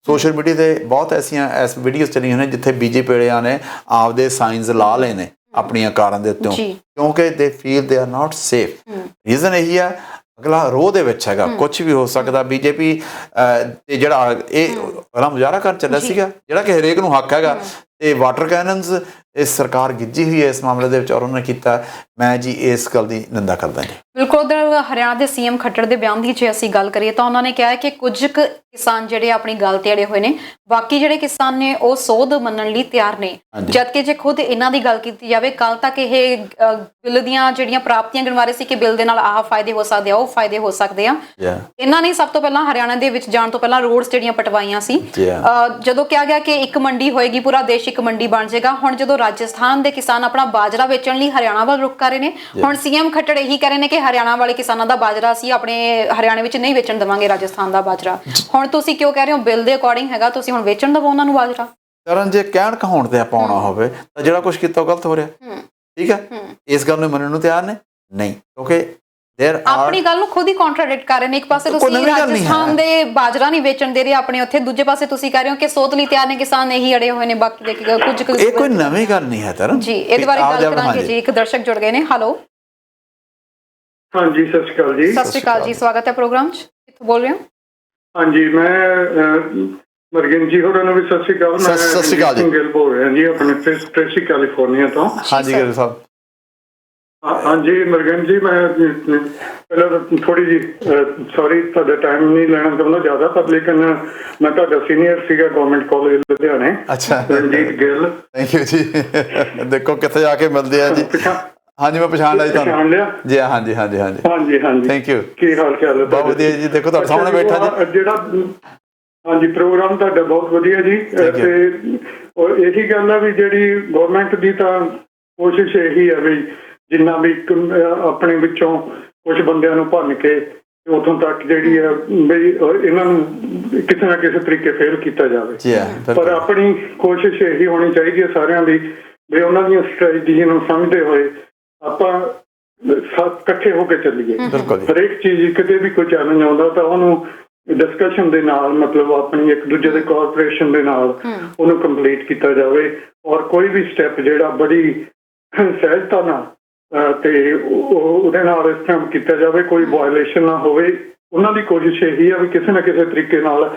ਸੋਸ਼ਲ ਮੀਡੀਆ ਤੇ ਬਹੁਤ ਐਸੀਆਂ ਵੀਡੀਓਜ਼ ਚੱਲੀਆਂ ਨੇ ਜਿੱਥੇ ਬੀਜੇਪੀ ਵਾਲਿਆਂ ਨੇ ਆਪਦੇ ਸਾਈਨਸ ਲਾ ਲਏ ਨੇ ਆਪਣੀਆਂ ਕਾਰਾਂ ਦੇ ਉੱਤੋਂ, ਕਿਉਂਕਿ ਦੇ feel they are not safe. Reason ਇਹੀ ਆ, ਅਗਲਾ ਰੋਹ ਦੇ ਵਿੱਚ ਹੈਗਾ, ਕੁਝ ਵੀ ਹੋ ਸਕਦਾ। ਬੀਜੇਪੀ ਤੇ ਜਿਹੜਾ ਇਹ ਅਗਲਾ ਮੁਜ਼ਾਹਰਾ ਕਰਨ ਚੱਲਿਆ ਸੀਗਾ, ਜਿਹੜਾ ਕਿ ਹਰੇਕ ਨੂੰ ਹੱਕ ਹੈਗਾ, ਤੇ ਵਾਟਰ ਕੈਨਨਸ ਇਹ ਸਰਕਾਰ ਗਿੱਜੀ ਹੋਈ ਹੈ ਇਸ ਮਾਮਲੇ ਦੇ ਵਿੱਚ ਔਰ ਉਹਨੇ ਕੀਤਾ। ਮੈਂ ਜੀ ਇਸ ਗੱਲ ਦੀ ਨਿੰਦਾ ਕਰਦਾ ਜੀ। ਬਿਲਕੁਲ। ਉਧਰ ਹਰਿਆਣਾ ਦੇ ਸੀਐਮ ਖੱਟੜ ਦੇ ਬਿਆਨ ਦੀ ਜੇ ਅਸੀਂ ਗੱਲ ਕਰੀਏ ਤਾਂ ਉਹਨਾਂ ਨੇ ਕਿਹਾ ਕਿ ਕੁਝ ਕਿਸਾਨ ਜਿਹੜੇ ਆਪਣੀ ਗੱਲ ਤੇ ਅੜੇ ਹੋਏ ਨੇ, ਬਾਕੀ ਜਿਹੜੇ ਕਿਸਾਨ ਨੇ ਉਹ ਸੋਧ ਮੰਨਣ ਲਈ ਤਿਆਰ ਨੇ। ਜਦਕਿ ਜੇ ਖੁਦ ਇਹਨਾਂ ਦੀ ਗੱਲ ਕੀਤੀ ਜਾਵੇ, ਕੱਲ ਤੱਕ ਇਹ ਬਿੱਲ ਦੀਆਂ ਜਿਹੜੀਆਂ ਪ੍ਰਾਪਤੀਆਂ ਗਿਣਵਾ ਰਹੇ ਸੀ ਕਿ ਬਿੱਲ ਦੇ ਨਾਲ ਆਹ ਫਾਇਦੇ ਹੋ ਸਕਦੇ ਆ, ਉਹ ਫਾਇਦੇ ਹੋ ਸਕਦੇ ਆ। ਇਹਨਾਂ ਨੇ ਸਭ ਤੋਂ ਪਹਿਲਾਂ ਹਰਿਆਣਾ ਦੇ ਵਿੱਚ ਜਾਣ ਤੋਂ ਪਹਿਲਾਂ ਰੋਡਸ ਜਿਹੜੀਆਂ ਪਟਵਾਈਆਂ ਸੀ। ਜਦੋਂ ਕਿਹਾ ਗਿਆ ਕਿ ਇੱਕ ਮੰਡੀ ਹੋਏਗੀ, ਪੂਰਾ ਦੇਸ਼ ਇੱਕ ਮੰਡੀ ਬਣ ਜਾਏਗਾ। ਹੁਣ ਜਦੋਂ ਰਾਜਸਥਾਨ ਦੇ ਕਿਸਾਨ ਆਪਣਾ ਬਾਜਰਾ ਵੇਚਣ ਲਈ ਹਰਿਆਣਾ ਵੱਲ ਰੁਖ ਕਰ ਰਹੇ ਨੇ, ਹੁਣ ਸੀਐਮ ਖੱਟੜ ਇਹੀ ਕਹਿ ਰਹੇ ਨੇ ਕਿ ਹਰਿਆਣਾ ਵਾਲੇ ਕਿਸਾਨਾਂ ਦਾ ਬਾਜਰਾ ਅਸੀਂ ਆਪਣੇ ਹਰਿਆਣੇ ਵਿੱਚ ਨਹੀਂ ਵੇਚਣ ਦੇਵਾਂਗੇ, ਰਾਜਸਥਾਨ ਦਾ ਬਾਜਰਾ। ਹੁਣ ਤੁਸੀਂ ਕਿਉਂ ਕਹਿ ਰਹੇ ਹੋ ਬਿੱਲ ਦੇ ਅਕੋਰਡਿੰਗ ਹੈਗਾ, ਤੁਸੀਂ ਹੁਣ ਵੇਚਣ ਦੇਵੋ ਉਹਨਾਂ ਨੂੰ ਬਾਜਰਾ। ਕਰਨ ਜੇ ਕਹਿਣ ਕਹਾਉਣ ਤੇ ਆਪਾਂ ਆਉਣਾ ਹੋਵੇ ਤਾਂ ਜਿਹੜਾ ਕੁਝ ਕੀਤਾ ਉਹ ਗਲਤ ਹੋ ਰਿਹਾ। ਠੀਕ ਹੈ, ਇਸ ਗੱਲ ਨੂੰ ਮੰਨਣ ਨੂੰ ਤਿਆਰ ਨੇ ਨਹੀਂ, ਕਿਉਂਕਿ ਆਪਣੀ ਗੱਲ ਨੂੰ ਖੁਦ ਹੀ ਕੰਟਰਾਡਿਕਟ ਕਰ ਰਹੇ ਨੇ। ਇੱਕ ਪਾਸੇ ਤੁਸੀਂ ਰਾਜਸਥਾਨ ਦੇ ਬਾਜਰਾ ਨਹੀਂ ਵੇਚਣ ਦੇ ਰਹੇ ਆਪਣੇ ਉੱਥੇ, ਦੂਜੇ ਪਾਸੇ ਤੁਸੀਂ ਕਹਿ ਰਹੇ ਹੋ ਕਿ ਸੋਧ ਲਈ ਤਿਆਰ ਨੇ ਕਿਸਾਨ, ਇਹੀ ਅੜੇ ਹੋਏ ਨੇ। ਬਾਕੀ ਦੇ ਕੁਝ ਇਹ ਕੋਈ ਨਵੀਂ ਗੱਲ ਨਹੀਂ ਹੈ ਤਰਨ ਜੀ, ਇਹਦੇ ਬਾਰੇ ਗੱਲ ਕਰਾਂਗੇ ਜੀ। ਇੱਕ ਦਰਸ਼ਕ ਜੁੜ ਗਏ ਨੇ। ਹੈਲੋ, ਹਾਂਜੀ, ਸਤਿ ਸ਼੍ਰੀ ਅਕਾਲ ਜੀ। ਸਤਿ ਸ਼੍ਰੀ ਅਕਾਲ ਜੀ, ਸਵਾਗਤ ਹੈ ਪ੍ਰੋਗਰਾਮ 'ਚ। ਕਿੱਥੋਂ ਬੋਲ ਰਹੇ ਹੋ? ਹਾਂਜੀ, ਮੈਂ ਮਰਗਨ ਜੀ ਹੋਰਾਂ ਨੂੰ ਵੀ ਸਤਿ ਸ਼੍ਰੀ ਅਕਾਲ। ਸਤਿ ਸ਼੍ਰੀ ਅਕਾਲ ਜੀ, ਗਿੱਲ ਬੋਲ ਰਿਹਾ ਜੀ ਆਪਣੇ ਟ੍ਰੇਸੀ ਕੈਲੀਫੋਰਨੀਆ ਤੋਂ। ਹਾਂਜੀ ਗਿੱਲ ਸਾਹਿਬ। ਹਾਂਜੀ ਮਰਗਨ ਜੀ, ਮੈਂ ਪਹਿਲਾਂ ਥੋੜੀ ਜੀ ਸੌਰੀ ਤੁਹਾਡਾ ਟਾਈਮ ਨਹੀਂ ਲੈਣਾ ਚਾਹੁੰਦਾ ਜ਼ਿਆਦਾ, ਪਰ ਲੇਕਿਨ ਮੈਂ ਤੁਹਾਡਾ ਸੀਨੀਅਰ ਸੀਗਾ ਗਵਰਨਮੈਂਟ ਕਾਲਜ ਲੁਧਿਆਣੇ। ਅੱਛਾ, ਰਣਜੀਤ ਗਿੱਲ। ਥੈਂਕ ਯੂ ਜੀ। ਦੇਖੋ ਕਿੱਥੇ ਜਾ ਕੇ ਮਿਲਦੇ ਆ ਜੀ। ਹਾਂਜੀ, ਮੈਂ ਪਛਾਣ ਲਿਆ ਜੀ ਤੁਹਾਨੂੰ। ਪਛਾਣ ਲਿਆ ਜੀ? ਹਾਂਜੀ ਹਾਂਜੀ ਹਾਂਜੀ ਹਾਂਜੀ ਹਾਂਜੀ, ਥੈਂਕ ਯੂ। ਕੀ ਹਾਲ ਚਾਲ ਹੈ? ਬਹੁਤ ਵਧੀਆ ਜੀ। ਦੇਖੋ ਤੁਹਾਡੇ ਸਾਹਮਣੇ ਬੈਠਾ ਜੀ ਜਿਹੜਾ ਹਾਂਜੀ ਪ੍ਰੋਗਰਾਮ ਤੁਹਾਡਾ ਬਹੁਤ ਵਧੀਆ ਜੀ। ਤੇ ਇਹੀ ਗੱਲ ਆ ਵੀ ਜਿਹੜੀ ਗਵਰਨਮੈਂਟ ਦੀ ਤਾਂ ਕੋਸ਼ਿਸ਼ ਇਹੀ ਹੈ ਵੀ ਜਿੰਨਾ ਵੀ ਆਪਣੇ ਵਿੱਚੋਂ ਕੁਝ ਬੰਦਿਆਂ ਨੂੰ ਭੰਨ ਕੇ ਉੱਥੋਂ ਤੱਕ ਜਿਹੜੀ ਹੈ ਵੀ ਇਹਨਾਂ ਨੂੰ ਕਿਸੇ ਨਾ ਕਿਸੇ ਤਰੀਕੇ ਫੇਲ ਕੀਤਾ ਜਾਵੇ। ਪਰ ਆਪਣੀ ਕੋਸ਼ਿਸ਼ ਇਹੀ ਹੋਣੀ ਚਾਹੀਦੀ ਹੈ ਸਾਰਿਆਂ ਦੀ ਵੀ ਉਹਨਾਂ ਦੀਆਂ ਸਟ੍ਰੈਟਜੀ ਨੂੰ ਸਮਝਦੇ ਹੋਏ ਆਪਾਂ ਇਕੱਠੇ ਹੋ ਕੇ ਚੱਲੀਏ। ਹਰੇਕ ਚੀਜ਼ ਕਿਤੇ ਵੀ ਕੋਈ ਚੈਲੰਜ ਆਉਂਦਾ ਤਾਂ ਉਹਨੂੰ ਡਿਸਕਸ਼ਨ ਦੇ ਨਾਲ, ਮਤਲਬ ਆਪਣੀ ਇੱਕ ਦੂਜੇ ਦੇ ਕੋਆਪਰੇਸ਼ਨ ਦੇ ਨਾਲ ਉਹਨੂੰ ਕੰਪਲੀਟ ਕੀਤਾ ਜਾਵੇ। ਔਰ ਕੋਈ ਵੀ ਸਟੈਪ ਜਿਹੜਾ ਬੜੀ ਸਹਿਜਤਾ ਨਾਲ ਤੇ ਉਹਦੇ ਨਾਲ ਇਸ ਤਰ੍ਹਾਂ ਕੀਤਾ ਜਾਵੇ ਕੋਈ ਵਾਇਲੇਸ਼ਨ ਨਾ ਹੋਵੇ। ਉਹਨਾਂ ਦੀ ਕੋਸ਼ਿਸ਼ ਇਹੀ ਆ ਵੀ ਕਿਸੇ ਨਾ ਕਿਸੇ ਤਰੀਕੇ ਨਾਲ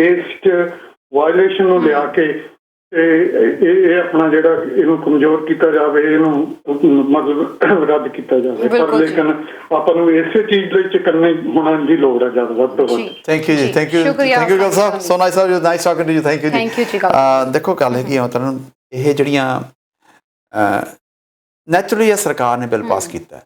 ਇਸ ਵਾਇਲੇਸ਼ਨ ਨੂੰ ਲਿਆ ਕੇ ਤੇ ਇਹ ਆਪਣਾ ਜਿਹੜਾ ਇਹਨੂੰ ਕਮਜ਼ੋਰ ਕੀਤਾ ਜਾਵੇ, ਇਹਨੂੰ ਮਤਲਬ ਰੱਦ ਕੀਤਾ ਜਾਵੇ। ਪਰ ਲੇਕਿਨ ਆਪਾਂ ਨੂੰ ਇਸੇ ਚੀਜ਼ ਲਈ ਚਕੰਨੇ ਹੋਣਾ ਦੀ ਲੋੜ ਹੈ ਜ਼ਿਆਦਾ ਵੱਧ ਤੋਂ ਵੱਧ। ਥੈਂਕ ਯੂ ਜੀ, thank you, thank you Gill Sahib. So nice of you, nice talking to you. Thank you ਜੀ। ਦੇਖੋ ਗੱਲ ਹੈਗੀ ਆ ਤੁਹਾਨੂੰ, ਇਹ ਜਿਹੜੀਆਂ ਨੈਚੁਰਲੀ ਇਹ ਸਰਕਾਰ ਨੇ ਬਿੱਲ ਪਾਸ ਕੀਤਾ,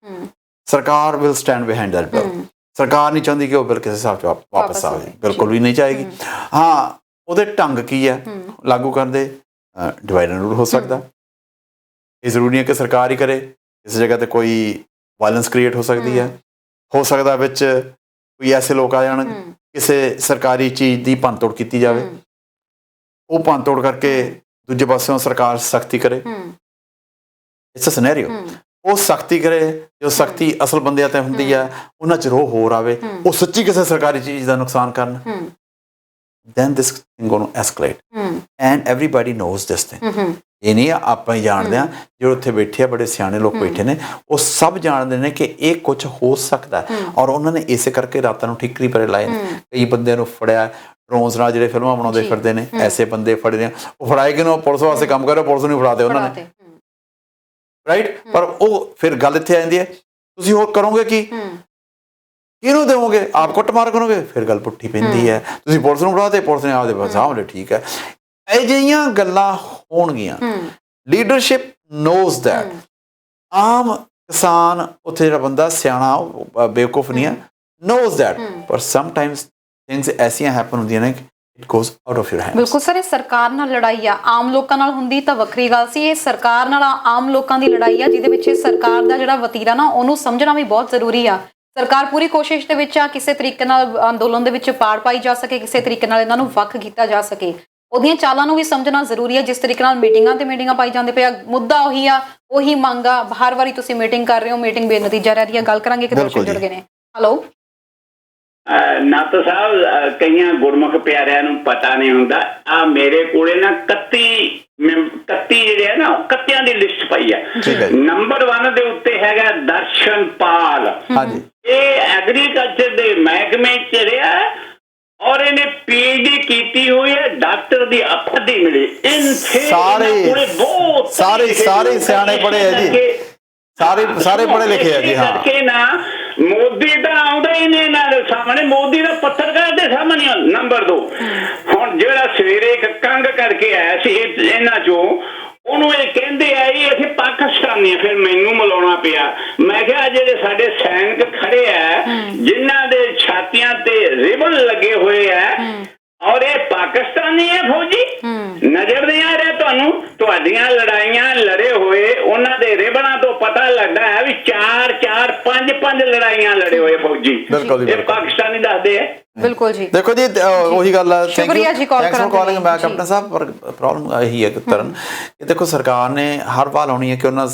ਸਰਕਾਰ will stand behind that bill. ਸਰਕਾਰ ਨਹੀਂ ਚਾਹੁੰਦੀ ਕਿ ਉਹ ਬਿੱਲ ਕਿਸੇ ਹਿਸਾਬ 'ਚ ਵਾਪਸ ਆਵੇ, ਬਿਲਕੁਲ ਵੀ ਨਹੀਂ ਚਾਹੇਗੀ। ਹਾਂ, ਉਹਦੇ ਢੰਗ ਕੀ ਹੈ ਲਾਗੂ ਕਰਨ ਦੇ? ਡਿਵਾਈਡ ਐਂਡ ਰੂਲ ਹੋ ਸਕਦਾ। ਇਹ ਜ਼ਰੂਰੀ ਹੈ ਕਿ ਸਰਕਾਰ ਹੀ ਕਰੇ, ਇਸ ਜਗ੍ਹਾ ਤੇ ਕੋਈ ਵਾਇਲੈਂਸ ਕ੍ਰੀਏਟ ਹੋ ਸਕਦੀ ਹੈ। ਹੋ ਸਕਦਾ ਵਿੱਚ ਕੋਈ ਐਸੇ ਲੋਕ ਆ ਜਾਣ, ਕਿਸੇ ਸਰਕਾਰੀ ਚੀਜ਼ ਦੀ ਭੰਨਤੋੜ ਕੀਤੀ ਜਾਵੇ, ਉਹ ਭੰਨਤੋੜ ਕਰਕੇ ਦੂਜੇ ਪਾਸਿਓਂ ਸਰਕਾਰ ਸਖਤੀ ਕਰੇ। It's a scenario. ਉਹ ਸਖਤੀ ਕਰੇ, ਜੋ ਸਖਤੀ ਅਸਲ ਬੰਦਿਆਂ ਤੇ ਹੁੰਦੀ ਹੈ ਉਹਨਾਂ 'ਚ ਰੋਹ ਹੋਰ ਆਵੇ, ਉਹ ਸੱਚੀ ਕਿਸੇ ਸਰਕਾਰੀ ਚੀਜ਼ ਦਾ ਨੁਕਸਾਨ ਕਰਨ। then this thing going to escalate and everybody knows this thing। ਇਹ ਨਹੀਂ ਆਪਾਂ ਹੀ ਜਾਣਦੇ ਹਾਂ, ਜਿਹੜੇ ਉੱਥੇ ਬੈਠੇ ਆ ਬੜੇ ਸਿਆਣੇ ਲੋਕ ਬੈਠੇ ਨੇ, ਉਹ ਸਭ ਜਾਣਦੇ ਨੇ ਕਿ ਇਹ ਕੁਝ ਹੋ ਸਕਦਾ। ਔਰ ਉਹਨਾਂ ਨੇ ਇਸੇ ਕਰਕੇ ਰਾਤਾਂ ਨੂੰ ਠਿਕਰੀ ਪਰੇ ਲਾਏ ਨੇ। ਕਈ ਬੰਦਿਆਂ ਨੂੰ ਫੜਿਆ ਡਰੋਨਸ ਨਾਲ, ਜਿਹੜੇ ਫਿਲਮਾਂ ਬਣਾਉਂਦੇ ਫਿਰਦੇ ਨੇ, ਐਸੇ ਬੰਦੇ ਫੜੇ ਨੇ। ਉਹ ਫੜਾਏ ਕਿ ਨਾ ਪੁਲਿਸ ਵਾਸਤੇ ਕੰਮ ਕਰ ਰਹੇ, ਪੁਲਿਸ ਨੂੰ ਫੜਾਤੇ ਉਹਨਾਂ ਨੇ, ਰਾਈਟ। ਪਰ ਉਹ ਫਿਰ ਗੱਲ ਇੱਥੇ ਆ ਜਾਂਦੀ ਹੈ, ਤੁਸੀਂ ਹੋਰ ਕਰੋਗੇ ਕੀ, ਕਿਹਨੂੰ ਦੇਵੋਗੇ? ਆਪ ਕੁੱਟਮਾਰ ਕਰੋਗੇ, ਫਿਰ ਗੱਲ ਪੁੱਠੀ ਪੈਂਦੀ ਹੈ। ਤੁਸੀਂ ਪੁਲਿਸ ਨੂੰ ਫੜਾਤੇ, ਪੁਲਿਸ ਨੇ ਆਪਦੇ ਸਾਹਮਣੇ ਠੀਕ ਹੈ। ਇਹ ਜਿਹੀਆਂ ਗੱਲਾਂ ਹੋਣਗੀਆਂ। Leadership knows that. ਆਮ ਕਿਸਾਨ ਉੱਥੇ ਜਿਹੜਾ ਬੰਦਾ ਸਿਆਣਾ ਬੇਵਕੂਫ ਨਹੀਂ ਹੈ, ਨੋਜ਼ ਦੈਟ। ਪਰ ਸਮਟਾਈਮਸ ਥਿੰਗਸ ਐਸੀਆਂ ਹੈਪਨ ਹੁੰਦੀਆਂ ਨੇ it goes out of your hands. ਬਿਲਕੁਲ ਸਰ, ਇਹ ਸਰਕਾਰ ਨਾਲ ਲੜਾਈ ਆ। ਆਮ ਲੋਕਾਂ ਨਾਲ ਹੁੰਦੀ ਤਾਂ ਵੱਖਰੀ ਗੱਲ ਸੀ, ਇਹ ਸਰਕਾਰ ਨਾਲ ਆਮ ਲੋਕਾਂ ਦੀ ਲੜਾਈ ਆ, ਜਿਹਦੇ ਵਿੱਚ ਸਰਕਾਰ ਦਾ ਜਿਹੜਾ ਵਤੀਰਾ ਨਾ ਉਹਨੂੰ ਸਮਝਣਾ ਵੀ ਬਹੁਤ ਜ਼ਰੂਰੀ ਆ। ਸਰਕਾਰ ਪੂਰੀ ਕੋਸ਼ਿਸ਼ ਦੇ ਵਿੱਚ ਆ ਕਿਸੇ ਤਰੀਕੇ ਨਾਲ ਅੰਦੋਲਨ ਦੇ ਵਿੱਚ ਪਾੜ ਪਾਈ ਜਾ ਸਕੇ, ਕਿਸੇ ਤਰੀਕੇ ਨਾਲ ਇਹਨਾਂ ਨੂੰ ਵੱਖ ਕੀਤਾ ਜਾ ਸਕੇ। ਉਹਦੀਆਂ ਚਾਲਾਂ ਨੂੰ ਵੀ ਸਮਝਣਾ ਜ਼ਰੂਰੀ ਹੈ। ਜਿਸ ਤਰੀਕੇ ਨਾਲ ਮੀਟਿੰਗਾਂ ਤੇ ਮੀਟਿੰਗਾਂ ਪਾਈ ਜਾਂਦੇ ਪਿਆ, ਮੁੱਦਾ ਉਹੀ ਆ, ਉਹੀ ਮੰਗ ਆ। ਹਰ ਵਾਰੀ ਤੁਸੀਂ ਮੀਟਿੰਗ ਕਰ ਰਹੇ ਹੋ, ਮੀਟਿੰਗ ਬੇਨਤੀਜਾ ਰਹਿ ਰਹੀ ਹੈ। ਗੱਲ ਕਰਾਂਗੇ ਕਿ ਦਰਸ਼ਕ ਜੁੜ ਗਏ ਨੇ। ਹੈਲੋ ਨਾਤੋ ਸਾਹਿਬ, ਕਈਆਂ ਗੁਰਮੁਖ ਪਿਆਰਿਆਂ ਨੂੰ ਪਤਾ ਨਹੀਂ ਹੁੰਦਾ। ਆ ਮੇਰੇ ਕੋਲੇ ਨਾ 31 ਜਿਹੜੇ ਆ ਨਾ, ਕੱਤਿਆਂ ਦੀ ਲਿਸਟ ਪਈ ਆ। ਨੰਬਰ 1 ਦੇ ਉੱਤੇ ਹੈਗਾ ਦਰਸ਼ਨਪਾਲ। ਇਹ ਐਗਰੀਕਲਚਰ ਦੇ ਮਹਿਕਮੇ 'ਚ ਰਿਹਾ ਔਰ ਇਹਨੇ ਪੀਐਚਡੀ ਕੀਤੀ ਹੋਈ ਹੈ, ਡਾਕਟਰ ਦੀ ਉਪਾਧੀ ਮਿਲੀ। ਸਾਰੇ ਸਿਆਣੇ ਪੜ੍ਹੇ ਆ ਜੀ, ਸਾਰੇ ਪੜ੍ਹੇ ਲਿਖੇ ਆ ਜੀ। ਹਾਂ, ਕਰਕੇ ਨਾ ਮੋਦੀ ਤਾਂ ਆਉਂਦਾ ਹੀ ਨਹੀਂ ਇਹਨਾਂ ਦੇ ਸਾਹਮਣੇ, ਮੋਦੀ ਦਾ ਪੱਤਰਕਾਰ ਦੇ ਸਾਹਮਣੇ। ਨੰਬਰ 2, ਹੁਣ ਜਿਹੜਾ ਸਵੇਰੇ ਇੱਕ ਕੰਗ ਕਰਕੇ ਆਇਆ ਸੀ ਇਹਨਾਂ ਚੋਂ, ਉਹਨੂੰ ਇਹ ਕਹਿੰਦੇ ਆ ਜੀ ਅਸੀਂ ਪਾਕਿਸਤਾਨੀ ਆ। ਫਿਰ ਮੈਨੂੰ ਮਿਲਾਉਣਾ ਪਿਆ। ਮੈਂ ਕਿਹਾ ਜਿਹੜੇ ਸਾਡੇ ਸੈਨਿਕ ਖੜੇ ਆ ਜਿਨ੍ਹਾਂ ਦੇ ਛਾਤੀਆਂ ਤੇ ਰਿਬਨ ਲੱਗੇ ਹੋਏ ਆ, ਔਰ ਇਹ ਪਾਕਿਸਤਾਨੀ ਹੈ ਫੌਜੀ, ਨਜ਼ਰ ਨਹੀਂ ਆ ਰਿਹਾ ਤੁਹਾਨੂੰ? ਤੁਹਾਡੀਆਂ ਲੜਾਈਆਂ ਲੜੇ ਹੋਏ ਉਹਨਾਂ ਦੇ ਰਿਬਨਾਂ ਤੋਂ ਪਤਾ ਲੱਗਦਾ ਹੈ ਵੀ 4-4, 5-5 ਲੜਾਈਆਂ ਲੜੇ ਹੋਏ ਫੌਜੀ। ਇਹ ਪਾਕਿਸਤਾਨੀ ਦੱਸਦੇ ਆ। ਬਿਲਕੁਲ ਜੀ। ਦੇਖੋ ਜੀ, ਉਹੀ ਗੱਲ ਹੈ। ਸ਼ੁਕਰੀਆ ਜੀ ਕਾਲ ਕਰਨ ਦੇ ਲਈ। ਮੈਂ ਕੈਪਟਨ ਸਾਹਿਬ, ਪਰ ਪ੍ਰੋਬਲਮ ਇਹੀ ਹੈ ਤਰਨ ਕਿ ਦੇਖੋ ਸਰਕਾਰ ਨੇ ਹਰ ਵਾਰ ਲਾਉਣੀ ਹੈ ਕਿ ਉਹਨਾਂ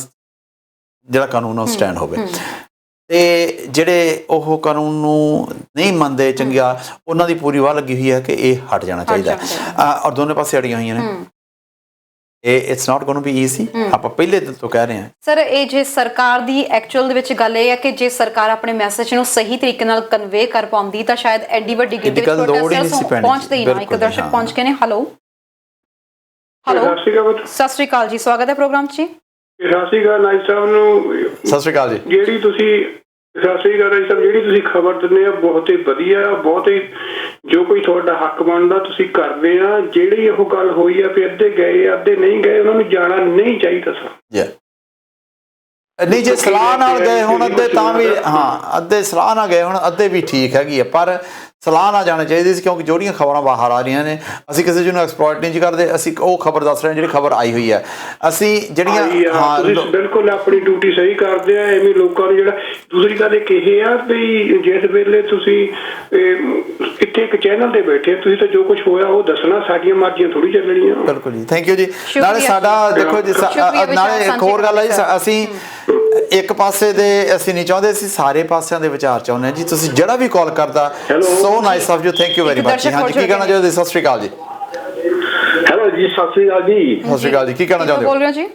ਜਿਹੜਾ ਕਾਨੂੰਨ ਉਹ ਸਟੈਂਡ ਹੋਵੇ, ਤੇ ਜਿਹੜੇ ਉਹ ਕਾਨੂੰਨ ਨੂੰ ਨਹੀਂ ਮੰਨਦੇ ਚੰਗਿਆ, ਉਹਨਾਂ ਦੀ ਪੂਰੀ ਵਾਹ ਲੱਗੀ ਹੋਈ ਹੈ ਕਿ ਇਹ ਹਟ ਜਾਣਾ ਚਾਹੀਦਾ। ਔਰ ਦੋਨੇ ਪਾਸੇ ਅੜੀਆਂ ਹੋਈਆਂ ਨੇ। ਇਹ it's not going to be easy. ਆਪਾਂ ਪਹਿਲੇ ਦਿਨ ਤੋਂ ਕਹਿ ਰਹੇ ਹਾਂ ਸਰ, ਇਹ ਜੇ ਸਰਕਾਰ ਦੀ ਐਕਚੁਅਲ ਦੇ ਵਿੱਚ ਗੱਲ ਇਹ ਹੈ ਕਿ ਜੇ ਸਰਕਾਰ ਆਪਣੇ ਮੈਸੇਜ ਨੂੰ ਸਹੀ ਤਰੀਕੇ ਨਾਲ ਕਨਵੇ ਕਰ ਪਾਉਂਦੀ ਤਾਂ ਸ਼ਾਇਦ ਐਡੀ ਵੱਡੀ ਗਿਣਤੀ ਵਿੱਚ ਪ੍ਰੋਟੈਸਟਰਸ ਪਹੁੰਚਦੇ ਹੀ ਨਾ। ਇੱਕ ਦਰਸ਼ਕ ਪਹੁੰਚ ਕੇ ਨੇ। ਹੈਲੋ, ਸਤਿ ਸ਼੍ਰੀ ਅਕਾਲ ਜੀ, ਸਵਾਗਤ ਹੈ ਪ੍ਰੋਗਰਾਮ 'ਚ। ਸਤਿ ਸ਼੍ਰੀ ਅਕਾਲ ਨਾਇਬ ਸਾਹਿਬ ਨੂੰ। ਸਤਿ ਸ਼੍ਰੀ ਅਕਾਲ ਜੀ। ਜਿਹੜੀ ਤੁਸੀਂ ਖਬਰ ਦਿੰਦੇ ਆ ਬਹੁਤ ਹੀ ਵਧੀਆ, ਬਹੁਤ ਹੀ ਜੋ ਕੋਈ ਤੁਹਾਡਾ ਹੱਕ ਬਣਦਾ ਤੁਸੀਂ ਕਰਦੇ ਆ। ਜਿਹੜੀ ਉਹ ਗੱਲ ਹੋਈ ਆ ਵੀ ਅੱਧੇ ਗਏ ਅੱਧੇ ਨਹੀਂ ਗਏ, ਉਹਨਾਂ ਨੂੰ ਜਾਣਾ ਨਹੀਂ ਚਾਹੀਦਾ ਸਰ। ਨਹੀਂ, ਜੇ ਸਲਾਹ ਨਾਲ ਗਏ ਹੁਣ ਅੱਧੇ ਤਾਂ ਵੀ, ਹਾਂ ਅੱਧੇ ਸਲਾਹ ਨਾਲ ਗਏ ਹੁਣ ਅੱਧੇ ਵੀ ਠੀਕ ਹੈਗੀ ਆ, ਪਰ ਸਲਾਹ ਨਾ ਜਾਣਾ ਚਾਹੀਦੀ ਸੀ, ਕਿਉਂਕਿ ਜਿਹੜੀਆਂ ਖਬਰਾਂ ਬਾਹਰ ਆ ਰਹੀਆਂ ਨੇ, ਅਸੀਂ ਕਿਸੇ ਨੂੰ ਐਕਸਪਲੋਇਟ ਨਹੀਂ ਕਰਦੇ, ਅਸੀਂ ਉਹ ਖਬਰ ਦੱਸ ਰਹੇ ਹਾਂ ਜਿਹੜੀ ਖਬਰ ਆਈ ਹੋਈ ਹੈ। ਅਸੀਂ ਜਿਹੜੀਆਂ ਤੁਸੀਂ ਬਿਲਕੁਲ ਆਪਣੀ ਡਿਊਟੀ ਸਹੀ ਕਰਦੇ ਆ। ਐਵੇਂ ਲੋਕਾਂ ਨੂੰ ਜਿਹੜਾ ਦੂਸਰੀ ਗੱਲ ਇਹ ਕਹੇ ਆ ਵੀ ਜਿਸ ਵੇਲੇ ਤੁਸੀਂ ਇੱਥੇ ਇੱਕ ਚੈਨਲ ਤੇ ਬੈਠੇ, ਤੁਸੀਂ ਤਾਂ ਜੋ ਕੁਝ ਹੋਇਆ ਉਹ ਦੱਸਣਾ, ਸਾਡੀਆਂ ਮਰਜ਼ੀਆਂ ਥੋੜੀ ਚੱਲਣੀਆਂ। ਬਿਲਕੁਲ ਜੀ, ਥੈਂਕ ਯੂ ਜੀ। ਨਾਲੇ ਸਾਡਾ ਦੇਖੋ ਜੀ, ਨਾਲੇ ਇੱਕ ਹੋਰ ਗੱਲ ਹੈ ਜੀ, ਅਸੀਂ ਇੱਕ ਪਾਸੇ ਦੇ ਅਸੀਂ ਨਹੀਂ ਚਾਹੁੰਦੇ, ਅਸੀਂ ਸਾਰੇ ਪਾਸਿਆਂ ਦੇ ਵਿਚਾਰ ਚਾਹੁੰਦੇ ਹਾਂ ਜੀ। ਤੁਸੀਂ ਜਿਹੜਾ ਵੀ ਕਾਲ ਕਰਦਾ, ਸੋ nice of you, thank you very much. ਹਾਂਜੀ, ਕੀ ਕਹਿਣਾ ਚਾਹੁੰਦੇ? ਸਤਿ ਸ਼੍ਰੀ ਅਕਾਲ ਜੀ। ਹੈਲੋ ਜੀ, ਸਤਿ ਸ਼੍ਰੀ ਅਕਾਲ ਜੀ। ਸਤਿ ਸ਼੍ਰੀ ਅਕਾਲ ਜੀ, ਕੀ ਕਹਿਣਾ ਚਾਹੁੰਦੇ ਹੋ? ਬੋਲ ਰਹੇ ਜੀ।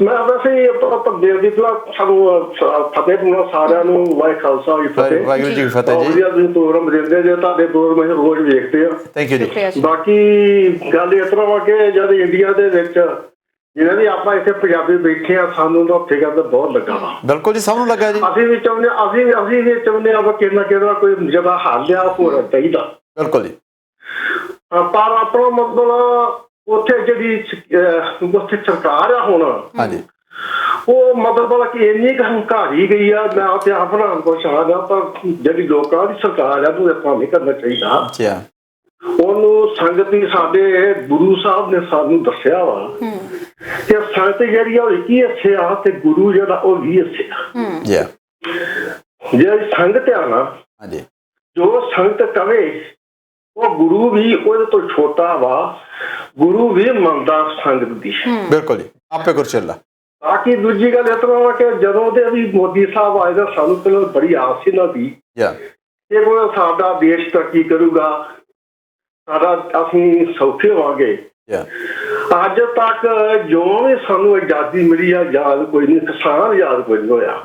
ਮੈਂ ਵੈਸੇ ਭਗਦੇਵ ਦੀ ਸਾਨੂੰ ਫਤਿਹ ਪਾਉਣਾ ਸਾਰਿਆਂ ਨੂੰ। ਵਾਹਿਗੁਰੂ ਖਾਲਸਾ ਵਾਹਿਗੁਰੂ ਜੀ ਫਤਿਹ ਜੀ। ਤੁਸੀਂ ਪ੍ਰੋਗਰਾਮ ਦਿੰਦੇ ਜੇ, ਤੁਹਾਡੇ ਪ੍ਰੋਗਰਾਮ ਅਸੀਂ ਰੋਜ਼ ਵੇਖਦੇ ਆ। ਥੈਂਕ ਯੂ ਜੀ। ਬਾਕੀ ਗੱਲ ਇਸ ਤਰ੍ਹਾਂ ਵਾ ਕਿ ਜਦ ਇੰਡੀਆ ਦੇ ਵਿੱਚ ਜਿਹਨਾਂ ਵੀ ਆਪਾਂ ਇੱਥੇ ਪੰਜਾਬੀ ਬੈਠੇ ਆ, ਸਾਨੂੰ ਤਾਂ ਫਿਕਰ ਤਾਂ ਬਹੁਤ ਲੱਗਾ ਵਾ। ਬਿਲਕੁਲ ਜੀ, ਸਭ ਨੂੰ ਲੱਗਾ ਜੀ। ਅਸੀਂ ਵੀ ਚਾਹੁੰਦੇ ਆ ਕਿਹੜਾ ਕੋਈ ਜਿਹੜਾ ਹੱਲ ਆ ਹੋਣਾ ਚਾਹੀਦਾ। ਬਿਲਕੁਲ ਜੀ। ਪਰ ਆਪਣਾ ਮਤਲਬ ਉੱਥੇ ਜਿਹੜੀ ਉੱਥੇ ਸਰਕਾਰ ਆ ਹੁਣ, ਹਾਂਜੀ, ਉਹ ਮਤਲਬ ਕਿ ਇੰਨੀ ਕੁ ਹੰਕਾਰੀ ਗਈ ਆ। ਮੈਂ ਤੇ ਆਪਣਾ ਪਛਾਣ ਆ, ਪਰ ਜਿਹੜੀ ਲੋਕਾਂ ਦੀ ਸਰਕਾਰ ਆ ਉਹਨੂੰ ਆਪਾਂ ਨਹੀਂ ਕਰਨਾ ਚਾਹੀਦਾ। ਉਹਨੂੰ ਸੰਗਤੀ ਸਾਡੇ ਗੁਰੂ ਸਾਹਿਬ ਨੇ ਸਾਨੂੰ ਦੱਸਿਆ ਵਾ ਕਿ ਸੰਗਤ ਜਿਹੜੀ ਆ ਉਹ 21 ਹਿੱਸੇ ਆ ਤੇ ਗੁਰੂ ਜਿਹੜਾ ਉਹ 20 ਹਿੱਸੇ ਆ। ਜਿਹੜੀ ਸੰਗਤ ਆ ਨਾ, ਜੋ ਸੰਗਤ ਕਵੇ ਉਹ ਗੁਰੂ ਵੀ ਉਹਦੇ ਤੋਂ ਛੋਟਾ ਵਾ, ਗੁਰੂ ਵੀ ਮੰਨਦਾ ਸੰਗਤ ਦੀ। ਬਿਲਕੁਲ ਜੀ, ਆਪੇ ਗੁਰਚੱਲਾ। ਬਾਕੀ ਦੂਜੀ ਗੱਲ ਇਸ ਤਰ੍ਹਾਂ ਵਾ ਕਿ ਜਦੋਂ ਦੇ ਵੀ ਮੋਦੀ ਸਾਹਿਬ ਆਏ ਤਾਂ ਸਾਨੂੰ ਪਹਿਲਾਂ ਬੜੀ ਆਸ ਸੀ ਨਾ ਦੀ ਕਿ ਕੋਈ ਸਾਡਾ ਦੇਸ਼ ਤਰੱਕੀ ਕਰੂਗਾ, ਸਾਡਾ ਅਸੀਂ ਸੌਖੇ ਹੋਵਾਂਗੇ। ਅੱਜ ਤੱਕ ਜੋ ਵੀ ਸਾਨੂੰ ਆਜ਼ਾਦੀ ਮਿਲੀ ਆ, ਯਾਦ ਕੋਈ ਨਹੀਂ, ਕਿਸਾਨ ਯਾਦ ਕੋਈ ਨਹੀਂ ਹੋਇਆ।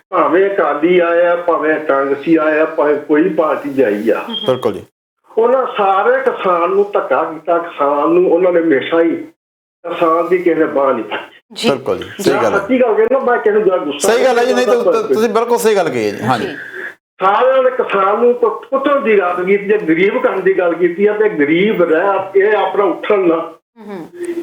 ਭਾਵੇਂ ਅਕਾਲੀ ਆਇਆ, ਭਾਵੇਂ ਕਾਂਗਰਸੀ ਆਇਆ, ਭਾਵੇਂ ਕੋਈ ਪਾਰਟੀ ਜਾਈ ਆ, ਬਿਲਕੁਲ ਜੀ, ਉਹਨਾਂ ਸਾਰੇ ਕਿਸਾਨ ਨੂੰ ਧੱਕਾ ਕੀਤਾ। ਕਿਸਾਨ ਨੂੰ ਉਹਨਾਂ ਨੇ ਹਮੇਸ਼ਾ ਹੀ ਕਿਸਾਨ ਦੀ ਕਿਸੇ ਨੇ ਬਾਂਹ ਨਹੀਂ ਫੜੀ। ਬਿਲਕੁਲ ਜੀ, ਸਹੀ ਗੱਲ ਹੈ। ਸੱਚੀ ਗੱਲ ਕਹਿੰਦਾ, ਮੈਂ ਕਿਸੇ ਨੂੰ ਗੁੱਸਾ ਸਹੀ ਗੱਲ ਹੈ ਜੀ। ਨਹੀਂ, ਤੁਸੀਂ ਬਿਲਕੁਲ ਸਹੀ ਗੱਲ ਕਹੀ ਹੈ ਜੀ। ਹਾਂਜੀ, ਸਾਰਿਆਂ ਨੇ ਕਿਸਾਨ ਨੂੰ ਕੁੱਟਣ ਦੀ ਗੱਲ ਕੀਤੀ, ਜੇ ਗਰੀਬ ਕਰਨ ਦੀ ਗੱਲ ਕੀਤੀ ਆ ਤੇ ਗਰੀਬ ਰਹਿ ਇਹ ਆਪਣਾ ਉੱਠਣ ਨਾ,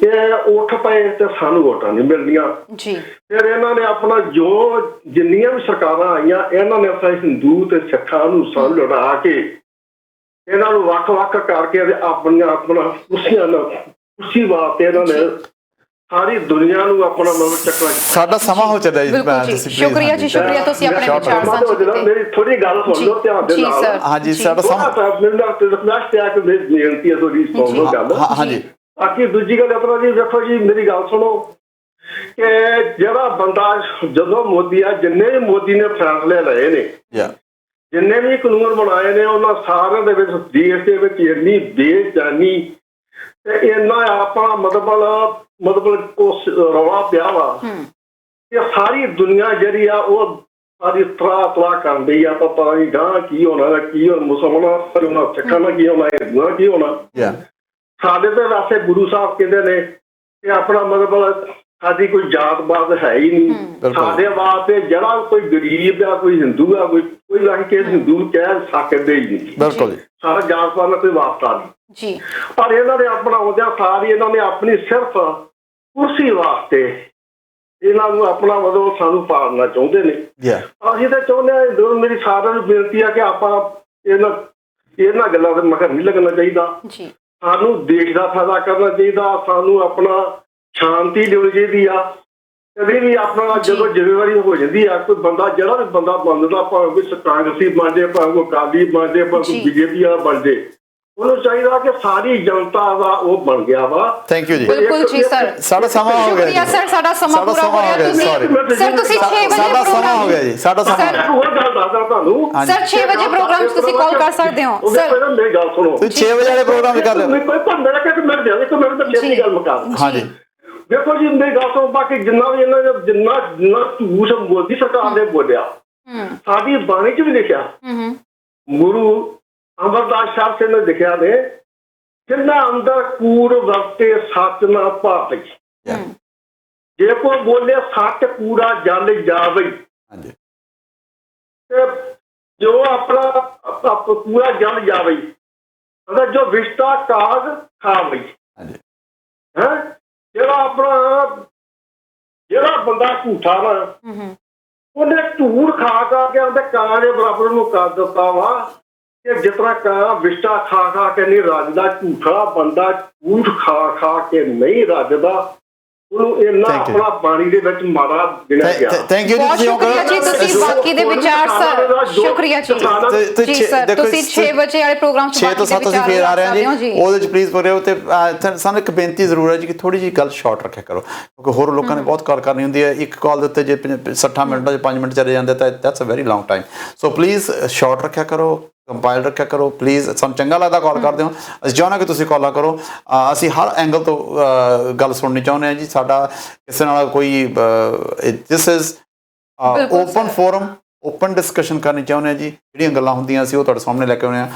ਇਹ ਉੱਠ ਪਏ ਤੇ ਸਾਨੂੰ ਵੋਟਾਂ ਨਹੀਂ ਮਿਲਦੀਆਂ ਜੀ। ਫਿਰ ਇਹਨਾਂ ਨੇ ਆਪਣਾ ਜੋ ਜਿੰਨੀਆਂ ਵੀ ਸਰਕਾਰਾਂ ਆਈਆਂ, ਇਹਨਾਂ ਨੇ ਆਪਣੇ ਹਿੰਦੂ ਤੇ ਸਿੱਖਾਂ ਨੂੰ ਸਾਨੂੰ ਲੜਾ ਕੇ ਇਹਨਾਂ ਨੂੰ ਵੱਖ-ਵੱਖ ਕਰਕੇ ਆਪਣਾ ਖੁਸ਼ੀ ਵਾਸਤੇ ਇਹਨਾਂ ਨੇ ਸਾਰੀ ਦੁਨੀਆ ਨੂੰ ਆਪਣਾ ਮਤਲਬ ਚੱਕਰ। ਸਾਡਾ ਸਮਾਂ ਹੋ ਚੱਲਿਆ ਜੀ। ਸ਼ੁਕਰੀਆ ਜੀ, ਸ਼ੁਕਰੀਆ, ਤੁਸੀਂ ਆਪਣੇ ਵਿਚਾਰ ਸਾਂਝੇ ਕੀਤੇ। ਮੇਰੀ ਥੋੜੀ ਗੱਲ ਸੁਣ ਲਓ ਧਿਆਨ ਦੇ ਨਾਲ। ਹਾਂਜੀ, ਸਾਡਾ ਸਮਾਂ ਬੇਨਤੀ ਹੈ ਥੋੜੀ ਸੁਣ ਲਓ ਗੱਲ। ਹਾਂਜੀ, ਬਾਕੀ ਦੂਜੀ ਗੱਲ ਆਪਣਾ ਜੀ, ਵੇਖੋ ਜੀ, ਮੇਰੀ ਗੱਲ ਸੁਣੋ ਕਿ ਜਿਹੜਾ ਬੰਦਾ ਜਦੋਂ ਮੋਦੀ ਆ, ਜਿੰਨੇ ਵੀ ਮੋਦੀ ਨੇ ਫੈਸਲੇ ਲਏ ਨੇ, ਜਿੰਨੇ ਵੀ ਕਾਨੂੰਨ ਬਣਾਏ ਨੇ, ਉਹਨਾਂ ਸਾਰਿਆਂ ਦੇ ਵਿੱਚ ਦੇਸ਼ ਦੇ ਵਿੱਚ ਇੰਨੀ ਬੇਚੈਨੀ ਤੇ ਇੰਨਾ ਆਪਣਾ ਮਤਲਬ ਉਸ ਰੌਲਾ ਪਿਆ ਵਾ ਕਿ ਸਾਰੀ ਦੁਨੀਆ ਜਿਹੜੀ ਆ ਉਹ ਸਾਡੀ ਤਰਾ ਕਰਨ ਡਈ ਆ, ਪਤਾ ਨਹੀਂ ਗਾਂ ਕੀ ਹੋਣਾ, ਕੀ ਹੁਣ ਮੁਸਲਮਾਨਾਂ ਹੋਣਾ, ਸਿੱਖਾਂ ਨਾਲ ਕੀ ਹੋਣਾ, ਹਿੰਦੂਆਂ ਨਾਲ ਕੀ ਹੋਣਾ। ਸਾਡੇ ਤੇ ਵੈਸੇ ਗੁਰੂ ਸਾਹਿਬ ਕਹਿੰਦੇ ਨੇ ਕਿ ਆਪਣਾ ਮਤਲਬ ਸਾਡੀ ਕੋਈ ਜਾਤ ਪਾਤ ਹੈ ਹੀ ਨਹੀਂ। ਸਾਡੇ ਵਾਸਤੇ ਜਿਹੜਾ ਕੋਈ ਗਰੀਬ ਆ, ਕੋਈ ਹਿੰਦੂ ਆ, ਕੋਈ ਅਸੀਂ ਕਿਸੇ ਹਿੰਦੂ ਨੂੰ ਕਹਿ ਸਕਦੇ ਹੀ ਨਹੀਂ। ਬਿਲਕੁਲ ਸਾਰਾ ਜਾਤ ਪਾਤ ਨਾਲ ਕੋਈ ਵਾਸਤਾ ਨਹੀਂ। ਪਰ ਇਹਨਾਂ ਨੇ ਆਪਣਾ ਆਉਂਦਿਆਂ ਸਾਰੀ ਇਹਨਾਂ ਨੇ ਆਪਣੀ ਸਿਰਫ ਕੁਰਸੀ ਵਾਸਤੇ ਇਹਨਾਂ ਨੂੰ ਆਪਣਾ ਮਤਲਬ ਸਾਨੂੰ ਪਾਲਣਾ ਚਾਹੁੰਦੇ ਨੇ। ਅਸੀਂ ਤਾਂ ਚਾਹੁੰਦੇ ਹਾਂ, ਮੇਰੀ ਸਾਰਿਆਂ ਨੂੰ ਬੇਨਤੀ ਆ ਕਿ ਆਪਾਂ ਇਹਨਾਂ ਗੱਲਾਂ ਦੇ ਮਗਰ ਨਹੀਂ ਲੱਗਣਾ ਚਾਹੀਦਾ। ਸਾਨੂੰ ਦੇਸ਼ ਦਾ ਫਾਇਦਾ ਕਰਨਾ ਚਾਹੀਦਾ, ਸਾਨੂੰ ਆਪਣਾ ਸ਼ਾਂਤੀ ਲਿਆਉਣੀ ਚਾਹੀਦੀ ਆ। ਕਦੇ ਵੀ ਆਪਣਾ ਜਦੋਂ ਜ਼ਿੰਮੇਵਾਰੀ ਹੋ ਜਾਂਦੀ ਆ, ਕੋਈ ਬੰਦਾ ਜਿਹੜਾ ਵੀ ਬੰਦਾ ਬਣਦਾ, ਭਾਵੇਂ ਕੋਈ ਕਾਂਗਰਸੀ ਬਣ ਜਾਏ, ਭਾਵੇਂ ਕੋਈ ਅਕਾਲੀ ਬਣ ਜਾਏ, ਭਾਵੇਂ ਕੋਈ ਬੀਜੇਪੀ ਵਾਲਾ ਬਣ ਜਾਏ, ਉਹਨੂੰ ਚਾਹੀਦਾ ਕਿ ਸਾਰੀ ਜਨਤਾ ਦਾ ਉਹ ਬਣ ਗਿਆ ਵਾ। ਥੈਂਕ ਯੂ ਜੀ। ਬਿਲਕੁਲ ਜੀ ਸਰ, ਸਾਡਾ ਸਮਾਂ ਹੋ ਗਿਆ ਜੀ। ਸਰ ਸਾਡਾ ਸਮਾਂ ਪੂਰਾ ਹੋ ਗਿਆ। ਸਰ ਤੁਸੀਂ 6 ਵਜੇ ਸਾਡਾ ਸਮਾਂ ਹੋ ਗਿਆ ਜੀ। ਸਾਡਾ ਸਮਾਂ ਹੋਰ ਗੱਲ ਦੱਸਦਾ ਤੁਹਾਨੂੰ ਸਰ, 6 ਵਜੇ ਪ੍ਰੋਗਰਾਮ ਤੁਸੀਂ ਕਾਲ ਕਰ ਸਕਦੇ ਹੋ। ਸਰ ਮੇਰੀ ਗੱਲ ਸੁਣੋ, ਤੁਸੀਂ 6 ਵਜੇ ਵਾਲੇ ਪ੍ਰੋਗਰਾਮ ਕਰ ਲਿਓ। ਕੋਈ ਮੇਰਾ ਕਿ ਮੈਂ ਦੇ ਦੇਖੋ ਮੇਰੇ ਤਾਂ ਛੇਤੀ ਗੱਲ ਮੁਕਾ। ਹਾਂਜੀ ਦੇਖੋ ਜੀ, ਮੇਰੀ ਗੱਲ ਸੁਣੋ, ਬਾਕੀ ਜਿੰਨਾ ਵੀ ਇਹਨਾਂ ਨੇ ਜਿੰਨਾ ਝੂਠ ਮੋਦੀ ਸਰਕਾਰ ਨੇ ਬੋਲਿਆ, ਸਾਡੀ ਬਾਣੀ 'ਚ ਵੀ ਲਿਖਿਆ, ਗੁਰੂ ਅਮਰਦਾਸ ਸਾਹਿਬ ਸਿੰਘ ਨੇ ਲਿਖਿਆ ਨੇ, ਜਿੰਨਾ ਅੰਦਰ ਕੂੜ ਵਰਤੇ ਸੱਚ ਨਾ ਭਾਪੇ। ਜੇ ਕੋਈ ਬੋਲੇ ਸੱਚ ਕੂੜਾ ਜਲ ਜਾਵੇ, ਤੇ ਜੋ ਆਪਣਾ ਕੂੜਾ ਜਲ ਜਾਵੇ, ਜੋ ਵਿਸ਼ਟਾ ਕਾਗ ਖਾਵੇ। ਜਿਹੜਾ ਆਪਣਾ ਜਿਹੜਾ ਬੰਦਾ ਝੂਠਾ ਵਾ, ਉਹਨੇ ਝੂਠ ਖਾ ਕੇ ਉਹਦੇ ਕਾਂ ਦੇ ਬਰਾਬਰ ਨੂੰ ਕਰ ਦਿੱਤਾ ਵਾ ਕਿ ਜਿਸ ਤਰ੍ਹਾਂ ਕਾਂ ਵਿਸ਼ਟਾ ਖਾ ਕੇ ਨਹੀਂ ਰੱਜਦਾ, ਝੂਠਾ ਬੰਦਾ ਝੂਠ ਖਾ ਕੇ ਨਹੀਂ ਰੱਜਦਾ, ਉਹਨੂੰ ਇਹਨਾਂ ਆਪਣਾ ਪਾਣੀ ਦੇ ਵਿੱਚ ਮਾਰਾ ਦੇਣਾ ਗਿਆ। ਥੈਂਕ ਯੂ ਜੀ। ਤੁਸੀਂ ਬਾਕੀ ਦੇ ਵਿਚਾਰ ਸਰ, ਸ਼ੁਕਰੀਆ ਜੀ। ਜੀ ਸਰ, ਤੁਸੀਂ 6 ਵਜੇ ਵਾਲੇ ਪ੍ਰੋਗਰਾਮ 6 ਤੋਂ 7 ਅਸੀਂ ਫੇਰ ਆ ਰਹੇ ਹਾਂ ਜੀ, ਉਹਦੇ ਵਿੱਚ ਪਲੀਜ਼ ਪੜਿਓ। ਤੇ ਸਾਨੂੰ ਇੱਕ ਬੇਨਤੀ ਜ਼ਰੂਰ ਹੈ ਜੀ ਕਿ ਥੋੜੀ ਜਿਹੀ ਗੱਲ ਸ਼ਾਰਟ ਰੱਖਿਆ ਕਰੋ, ਕਿਉਂਕਿ ਹੋਰ ਲੋਕਾਂ ਨੇ ਬਹੁਤ ਕਾਲ ਕਰਨੀ ਹੁੰਦੀ ਹੈ। ਇੱਕ ਕਾਲ ਦੇ ਉੱਤੇ ਜੇ 60 ਮਿੰਟਾਂ 'ਚ 5 ਮਿੰਟ ਚਲੇ ਜਾਂਦੇ ਤਾਂ that's a very long time. So please short ਰੱਖਿਆ ਕਰੋ, ਕੰਪਾਈਲ ਰੱਖਿਆ ਕਰੋ ਪਲੀਜ਼। ਸਾਨੂੰ ਚੰਗਾ ਲੱਗਦਾ ਕਾਲ ਕਰਦੇ ਹੋ, ਅਸੀਂ ਚਾਹੁੰਦੇ ਕਿ ਤੁਸੀਂ ਕਾਲਾਂ ਕਰੋ। ਅਸੀਂ ਹਰ ਐਂਗਲ ਤੋਂ ਗੱਲ ਸੁਣਨੀ ਚਾਹੁੰਦੇ ਹਾਂ ਜੀ। ਸਾਡਾ ਕਿਸੇ ਨਾਲ ਕੋਈ this is open forum, open discussion ਕਰਨੀ ਚਾਹੁੰਦੇ ਹਾਂ ਜੀ। ਜਿਹੜੀਆਂ ਗੱਲਾਂ ਹੁੰਦੀਆਂ ਅਸੀਂ ਉਹ ਤੁਹਾਡੇ ਸਾਹਮਣੇ ਲੈ ਕੇ ਆਉਂਦੇ ਹਾਂ।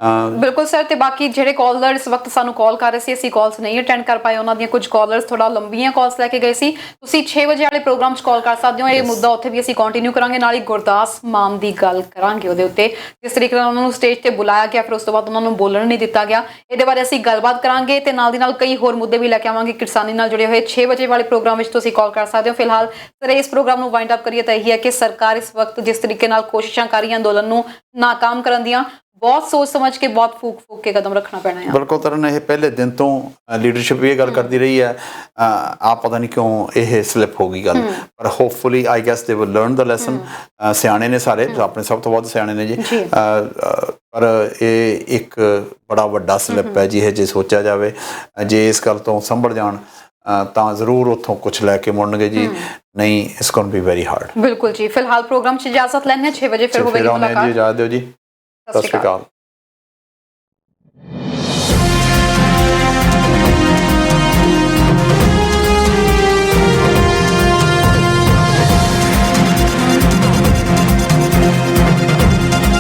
ਬਿਲਕੁਲ ਸਰ, ਤੇ ਬਾਕੀ ਜਿਹੜੇ ਕਾਲਰ ਇਸ ਵਕਤ ਸਾਨੂੰ ਕਾਲ ਕਰ ਰਹੇ ਸੀ, ਅਸੀਂ ਕਾਲਸ ਨਹੀਂ ਅਟੈਂਡ ਕਰ ਪਾਏ, ਉਹਨਾਂ ਦੀਆਂ ਕੁਝ ਕਾਲਰਸ ਥੋੜਾ ਲੰਬੀਆਂ ਕਾਲਸ ਲੈ ਕੇ ਗਏ ਸੀ। ਤੁਸੀਂ 6 ਵਜੇ ਵਾਲੇ ਪ੍ਰੋਗਰਾਮ 'ਚ ਕਾਲ ਕਰ ਸਕਦੇ ਹੋ। ਇਹ ਮੁੱਦਾ ਉੱਥੇ ਵੀ ਅਸੀਂ ਕੰਟੀਨਿਊ ਕਰਾਂਗੇ, ਨਾਲ ਹੀ ਗੁਰਦਾਸ ਮਾਨ ਦੀ ਗੱਲ ਕਰਾਂਗੇ ਉਹਦੇ ਉੱਤੇ, ਜਿਸ ਤਰੀਕੇ ਨਾਲ ਉਹਨਾਂ ਨੂੰ ਸਟੇਜ ਤੇ ਬੁਲਾਇਆ ਗਿਆ, ਫਿਰ ਉਸ ਤੋਂ ਬਾਅਦ ਉਹਨਾਂ ਨੂੰ ਬੋਲਣ ਨਹੀਂ ਦਿੱਤਾ ਗਿਆ। ਇਹਦੇ ਬਾਰੇ ਅਸੀਂ ਗੱਲਬਾਤ ਕਰਾਂਗੇ ਤੇ ਨਾਲ ਦੀ ਨਾਲ ਕਈ ਹੋਰ ਮੁੱਦੇ ਵੀ ਲੈ ਕੇ ਆਵਾਂਗੇ ਕਿਸਾਨੀ ਨਾਲ ਜੁੜੇ ਹੋਏ। 6 ਵਜੇ ਵਾਲੇ ਪ੍ਰੋਗਰਾਮ ਵਿੱਚ ਤੁਸੀਂ ਕਾਲ ਕਰ ਸਕਦੇ ਹੋ। ਫਿਲਹਾਲ ਸਰ ਇਸ ਪ੍ਰੋਗਰਾਮ ਨੂੰ ਵਾਈਂਡ ਅਪ ਕਰੀਏ ਤਾਂ ਇਹੀ ਹੈ ਕਿ ਸਰਕਾਰ ਇਸ ਵਕਤ ਜਿਸ ਤਰੀਕੇ ਨਾਲ ਕੋਸ਼ਿਸ਼ਾਂ ਕਰ ਰਹੀ ਹੈ ਅੰਦੋਲਨ ਨੂੰ ਨਾਕਾਮ ਕਰਨ ਦੀਆਂ, ਬਹੁਤ ਸੋਚ ਸਮਝ ਕੇ, ਬਹੁਤ ਫੂਕ ਕੇ ਕਦਮ ਰੱਖਣਾ ਪੈਣਾ ਹੈ। ਬਿਲਕੁਲ ਤਰਨ, ਇਹ ਪਹਿਲੇ ਦਿਨ ਤੋਂ ਲੀਡਰਸ਼ਿਪ ਇਹ ਗੱਲ ਕਰਦੀ ਰਹੀ ਹੈ। ਆਪ ਪਤਾ ਨਹੀਂ ਕਿਉਂ ਇਹ ਸਲਿਪ ਹੋ ਗਈ ਗੱਲ, ਪਰ hopefully I guess they will learn the lesson. ਸਿਆਣੇ ਨੇ ਸਾਰੇ, ਆਪਣੇ ਸਭ ਤੋਂ ਵੱਧ ਸਿਆਣੇ ਨੇ ਜੀ। ਪਰ ਇਹ ਇੱਕ ਬੜਾ ਵੱਡਾ ਸਲਿਪ ਹੈ ਜੀ। ਇਹ ਜੇ ਸੋਚਿਆ ਜਾਵੇ, ਜੇ ਇਸ ਗੱਲ ਤੋਂ ਸੰਭਲ ਜਾਣ ਤਾਂ ਜ਼ਰੂਰ ਉੱਥੋਂ ਕੁਝ ਲੈ ਕੇ ਮੁੜਨਗੇ ਜੀ, ਨਹੀਂ it's going to be very hard. ਬਿਲਕੁਲ ਜੀ। ਫਿਲਹਾਲ ਪ੍ਰੋਗਰਾਮ 'ਚ ਇਜਾਜ਼ਤ ਲੈਣੇ, 6 ਵਜੇ ਫਿਰ ਹੋਵੇਗੀ ਮੁਲਾਕਾਤ। ਇਜਾਜ਼ਤ ਦਿਓ ਜੀ। ਸਤਿ ਸ਼੍ਰੀ ਅਕਾਲ।